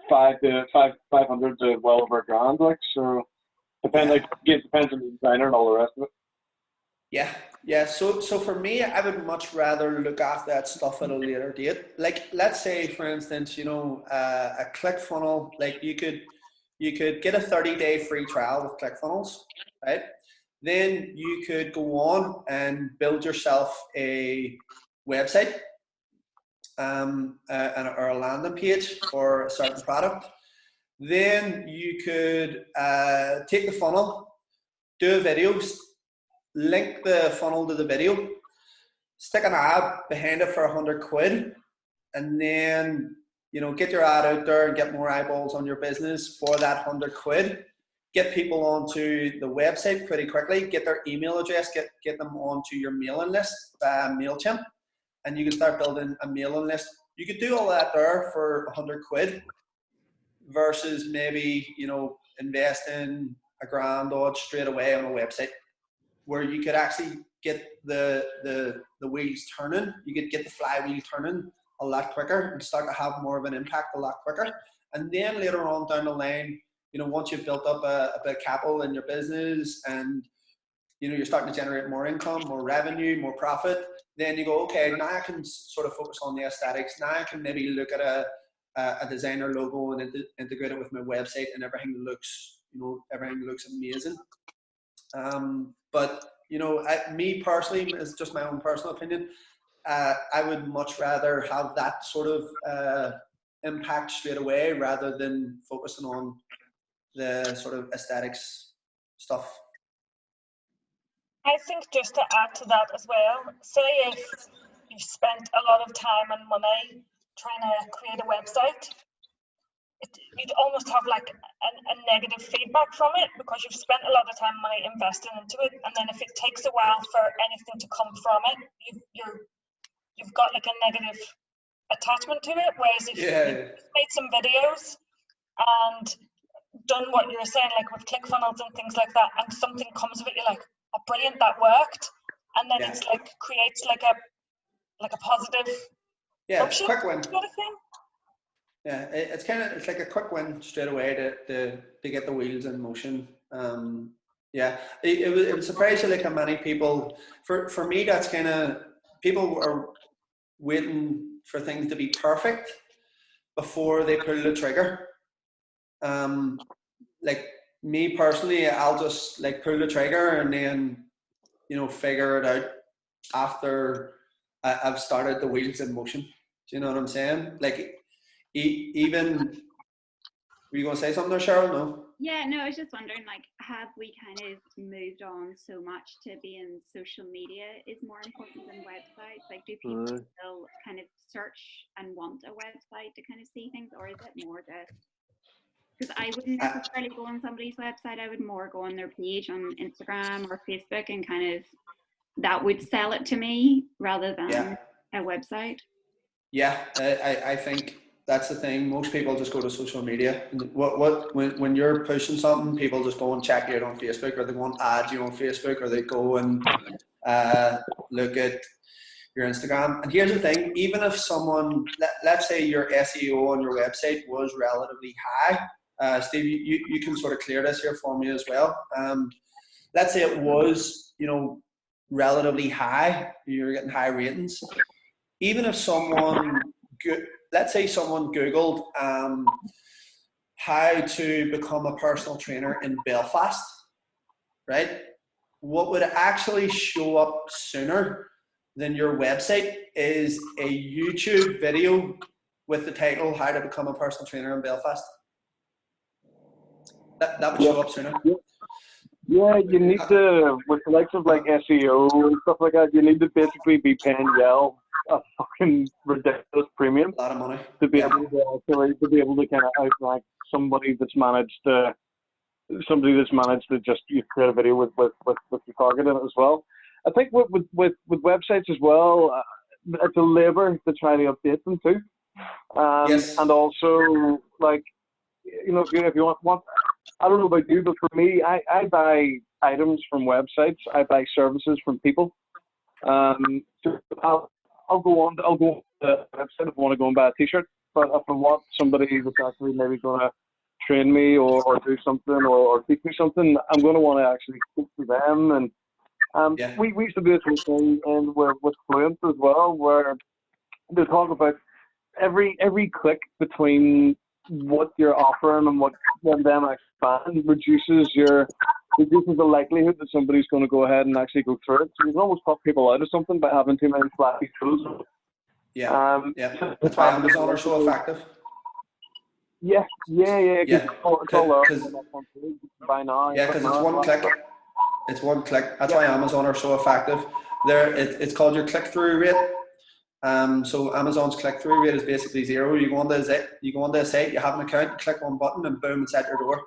500 to well over $1,000. Like, so depends on the designer and all the rest of it. Yeah, Yeah, so for me, I would much rather look after that stuff at a later date. Like, let's say, for instance, a ClickFunnels, like you could get a 30-day free trial with ClickFunnels, right? Then you could go on and build yourself a website, or a landing page for a certain product. Then you could take the funnel, do a video, link the funnel to the video, stick an ad behind it for 100 quid, and then get your ad out there and get more eyeballs on your business for that 100 quid. Get people onto the website pretty quickly, get their email address, get them onto your mailing list via MailChimp, and you can start building a mailing list. You could do all that there for 100 quid versus maybe, investing a grand odd straight away on a website, where you could actually get the wheels turning. You could get the flywheel turning a lot quicker and start to have more of an impact a lot quicker. And then later on down the line, once you've built up a bit of capital in your business and you're starting to generate more income, more revenue, more profit, then you go, okay, now I can sort of focus on the aesthetics. Now I can maybe look at a designer logo and integrate it with my website, and everything looks amazing. But me personally, it's just my own personal opinion, I would much rather have that sort of impact straight away rather than focusing on the sort of aesthetics stuff. I think just to add to that as well, say if you spent a lot of time and money trying to create a website, you'd almost have like a negative feedback from it, because you've spent a lot of time and money investing into it, and then if it takes a while for anything to come from it, you've got like a negative attachment to it. Whereas if you've made some videos and done what you were saying, like with ClickFunnels and things like that, and something comes of it, you're like, oh brilliant, that worked, and then it's like creates like a positive it's a quick win sort of thing. Yeah, it's like a quick win straight away to get the wheels in motion. It would surprise you like how many people, for me, that's kind of, people are waiting for things to be perfect before they pull the trigger. Like me personally, I'll just like pull the trigger and then figure it out after I've started the wheels in motion. Do you know what I'm saying? Like, even, were you going to say something there, Cheryl? No? Yeah, no, I was just wondering, like, have we kind of moved on so much to being social media is more important than websites? Like, do people still kind of search and want a website to kind of see things, or is it more just, because I wouldn't necessarily go on somebody's website, I would more go on their page on Instagram or Facebook, and kind of, that would sell it to me rather than a website. Yeah, I think that's the thing. Most people just go to social media. When you're pushing something, people just go and check you out on Facebook, or they go and add you on Facebook, or they go and look at your Instagram. And here's the thing: even if someone, let's say your SEO on your website was relatively high, Steve, you can sort of clear this here for me as well. Let's say it was, relatively high, you're getting high ratings. Even if someone, let's say someone Googled how to become a personal trainer in Belfast, right? What would actually show up sooner than your website is a YouTube video with the title, How to Become a Personal Trainer in Belfast. That would show up sooner. Yeah, you need to, with the likes of like SEO and stuff like that, you need to basically be paying Yale a fucking ridiculous premium. A lot of money. To be able to kind of outrank somebody that's managed to just create a video with your target in it as well. I think with websites as well, it's a labor to try to update them too. And also, like, if you want, I don't know about you, but for me, I buy items from websites. I buy services from people. So I'll go on the website if I want to go and buy a t-shirt. But if I want somebody that's actually maybe going to train me or do something or teach me something, I'm going to want to actually speak to them and Yeah. We used to do this whole thing and with Fluent as well, where they talk about every click between what you're offering and what them expand reduces the likelihood that somebody's going to go ahead and actually go through it. So you can almost cut people out of something by having too many flashy tools. Yeah, that's why Amazon are so effective. Yeah. It's all there. By now. Yeah, because it's one click. It's one click. That's why Amazon are so effective. It's called your click-through rate. So Amazon's click-through rate is basically zero. You go onto a site, you have an account, you click one button, and boom, it's at your door.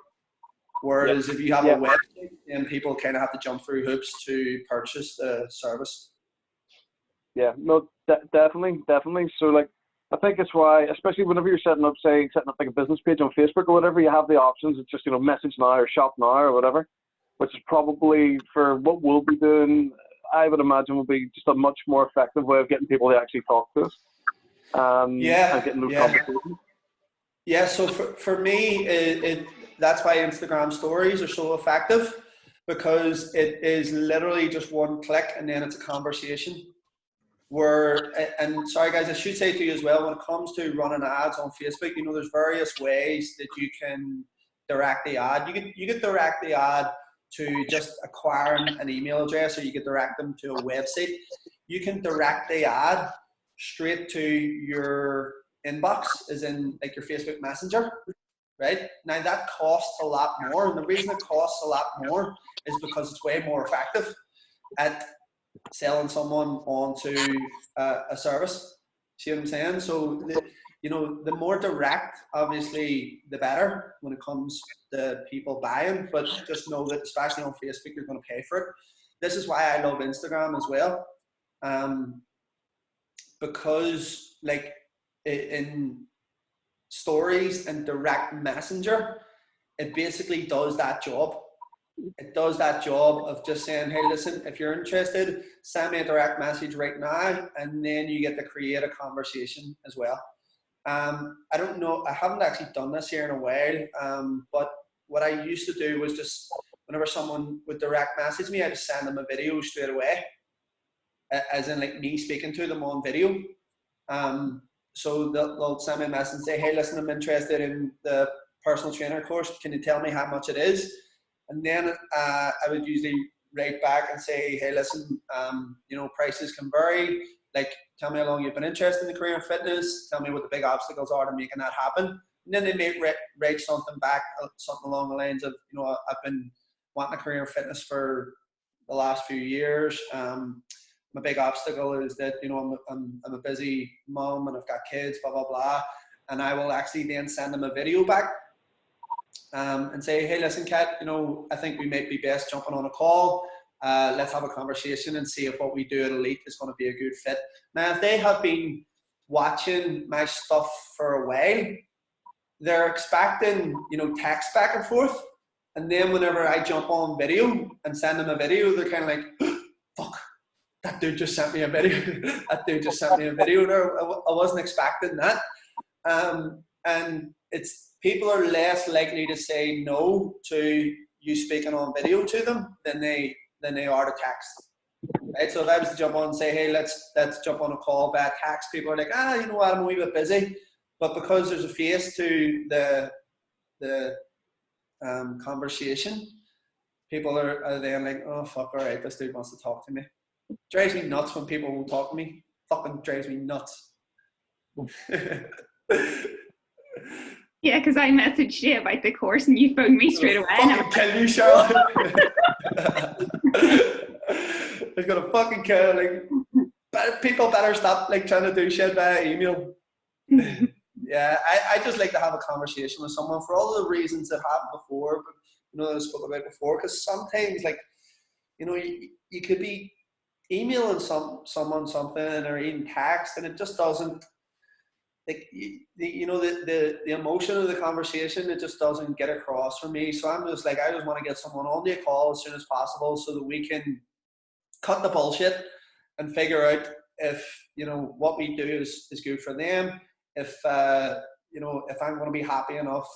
Whereas if you have a website, then people kind of have to jump through hoops to purchase the service. Yeah, no, definitely. So like, I think it's why, especially whenever you're setting up like a business page on Facebook or whatever, you have the options. It's just, message now or shop now or whatever, which is probably for what we'll be doing, I would imagine will be just a much more effective way of getting people to actually talk to us. And getting those conversations. Yeah, so for me, that's why Instagram stories are so effective, because it is literally just one click and then it's a conversation. And sorry guys, I should say to you as well, when it comes to running ads on Facebook, there's various ways that you can direct the ad. You could direct the ad to just acquiring an email address, or you could direct them to a website. You can direct the ad straight to your inbox, as in like your Facebook Messenger, right? Now that costs a lot more, and the reason it costs a lot more is because it's way more effective at selling someone onto a service. See what I'm saying? So the more direct, obviously, the better when it comes to people buying. But just know that, especially on Facebook, you're going to pay for it. This is why I love Instagram as well, because like in stories and direct messenger, it basically does that job. It does that job of just saying, hey, listen, if you're interested, send me a direct message right now, and then you get to create a conversation as well. I don't know, I haven't actually done this here in a while, but what I used to do was just, whenever someone would direct message me, I just send them a video straight away, as in like me speaking to them on video. So they'll send me a message and say, hey, listen, I'm interested in the personal trainer course. Can you tell me how much it is? And then I would usually write back and say, hey, listen, prices can vary. Like, tell me how long you've been interested in the career in fitness. Tell me what the big obstacles are to making that happen. And then they may write something back, something along the lines of, I've been wanting a career in fitness for the last few years. My big obstacle is that, I'm a busy mom and I've got kids, blah, blah, blah. And I will actually then send them a video back. And say, hey, listen, Kat, I think we might be best jumping on a call. Let's have a conversation and see if what we do at Elite is going to be a good fit. Now, if they have been watching my stuff for a while, they're expecting, text back and forth. And then whenever I jump on video and send them a video, they're kind of like, fuck, that dude just sent me a video. That dude just sent me a video. No, I wasn't expecting that. And people are less likely to say no to you speaking on video to them than they are to text. Right? So if I was to jump on and say, hey, let's jump on a call via text, people are like, you know what, I'm a wee bit busy. But because there's a face to the conversation, people are then like, oh fuck, all right, this dude wants to talk to me. It drives me nuts when people won't talk to me. Fucking drives me nuts. Yeah, because I messaged you about the course and you phoned me straight away. Fucking kill you, Charlotte. It's gonna fucking kill. Like, people better stop trying to do shit via email. Yeah, I just like to have a conversation with someone for all the reasons that happened before, but I spoke about before. Because sometimes, you could be emailing someone something or even text, and it just doesn't. The emotion of the conversation, it just doesn't get across for me. So I'm just like, I just want to get someone on the call as soon as possible so that we can cut the bullshit and figure out if what we do is good for them. If if I'm going to be happy enough,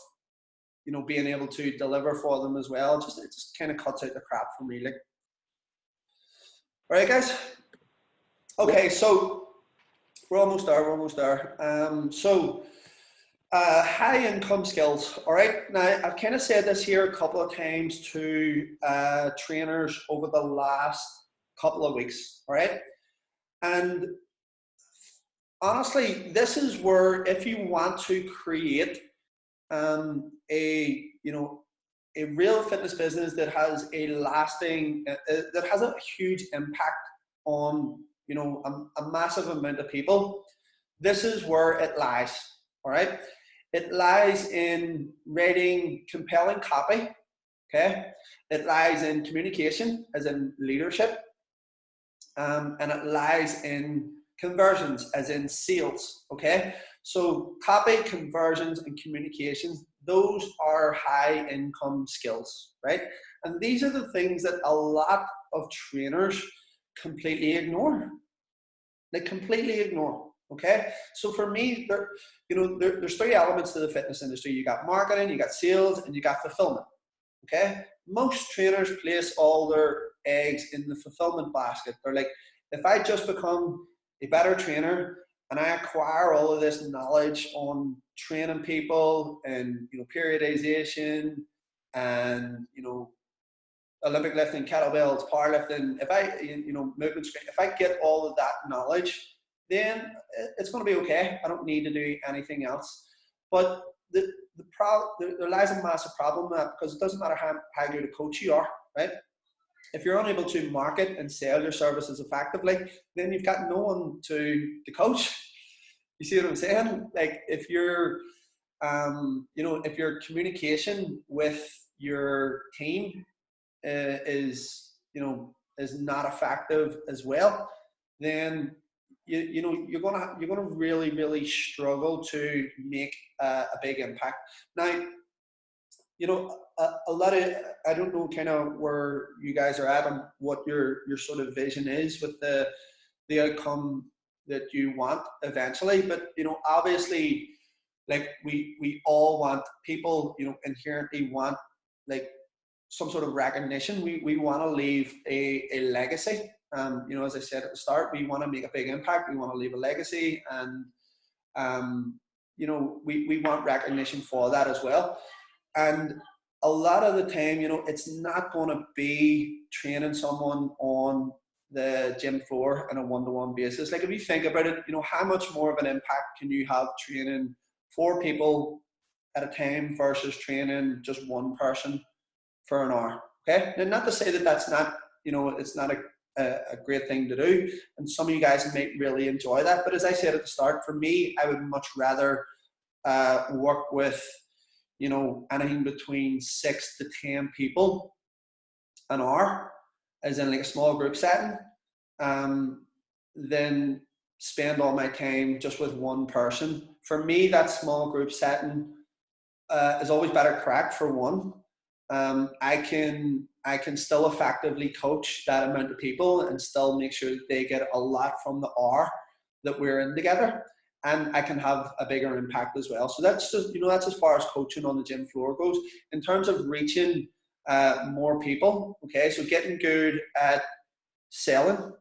being able to deliver for them as well. It just kind of cuts out the crap for me. All right, guys. Okay, so we're almost there. We're almost there. High income skills. All right. Now, I've kind of said this here a couple of times to trainers over the last couple of weeks. All right. And honestly, this is where if you want to create a real fitness business that has a lasting, that has a huge impact on, a massive amount of people, this is where it lies. All right. It lies in writing compelling copy. Okay. It lies in communication, as in leadership. And it lies in conversions, as in sales. Okay. So copy, conversions, and communications, those are high income skills, right? And these are the things that a lot of trainers completely ignore. They completely ignore. Okay, so for me, there's three elements to the fitness industry. You got marketing, you got sales, and you got fulfillment. Okay, most trainers place all their eggs in the fulfillment basket. They're like, if I just become a better trainer and I acquire all of this knowledge on training people and periodization and Olympic lifting, kettlebells, powerlifting, if I movement strength, if I get all of that knowledge, then it's going to be okay. I don't need to do anything else. But there lies a massive problem in that, because it doesn't matter how good a coach you are, right? If you're unable to market and sell your services effectively, then you've got no one to coach. You see what I'm saying? Like if your communication with your team is not effective as well, then you're gonna really struggle to make a big impact. Now, a lot of, I don't know kind of where you guys are at and what your sort of vision is with the outcome that you want eventually, but obviously, like we all want people, inherently want like some sort of recognition. We want to leave a legacy. As I said at the start, we want to make a big impact. We want to leave a legacy, and we want recognition for that as well. And a lot of the time, it's not going to be training someone on the gym floor on a one-to-one basis. Like if you think about it, how much more of an impact can you have training 4 people at a time versus training just one person for an hour? Okay, and not to say that that's not, it's not a great thing to do, and some of you guys might really enjoy that. But as I said at the start, for me, I would much rather work with anything between 6 to 10 people an hour, as in like a small group setting, than spend all my time just with one person. For me, that small group setting is always better crack, for one. I can still effectively coach that amount of people and still make sure that they get a lot from the hour that we're in together, and I can have a bigger impact as well. So that's just, that's as far as coaching on the gym floor goes. In terms of reaching more people, okay, so getting good at selling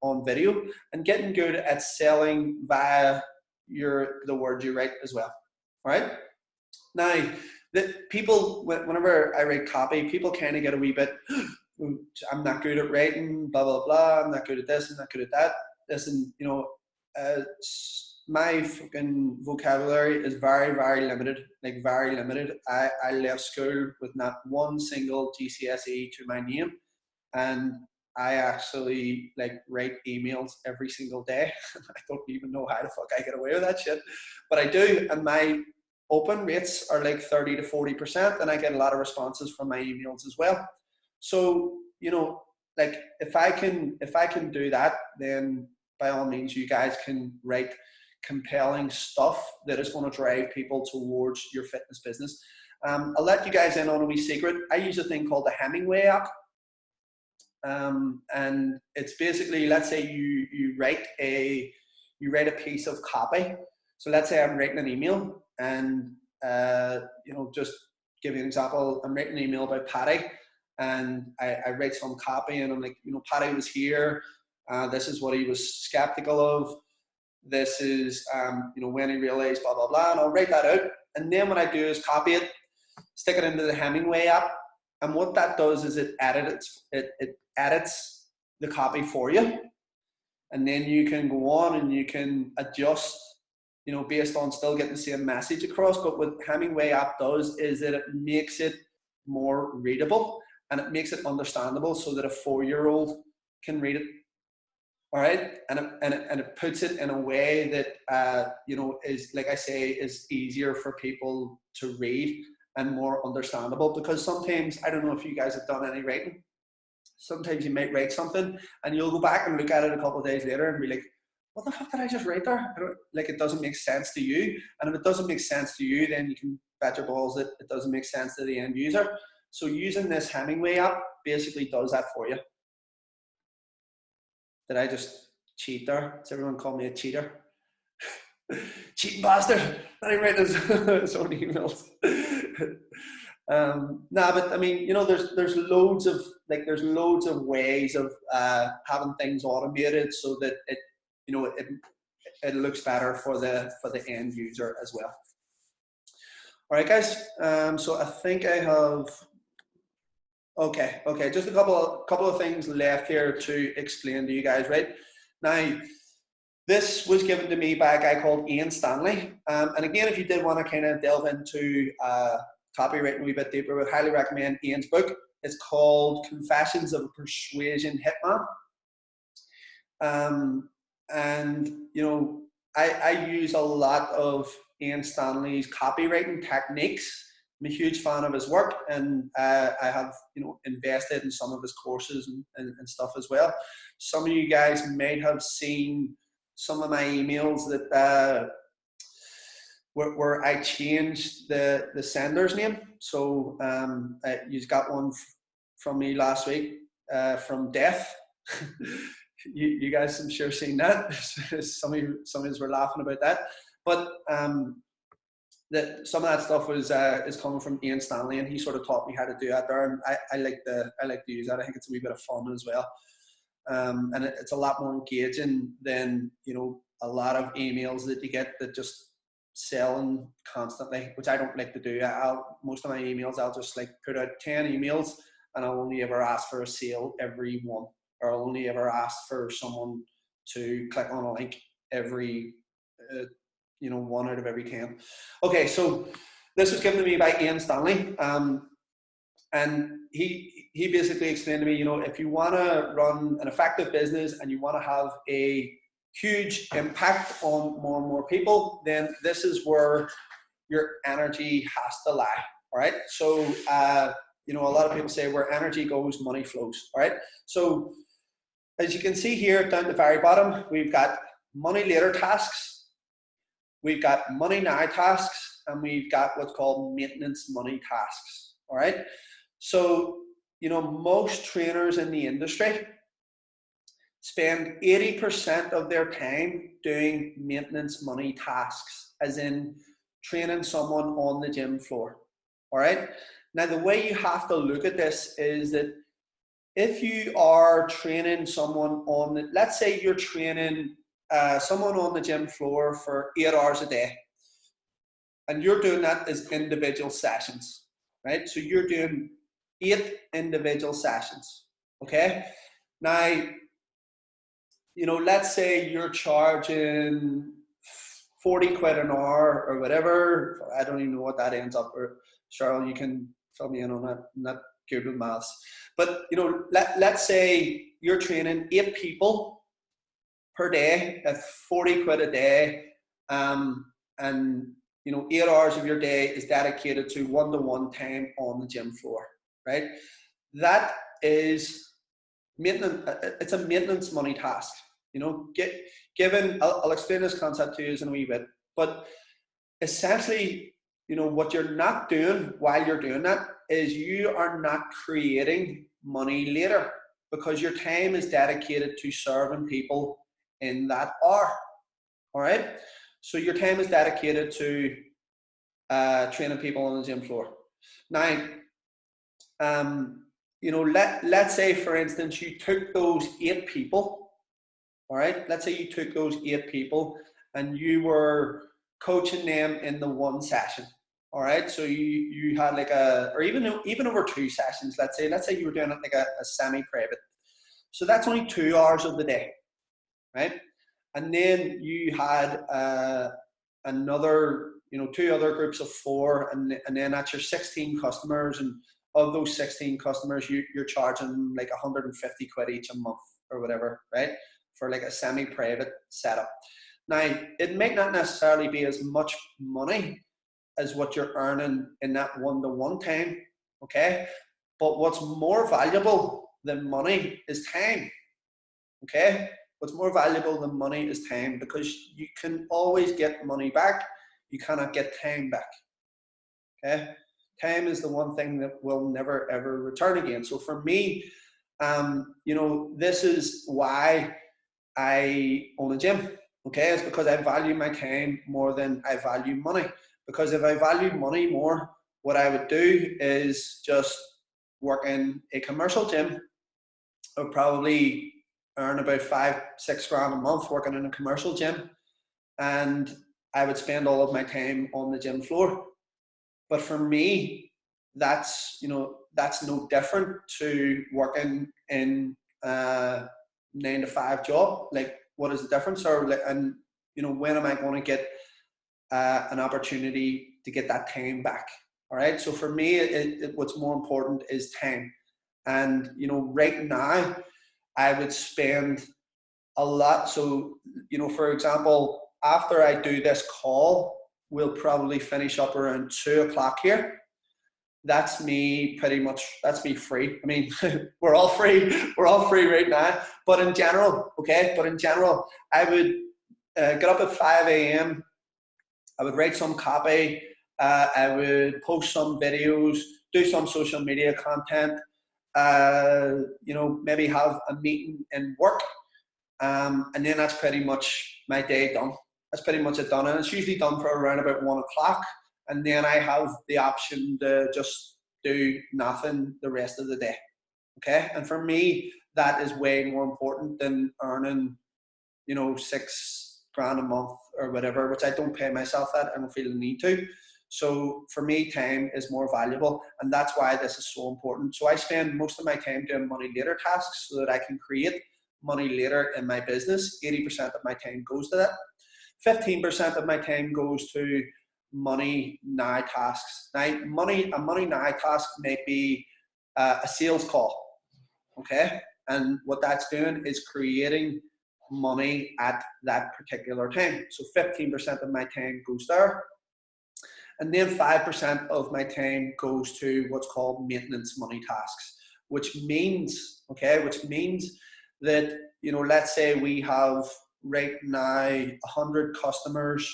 on video, and getting good at selling via the words you write as well. All right. Now, that people, whenever I write copy, people kind of get a wee bit, I'm not good at writing, blah, blah, blah. I'm not good at this, I'm not good at that. Listen, my fucking vocabulary is very, very limited, like very limited. I left school with not one single GCSE to my name, and I actually write emails every single day. I don't even know how the fuck I get away with that shit, but I do, and my open rates are like 30 to 40%, and I get a lot of responses from my emails as well. So, if I can do that, then by all means, you guys can write compelling stuff that is going to drive people towards your fitness business. I'll let you guys in on a wee secret. I use a thing called the Hemingway app. And it's basically, let's say you write a piece of copy. So let's say I'm writing an email, and just give you an example. I'm writing an email about Paddy, and I write some copy, and I'm like, you know, Paddy was here. This is what he was skeptical of. This is, you know, when he realized blah, blah, blah, and I'll write that out. And then what I do is copy it, stick it into the Hemingway app. And what that does is it edits the copy for you. And then you can go on and you can adjust, you know, based on still getting the same message across. But what Hemingway app does is that it makes it more readable and it makes it understandable so that a 4-year-old can read it. All right, and it puts it in a way that you know, is, like I say, is easier for people to read and more understandable. Because sometimes, I don't know if you guys have done any writing, sometimes you might write something and you'll go back and look at it a couple of days later and be like, what the fuck did I just write there? Like, it doesn't make sense to you. And if it doesn't make sense to you, then you can bet your balls that it doesn't make sense to the end user. So using this Hemingway app basically does that for you. Did I just cheat there? Does everyone call me a cheater? Cheating bastard! I write his own emails. Nah, but I mean, you know, there's loads of ways of having things automated so that it, you know, it looks better for the end user as well. All right, guys. So I think I have. Okay. Just a couple of things left here to explain to you guys, right? Now, this was given to me by a guy called Ian Stanley. And again, if you did want to kind of delve into copywriting a wee bit deeper, I would highly recommend Ian's book. It's called Confessions of a Persuasion Hitman. And, you know, I use a lot of Ian Stanley's copywriting techniques. I'm a huge fan of his work, and I have, you know, invested in some of his courses and stuff as well. Some of you guys might have seen some of my emails that where I changed the sender's name. So you got one from me last week from Death. you guys, I'm sure, seen that. Some of you were laughing about that, but some of that stuff was is coming from Ian Stanley, and he sort of taught me how to do that there, and I like to use that. I think it's a wee bit of fun as well, and it's a lot more engaging than, you know, a lot of emails that you get that just selling constantly, which I don't like to do. Most of my emails, I'll just like put out 10 emails, and I'll only ever ask for a sale every one, or I'll only ever ask for someone to click on a link every you know, 1 out of every 10. Okay, so this was given to me by Ian Stanley, and he basically explained to me, you know, if you want to run an effective business and you want to have a huge impact on more and more people, then this is where your energy has to lie. All right, so you know, a lot of people say where energy goes, money flows. All right, so as you can see here down the very bottom, we've got money later tasks. We've got money now tasks, and we've got what's called maintenance money tasks. All right. So, you know, most trainers in the industry spend 80% of their time doing maintenance money tasks, as in training someone on the gym floor. All right. Now, the way you have to look at this is that if you are training someone on the, let's say you're training someone on the gym floor for 8 hours a day, and you're doing that as individual sessions, right? So you're doing 8 individual sessions, okay? Now, you know, let's say you're charging 40 quid an hour or whatever. I don't even know what that ends up, or Cheryl, you can fill me in on that. I'm not good with maths. But, you know, let's say you're training 8 people per day at 40 quid a day, and you know, 8 hours of your day is dedicated to one-to-one time on the gym floor, right? That is maintenance. It's a maintenance money task. You know, given I'll explain this concept to you in a wee bit, but essentially, you know, what you're not doing while you're doing that is you are not creating money later, because your time is dedicated to serving people in that hour. All right, so your time is dedicated to training people on the gym floor. Now, you know, let's say, for instance, you took those 8 people, all right? Let's say you took those 8 people and you were coaching them in the one session, all right? So you had like or even over 2 sessions, let's say you were doing it like a semi-private. So that's only 2 hours of the day, right? And then you had another, you know, 2 other groups of 4, and then that's your 16 customers, and of those 16 customers, you're charging like 150 quid each a month or whatever, right? For like a semi-private setup. Now, it may not necessarily be as much money as what you're earning in that one-to-one time, okay? But what's more valuable than money is time, okay? What's more valuable than money is time, because you can always get money back. You cannot get time back, okay? Time is the one thing that will never, ever return again. So for me, you know, this is why I own a gym, okay? It's because I value my time more than I value money. Because if I valued money more, what I would do is just work in a commercial gym. I would probably earn about 5-6 grand a month working in a commercial gym, and I would spend all of my time on the gym floor. But for me, that's, you know, that's no different to working in a 9-to-5 job. Like, what is the difference? And you know, when am I going to get an opportunity to get that time back? All right. So for me, what's more important is time. And you know, right now, I would spend a lot. So you know, for example, after I do this call, we'll probably finish up around 2 o'clock here. That's me pretty much, that's me free. I mean, we're all free right now, but in general, okay, I would get up at 5 a.m. I would write some copy, I would post some videos, do some social media content, you know, maybe have a meeting in work, and then that's pretty much my day done. That's pretty much it done, and it's usually done for around about 1 o'clock, and then I have the option to just do nothing the rest of the day, okay? And for me, that is way more important than earning, you know, 6 grand a month or whatever, which I don't pay myself that. I don't feel the need to. So for me, time is more valuable, and that's why this is so important. So I spend most of my time doing money later tasks so that I can create money later in my business. 80% of my time goes to that. 15% of my time goes to money now tasks. Now, a money now task may be a sales call, okay? And what that's doing is creating money at that particular time. So 15% of my time goes there. And then 5% of my time goes to what's called maintenance money tasks, which means that, you know, let's say we have right now 100 customers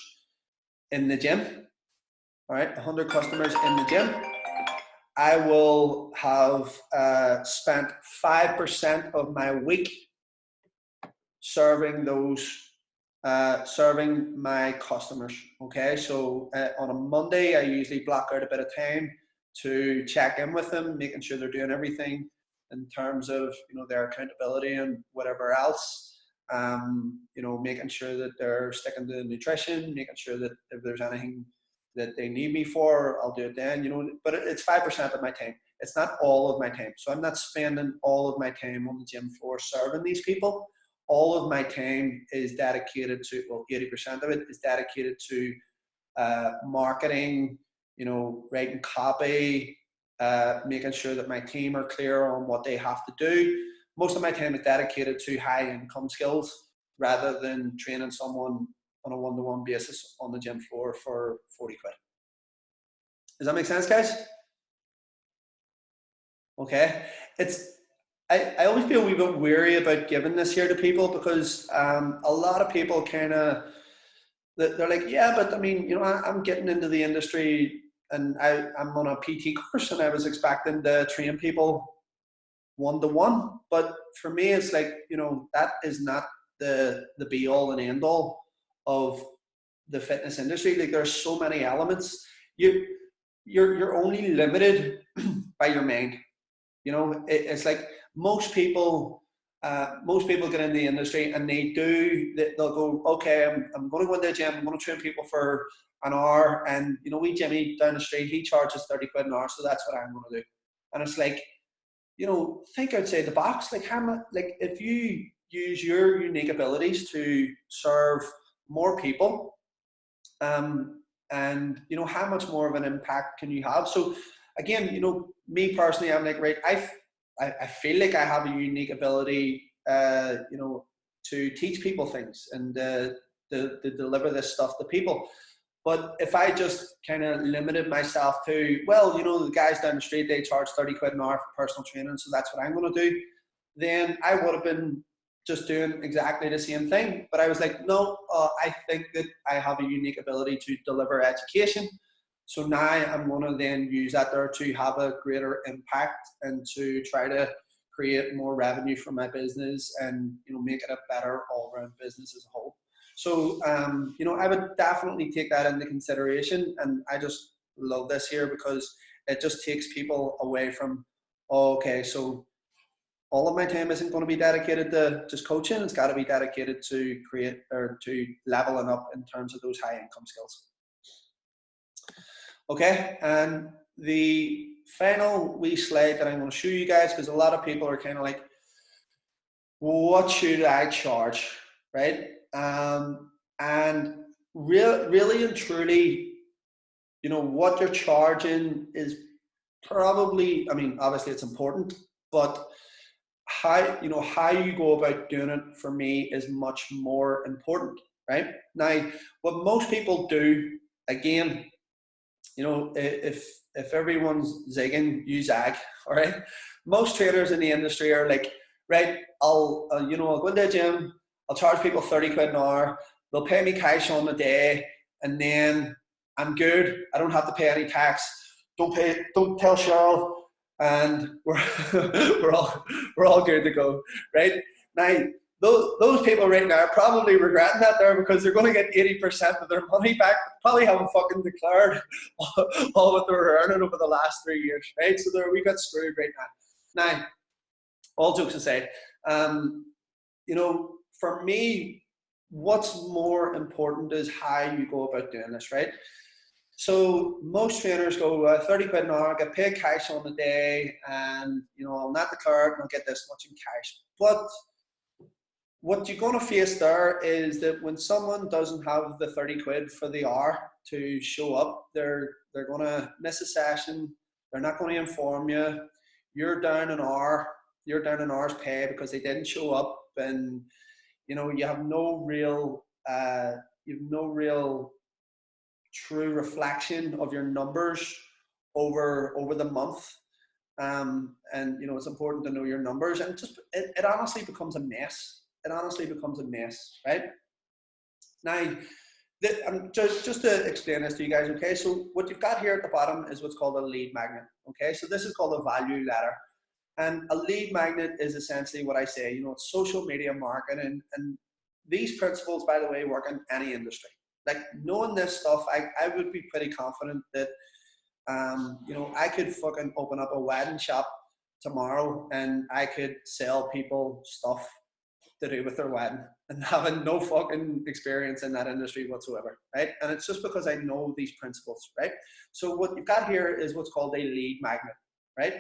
in the gym, all right, 100 customers in the gym. I will have spent 5% of my week serving my customers, okay? So on a Monday, I usually block out a bit of time to check in with them, making sure they're doing everything in terms of, you know, their accountability and whatever else. You know, making sure that they're sticking to nutrition, making sure that if there's anything that they need me for, I'll do it then, you know, but it's 5% of my time. It's not all of my time. So I'm not spending all of my time on the gym floor serving these people. All of my time is dedicated to, well, 80% of it is dedicated to marketing, you know, writing copy, making sure that my team are clear on what they have to do. Most of my time is dedicated to high income skills rather than training someone on a one-to-one basis on the gym floor for 40 quid. Does that make sense, guys? Okay. I always feel a wee bit weary about giving this here to people because a lot of people kind of, they're like, yeah, but I mean, you know, I'm getting into the industry and I'm on a PT course and I was expecting to train people one-to-one. But for me, it's like, you know, that is not the be all and end all of the fitness industry. Like, there's so many elements. You're only limited by your mind. You know, it's like most people get in the industry and they'll go, okay, I'm going to go into the gym, I'm going to train people for an hour, and you know, we Jimmy down the street, he charges 30 quid an hour, so that's what I'm going to do. And it's like, you know, think outside the box. Like, if you use your unique abilities to serve more people, and you know, how much more of an impact can you have? So again, you know, me personally, I'm like, right, I feel like I have a unique ability, you know, to teach people things and to deliver this stuff to people. But if I just kind of limited myself to, well, you know, the guys down the street, they charge 30 quid an hour for personal training, so that's what I'm going to do, then I would have been just doing exactly the same thing. But I was like, no, I think that I have a unique ability to deliver education. So now I'm going to then use that there to have a greater impact and to try to create more revenue for my business and, you know, make it a better all-round business as a whole. So, you know, I would definitely take that into consideration. And I just love this here because it just takes people away from, oh, okay, so all of my time isn't going to be dedicated to just coaching. It's got to be dedicated to create or to leveling up in terms of those high income skills. Okay, and the final wee slide that I'm going to show you guys, because a lot of people are kind of like, what should I charge, right? And really and truly, you know, what you're charging is probably, I mean, obviously it's important, but how you go about doing it for me is much more important, right? Now, what most people do, again, you know, if everyone's zigging, you zag, all right? Most trainers in the industry are like, right, I'll go into the gym, I'll charge people 30 quid an hour, they'll pay me cash on the day, and then I'm good, I don't have to pay any tax, don't tell Cheryl, and we're all good to go, right? Now, those people right now are probably regretting that there because they're going to get 80% of their money back, probably haven't fucking declared all what they were earning over the last 3 years, right? So we got screwed right now. Now, all jokes aside, you know, for me, what's more important is how you go about doing this, right? So most trainers go 30 quid an hour, get paid cash on the day, and you know, I'll not declare it and I'll get this much in cash. But what you're going to face there is that when someone doesn't have the 30 quid for the hour to show up, they're going to miss a session, they're not going to inform you, you're down an hour's pay because they didn't show up, and you know, you have no real true reflection of your numbers over the month. And you know, it's important to know your numbers, and it honestly becomes a mess. It honestly becomes a mess, right? Now, just to explain this to you guys, okay? So what you've got here at the bottom is what's called a lead magnet, okay? So this is called a value ladder. And a lead magnet is essentially what I say, you know, it's social media marketing. And these principles, by the way, work in any industry. Like, knowing this stuff, I would be pretty confident that, you know, I could fucking open up a wedding shop tomorrow and I could sell people stuff to do with their wedding and having no fucking experience in that industry whatsoever, right? And it's just because I know these principles, right? So what you've got here is what's called a lead magnet, right?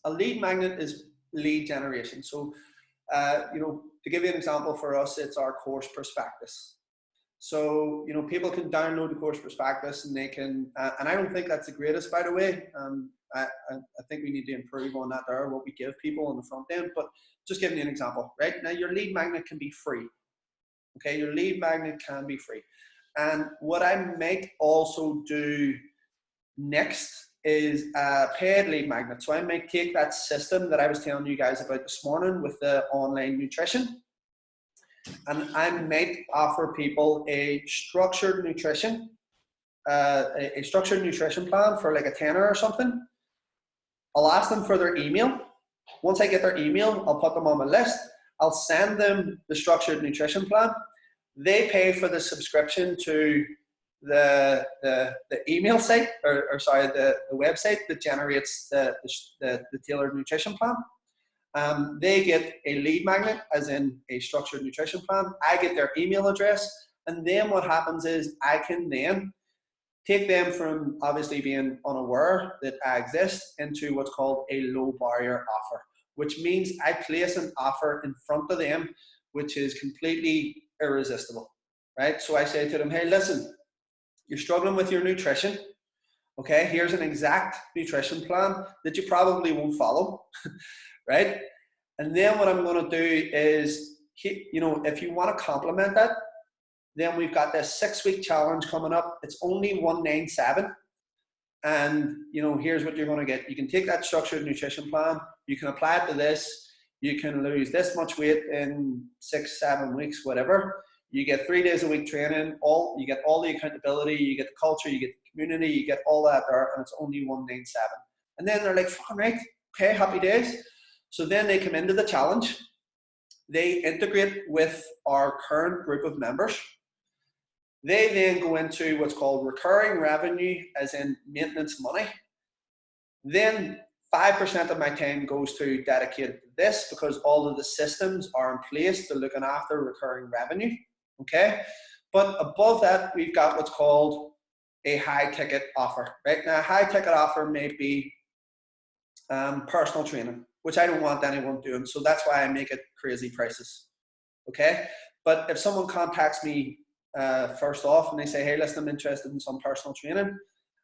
A lead magnet is lead generation. So, you know, to give you an example, for us, it's our course prospectus. So, you know, people can download the course prospectus and they can, and I don't think that's the greatest, by the way. I think we need to improve on that there, what we give people on the front end, but just giving you an example, right? Now, your lead magnet can be free. Okay, your lead magnet can be free. And what I might also do next is a paid lead magnet. So I might take that system that I was telling you guys about this morning with the online nutrition, and I might offer people a structured nutrition, a structured nutrition plan for like a tenner or something. I'll ask them for their email. Once I get their email, I'll put them on my list. I'll send them the structured nutrition plan. They pay for the subscription to the email site, or sorry, the website that generates the tailored nutrition plan. They get a lead magnet, as in a structured nutrition plan. I get their email address, and then what happens is I can then take them from obviously being unaware that I exist into what's called a low barrier offer, which means I place an offer in front of them, which is completely irresistible, right? So I say to them, hey, listen, you're struggling with your nutrition. Okay, here's an exact nutrition plan that you probably won't follow, right? And then what I'm going to do is, you know, if you want to complement that, then we've got this 6-week challenge coming up. It's only $197. And, you know, here's what you're going to get. You can take that structured nutrition plan, you can apply it to this, you can lose this much weight in 6-7 weeks, whatever. You get 3 days a week training, you get all the accountability, you get the culture, you get the community, you get all that there, and it's only $197. And then they're like, fucking right, okay, happy days. So then they come into the challenge, they integrate with our current group of members. They then go into what's called recurring revenue, as in maintenance money. Then 5% of my time goes to dedicated to this, because all of the systems are in place to looking after recurring revenue. Okay, but above that, we've got what's called a high ticket offer. Right now, a high ticket offer may be personal training, which I don't want anyone doing. So that's why I make it crazy prices. Okay, but if someone contacts me first off and they say, hey, listen, I'm interested in some personal training,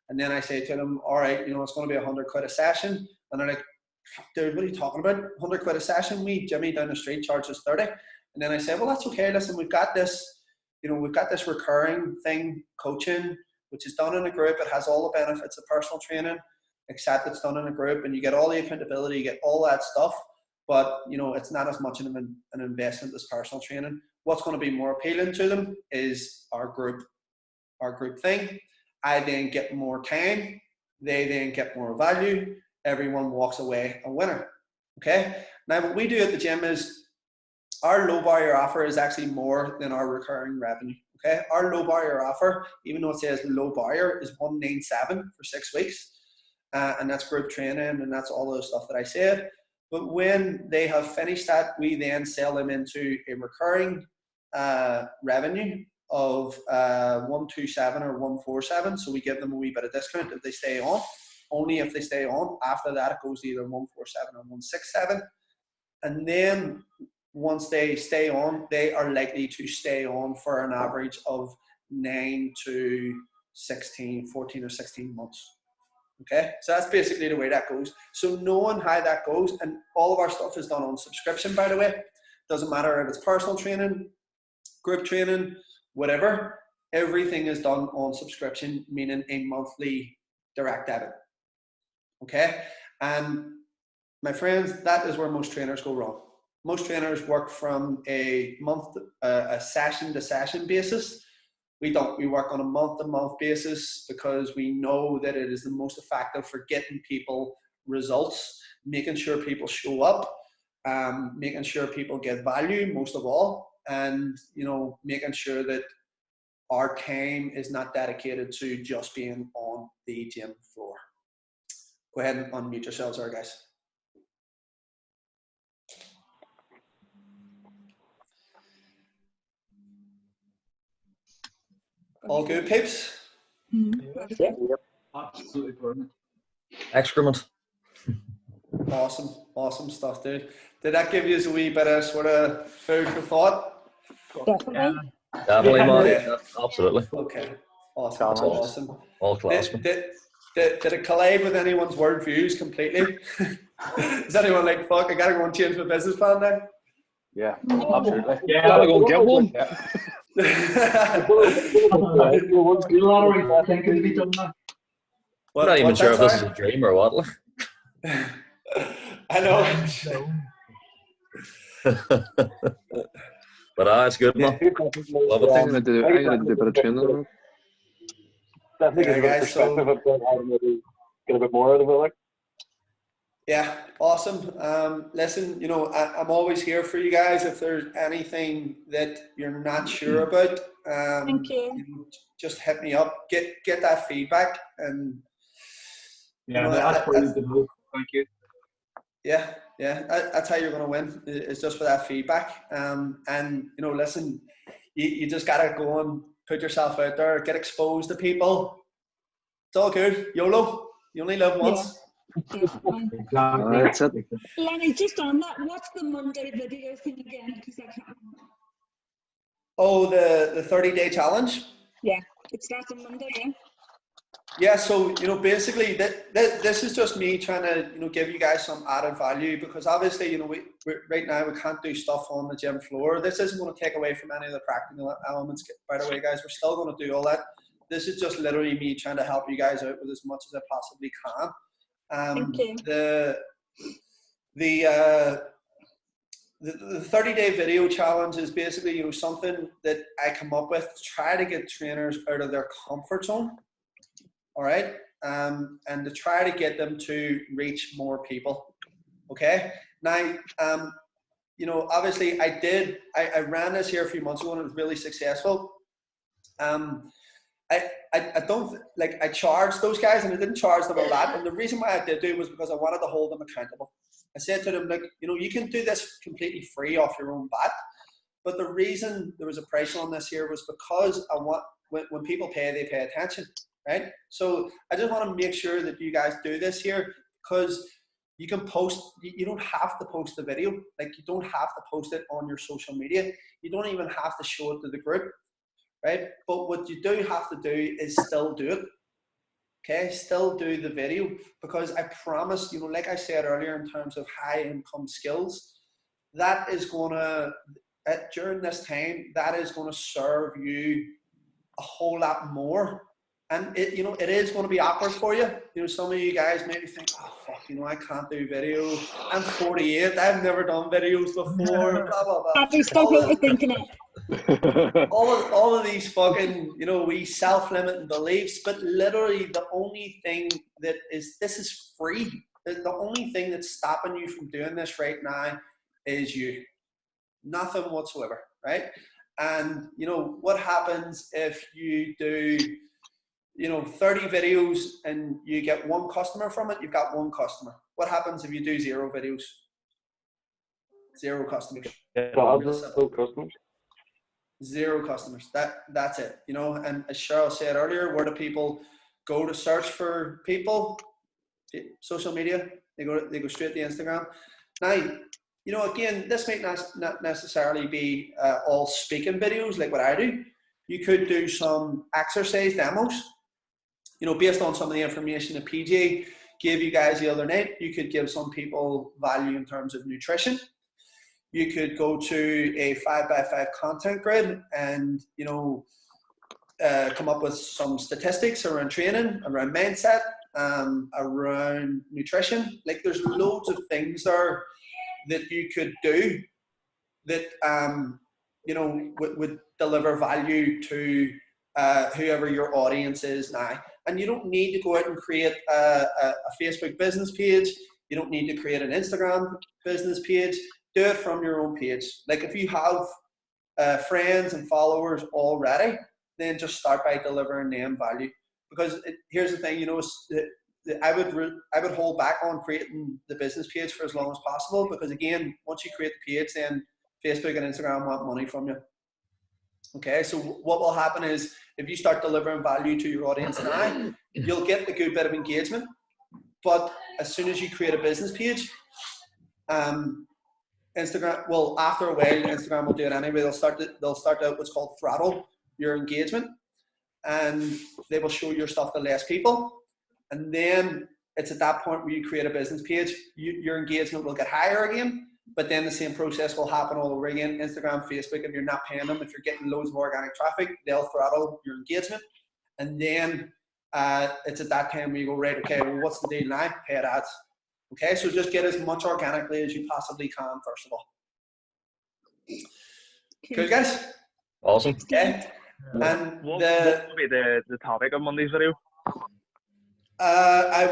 and then I say to them, all right, you know, it's going to be £100 a session, and they're like, dude, what are you talking about? £100 a session? Jimmy down the street charges 30. And then I say, well, that's okay. Listen, we've got this, you know, we've got this recurring thing, coaching, which is done in a group. It has all the benefits of personal training, except it's done in a group, and you get all the accountability, you get all that stuff. But, you know, it's not as much of an investment as personal training. What's going to be more appealing to them is our group thing. I then get more time. They then get more value. Everyone walks away a winner. Okay. Now, what we do at the gym is, our low barrier offer is actually more than our recurring revenue. Okay, our low barrier offer, even though it says low barrier, is $197 for 6 weeks, and that's group training and that's all those stuff that I said. But when they have finished that, we then sell them into a recurring revenue of 127 or 147. So we give them a wee bit of discount if they stay on. Only if they stay on. After that, it goes to either 147 or 167, and then once they stay on, they are likely to stay on for an average of 9 to 16, 14 or 16 months. Okay, so that's basically the way that goes. So knowing how that goes, and all of our stuff is done on subscription, by the way. Doesn't matter if it's personal training, group training, whatever. Everything is done on subscription, meaning a monthly direct debit. Okay, and my friends, that is where most trainers go wrong. Most trainers work from a session to session basis. We don't. We work on a month to month basis because we know that it is the most effective for getting people results, making sure people show up, making sure people get value most of all, and, you know, making sure that our time is not dedicated to just being on the gym floor. Go ahead and unmute yourselves there, guys. All good, peeps? Yep. Absolutely brilliant. Excrement. Awesome stuff, dude. Did that give you a wee bit of sort of food for thought? Definitely. Definitely, man. Yeah. Absolutely. Okay. Awesome. All class. Did it collide with anyone's world views completely? Is anyone like, fuck, I gotta go and change my business plan now? Yeah, absolutely. Yeah, I'll go and get one. A lot of rethinking to be done now. I'm not even sure if this is a dream or what. I know. But it's good, man. Love it. I'm gonna do a bit of training. I think it's a perspective of how to maybe get a bit more out of it. Like, Yeah, awesome. Listen, you know, I'm always here for you guys. If there's anything that you're not sure about, Thank you. you know, just hit me up. Get that feedback, and you Yeah, know, that's brilliant to know. Thank you. yeah, that's how you're going to win. It's just for that feedback. And you know, listen, you just gotta go and put yourself out there, get exposed to people. It's all good. YOLO. You only live once. Definitely. Exactly. That's it. Lenny, just on that, what's the Monday video thing again? Because I can't remember. Oh, the 30-day challenge. Yeah, it starts on Monday, yeah? Yeah, so you know, basically, this is just me trying to, you know, give you guys some added value, because obviously, you know, we right now we can't do stuff on the gym floor. This isn't going to take away from any of the practical elements. By the way, guys, we're still going to do all that. This is just literally me trying to help you guys out with as much as I possibly can. Thank you. The 30-day video challenge is basically, you know, something that I come up with to try to get trainers out of their comfort zone. All right, and to try to get them to reach more people. Okay, now, you know, obviously I ran this here a few months ago and it was really successful. I don't, like, I charged those guys and I didn't charge them a lot, and the reason why I did do it was because I wanted to hold them accountable. I said to them, like, you know, you can do this completely free off your own bat, but the reason there was a price on this here was because I want, when people pay, they pay attention. Right? So I just want to make sure that you guys do this here, because you can post, you don't have to post the video. Like, you don't have to post it on your social media. You don't even have to show it to the group, right? But what you do have to do is still do it. Okay, still do the video, because I promise, you know, like I said earlier, in terms of high income skills, that is going to, during this time, that is going to serve you a whole lot more. And it, you know, it is going to be awkward for you. You know, some of you guys maybe think, oh fuck, you know, I can't do video. I'm 48. I've never done videos before. Blah blah blah. Happy, stop overthinking it. All of these fucking, you know, we self-limiting beliefs. But literally, the only thing that is, this is free. The only thing that's stopping you from doing this right now is you. Nothing whatsoever, right? And you know what happens if you do, you know, 30 videos and you get one customer from it? You've got one customer. What happens if you do 0 videos? 0 customers. No customers. 0 customers. That's it. You know, and as Cheryl said earlier, where do people go to search for people? Social media. They go straight to Instagram. Now, you know, again, this might not necessarily be all speaking videos like what I do. You could do some exercise demos. You know, based on some of the information that PJ gave you guys the other night, you could give some people value in terms of nutrition. You could go to a 5x5 content grid and, you know, come up with some statistics around training, around mindset, around nutrition. Like, there's loads of things there that you could do that, you know, would deliver value to whoever your audience is now. And you don't need to go out and create a Facebook business page. You don't need to create an Instagram business page. Do it from your own page. Like, if you have friends and followers already, then just start by delivering them value. Because here's the thing, you know, I would hold back on creating the business page for as long as possible, because again, once you create the page, then Facebook and Instagram want money from you. Okay, so what will happen is, if you start delivering value to your audience now, you'll get a good bit of engagement. But as soon as you create a business page, Instagram, well, after a while, Instagram will do it anyway. They'll start out what's called throttle your engagement, and they will show your stuff to less people. And then it's at that point where you create a business page, your engagement will get higher again. But then the same process will happen all over again. Instagram, Facebook, if you're not paying them, if you're getting loads of organic traffic, they'll throttle your engagement. And then it's at that time where you go, right, okay, well, what's the deal now? Paid ads. Okay, so just get as much organically as you possibly can, first of all. Cool, guys? Awesome. Okay. And what will be the topic of Monday's video? I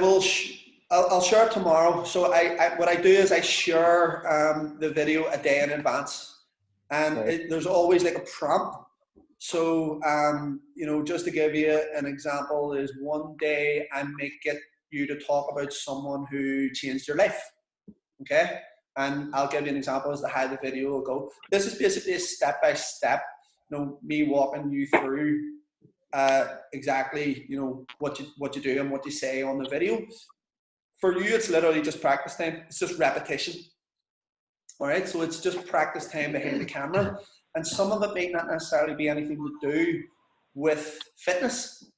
I'll share it tomorrow. So what I do is I share the video a day in advance, and there's always like a prompt. So you know, just to give you an example, is one day I may get you to talk about someone who changed your life. Okay, and I'll give you an example as to how the video will go. This is basically a step-by-step, you know, me walking you through exactly, you know, what you do and what you say on the video. For you, it's literally just practice time. It's just repetition. All right, so it's just practice time behind the camera, and some of it may not necessarily be anything to do with fitness.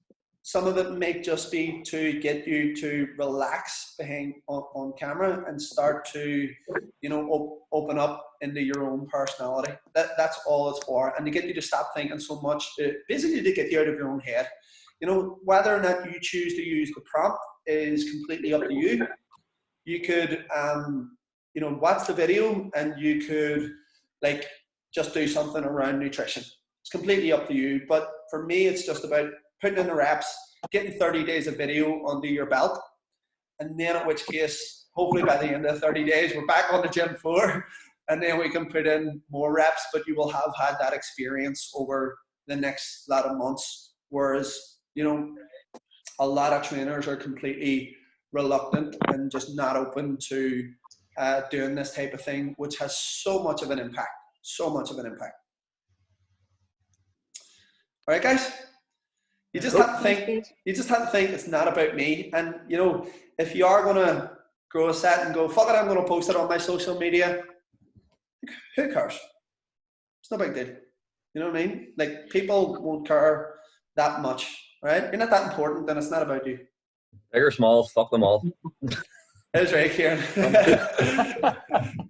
Some of it may just be to get you to relax behind on camera and start to, you know, open up into your own personality. That's all it's for, and to get you to stop thinking so much. Basically, to get you out of your own head. You know, whether or not you choose to use the prompt is completely up to you. You could, you know, watch the video and you could like just do something around nutrition. It's completely up to you. But for me, it's just about putting in the reps, getting 30 days of video under your belt, and then in which case, hopefully by the end of 30 days, we're back on the gym floor, and then we can put in more reps, but you will have had that experience over the next lot of months. Whereas, you know, a lot of trainers are completely reluctant and just not open to doing this type of thing, which has so much of an impact, so much of an impact. All right, guys? You just have to think. You just have to think it's not about me. And you know, if you are gonna grow a set and go, fuck it, I'm gonna post it on my social media. Who cares? It's no big deal. You know what I mean? Like, people won't care that much, right? You're not that important, then it's not about you. Big or small, fuck them all. That's right, Kieran.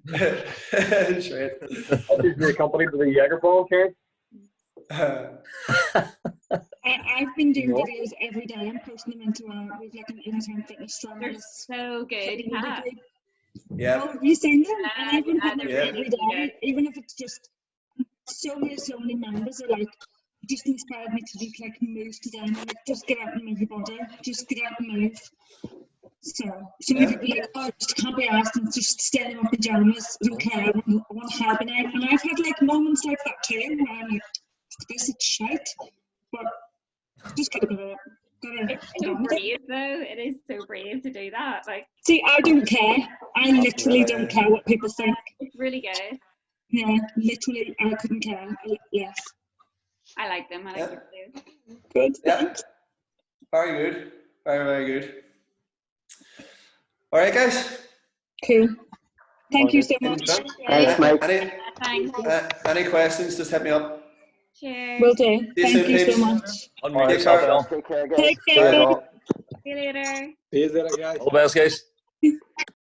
That's right. Is your company to the Jaeger Bomb, Kieran? I've been doing videos every day. I'm posting them into we've like an Anytime Fitness channel. They're so good. Yeah. Yeah. Oh, have you seen them? And I've been putting them Yeah. every day, even if it's just so many members are like, just inspired me to just like move today. And I'm like, just get out and move your body. Just get out and move. So many people are like, oh, just can't be asked and just standing in my pajamas. Okay, I want to have an out. And I've had like moments like that too, where I'm like, this is shit. But just gotta go. It's so brave though. It is so brave to do that. Like, see, I don't care. I literally don't care what people think. it's really good. Yeah, literally, I couldn't care. Yes. I like them. I like them too. Good. Yeah. Very good. Very, very good. All right, guys. Cool. Thank you so much. Thanks, mate. Any questions, just hit me up. Cheers. Will do. you Thank soon, you so peeps. much. Unmute Take yourself, care. Al. Take care, guys. Take care. Bye. See you later. See you later, guys. All the best, guys.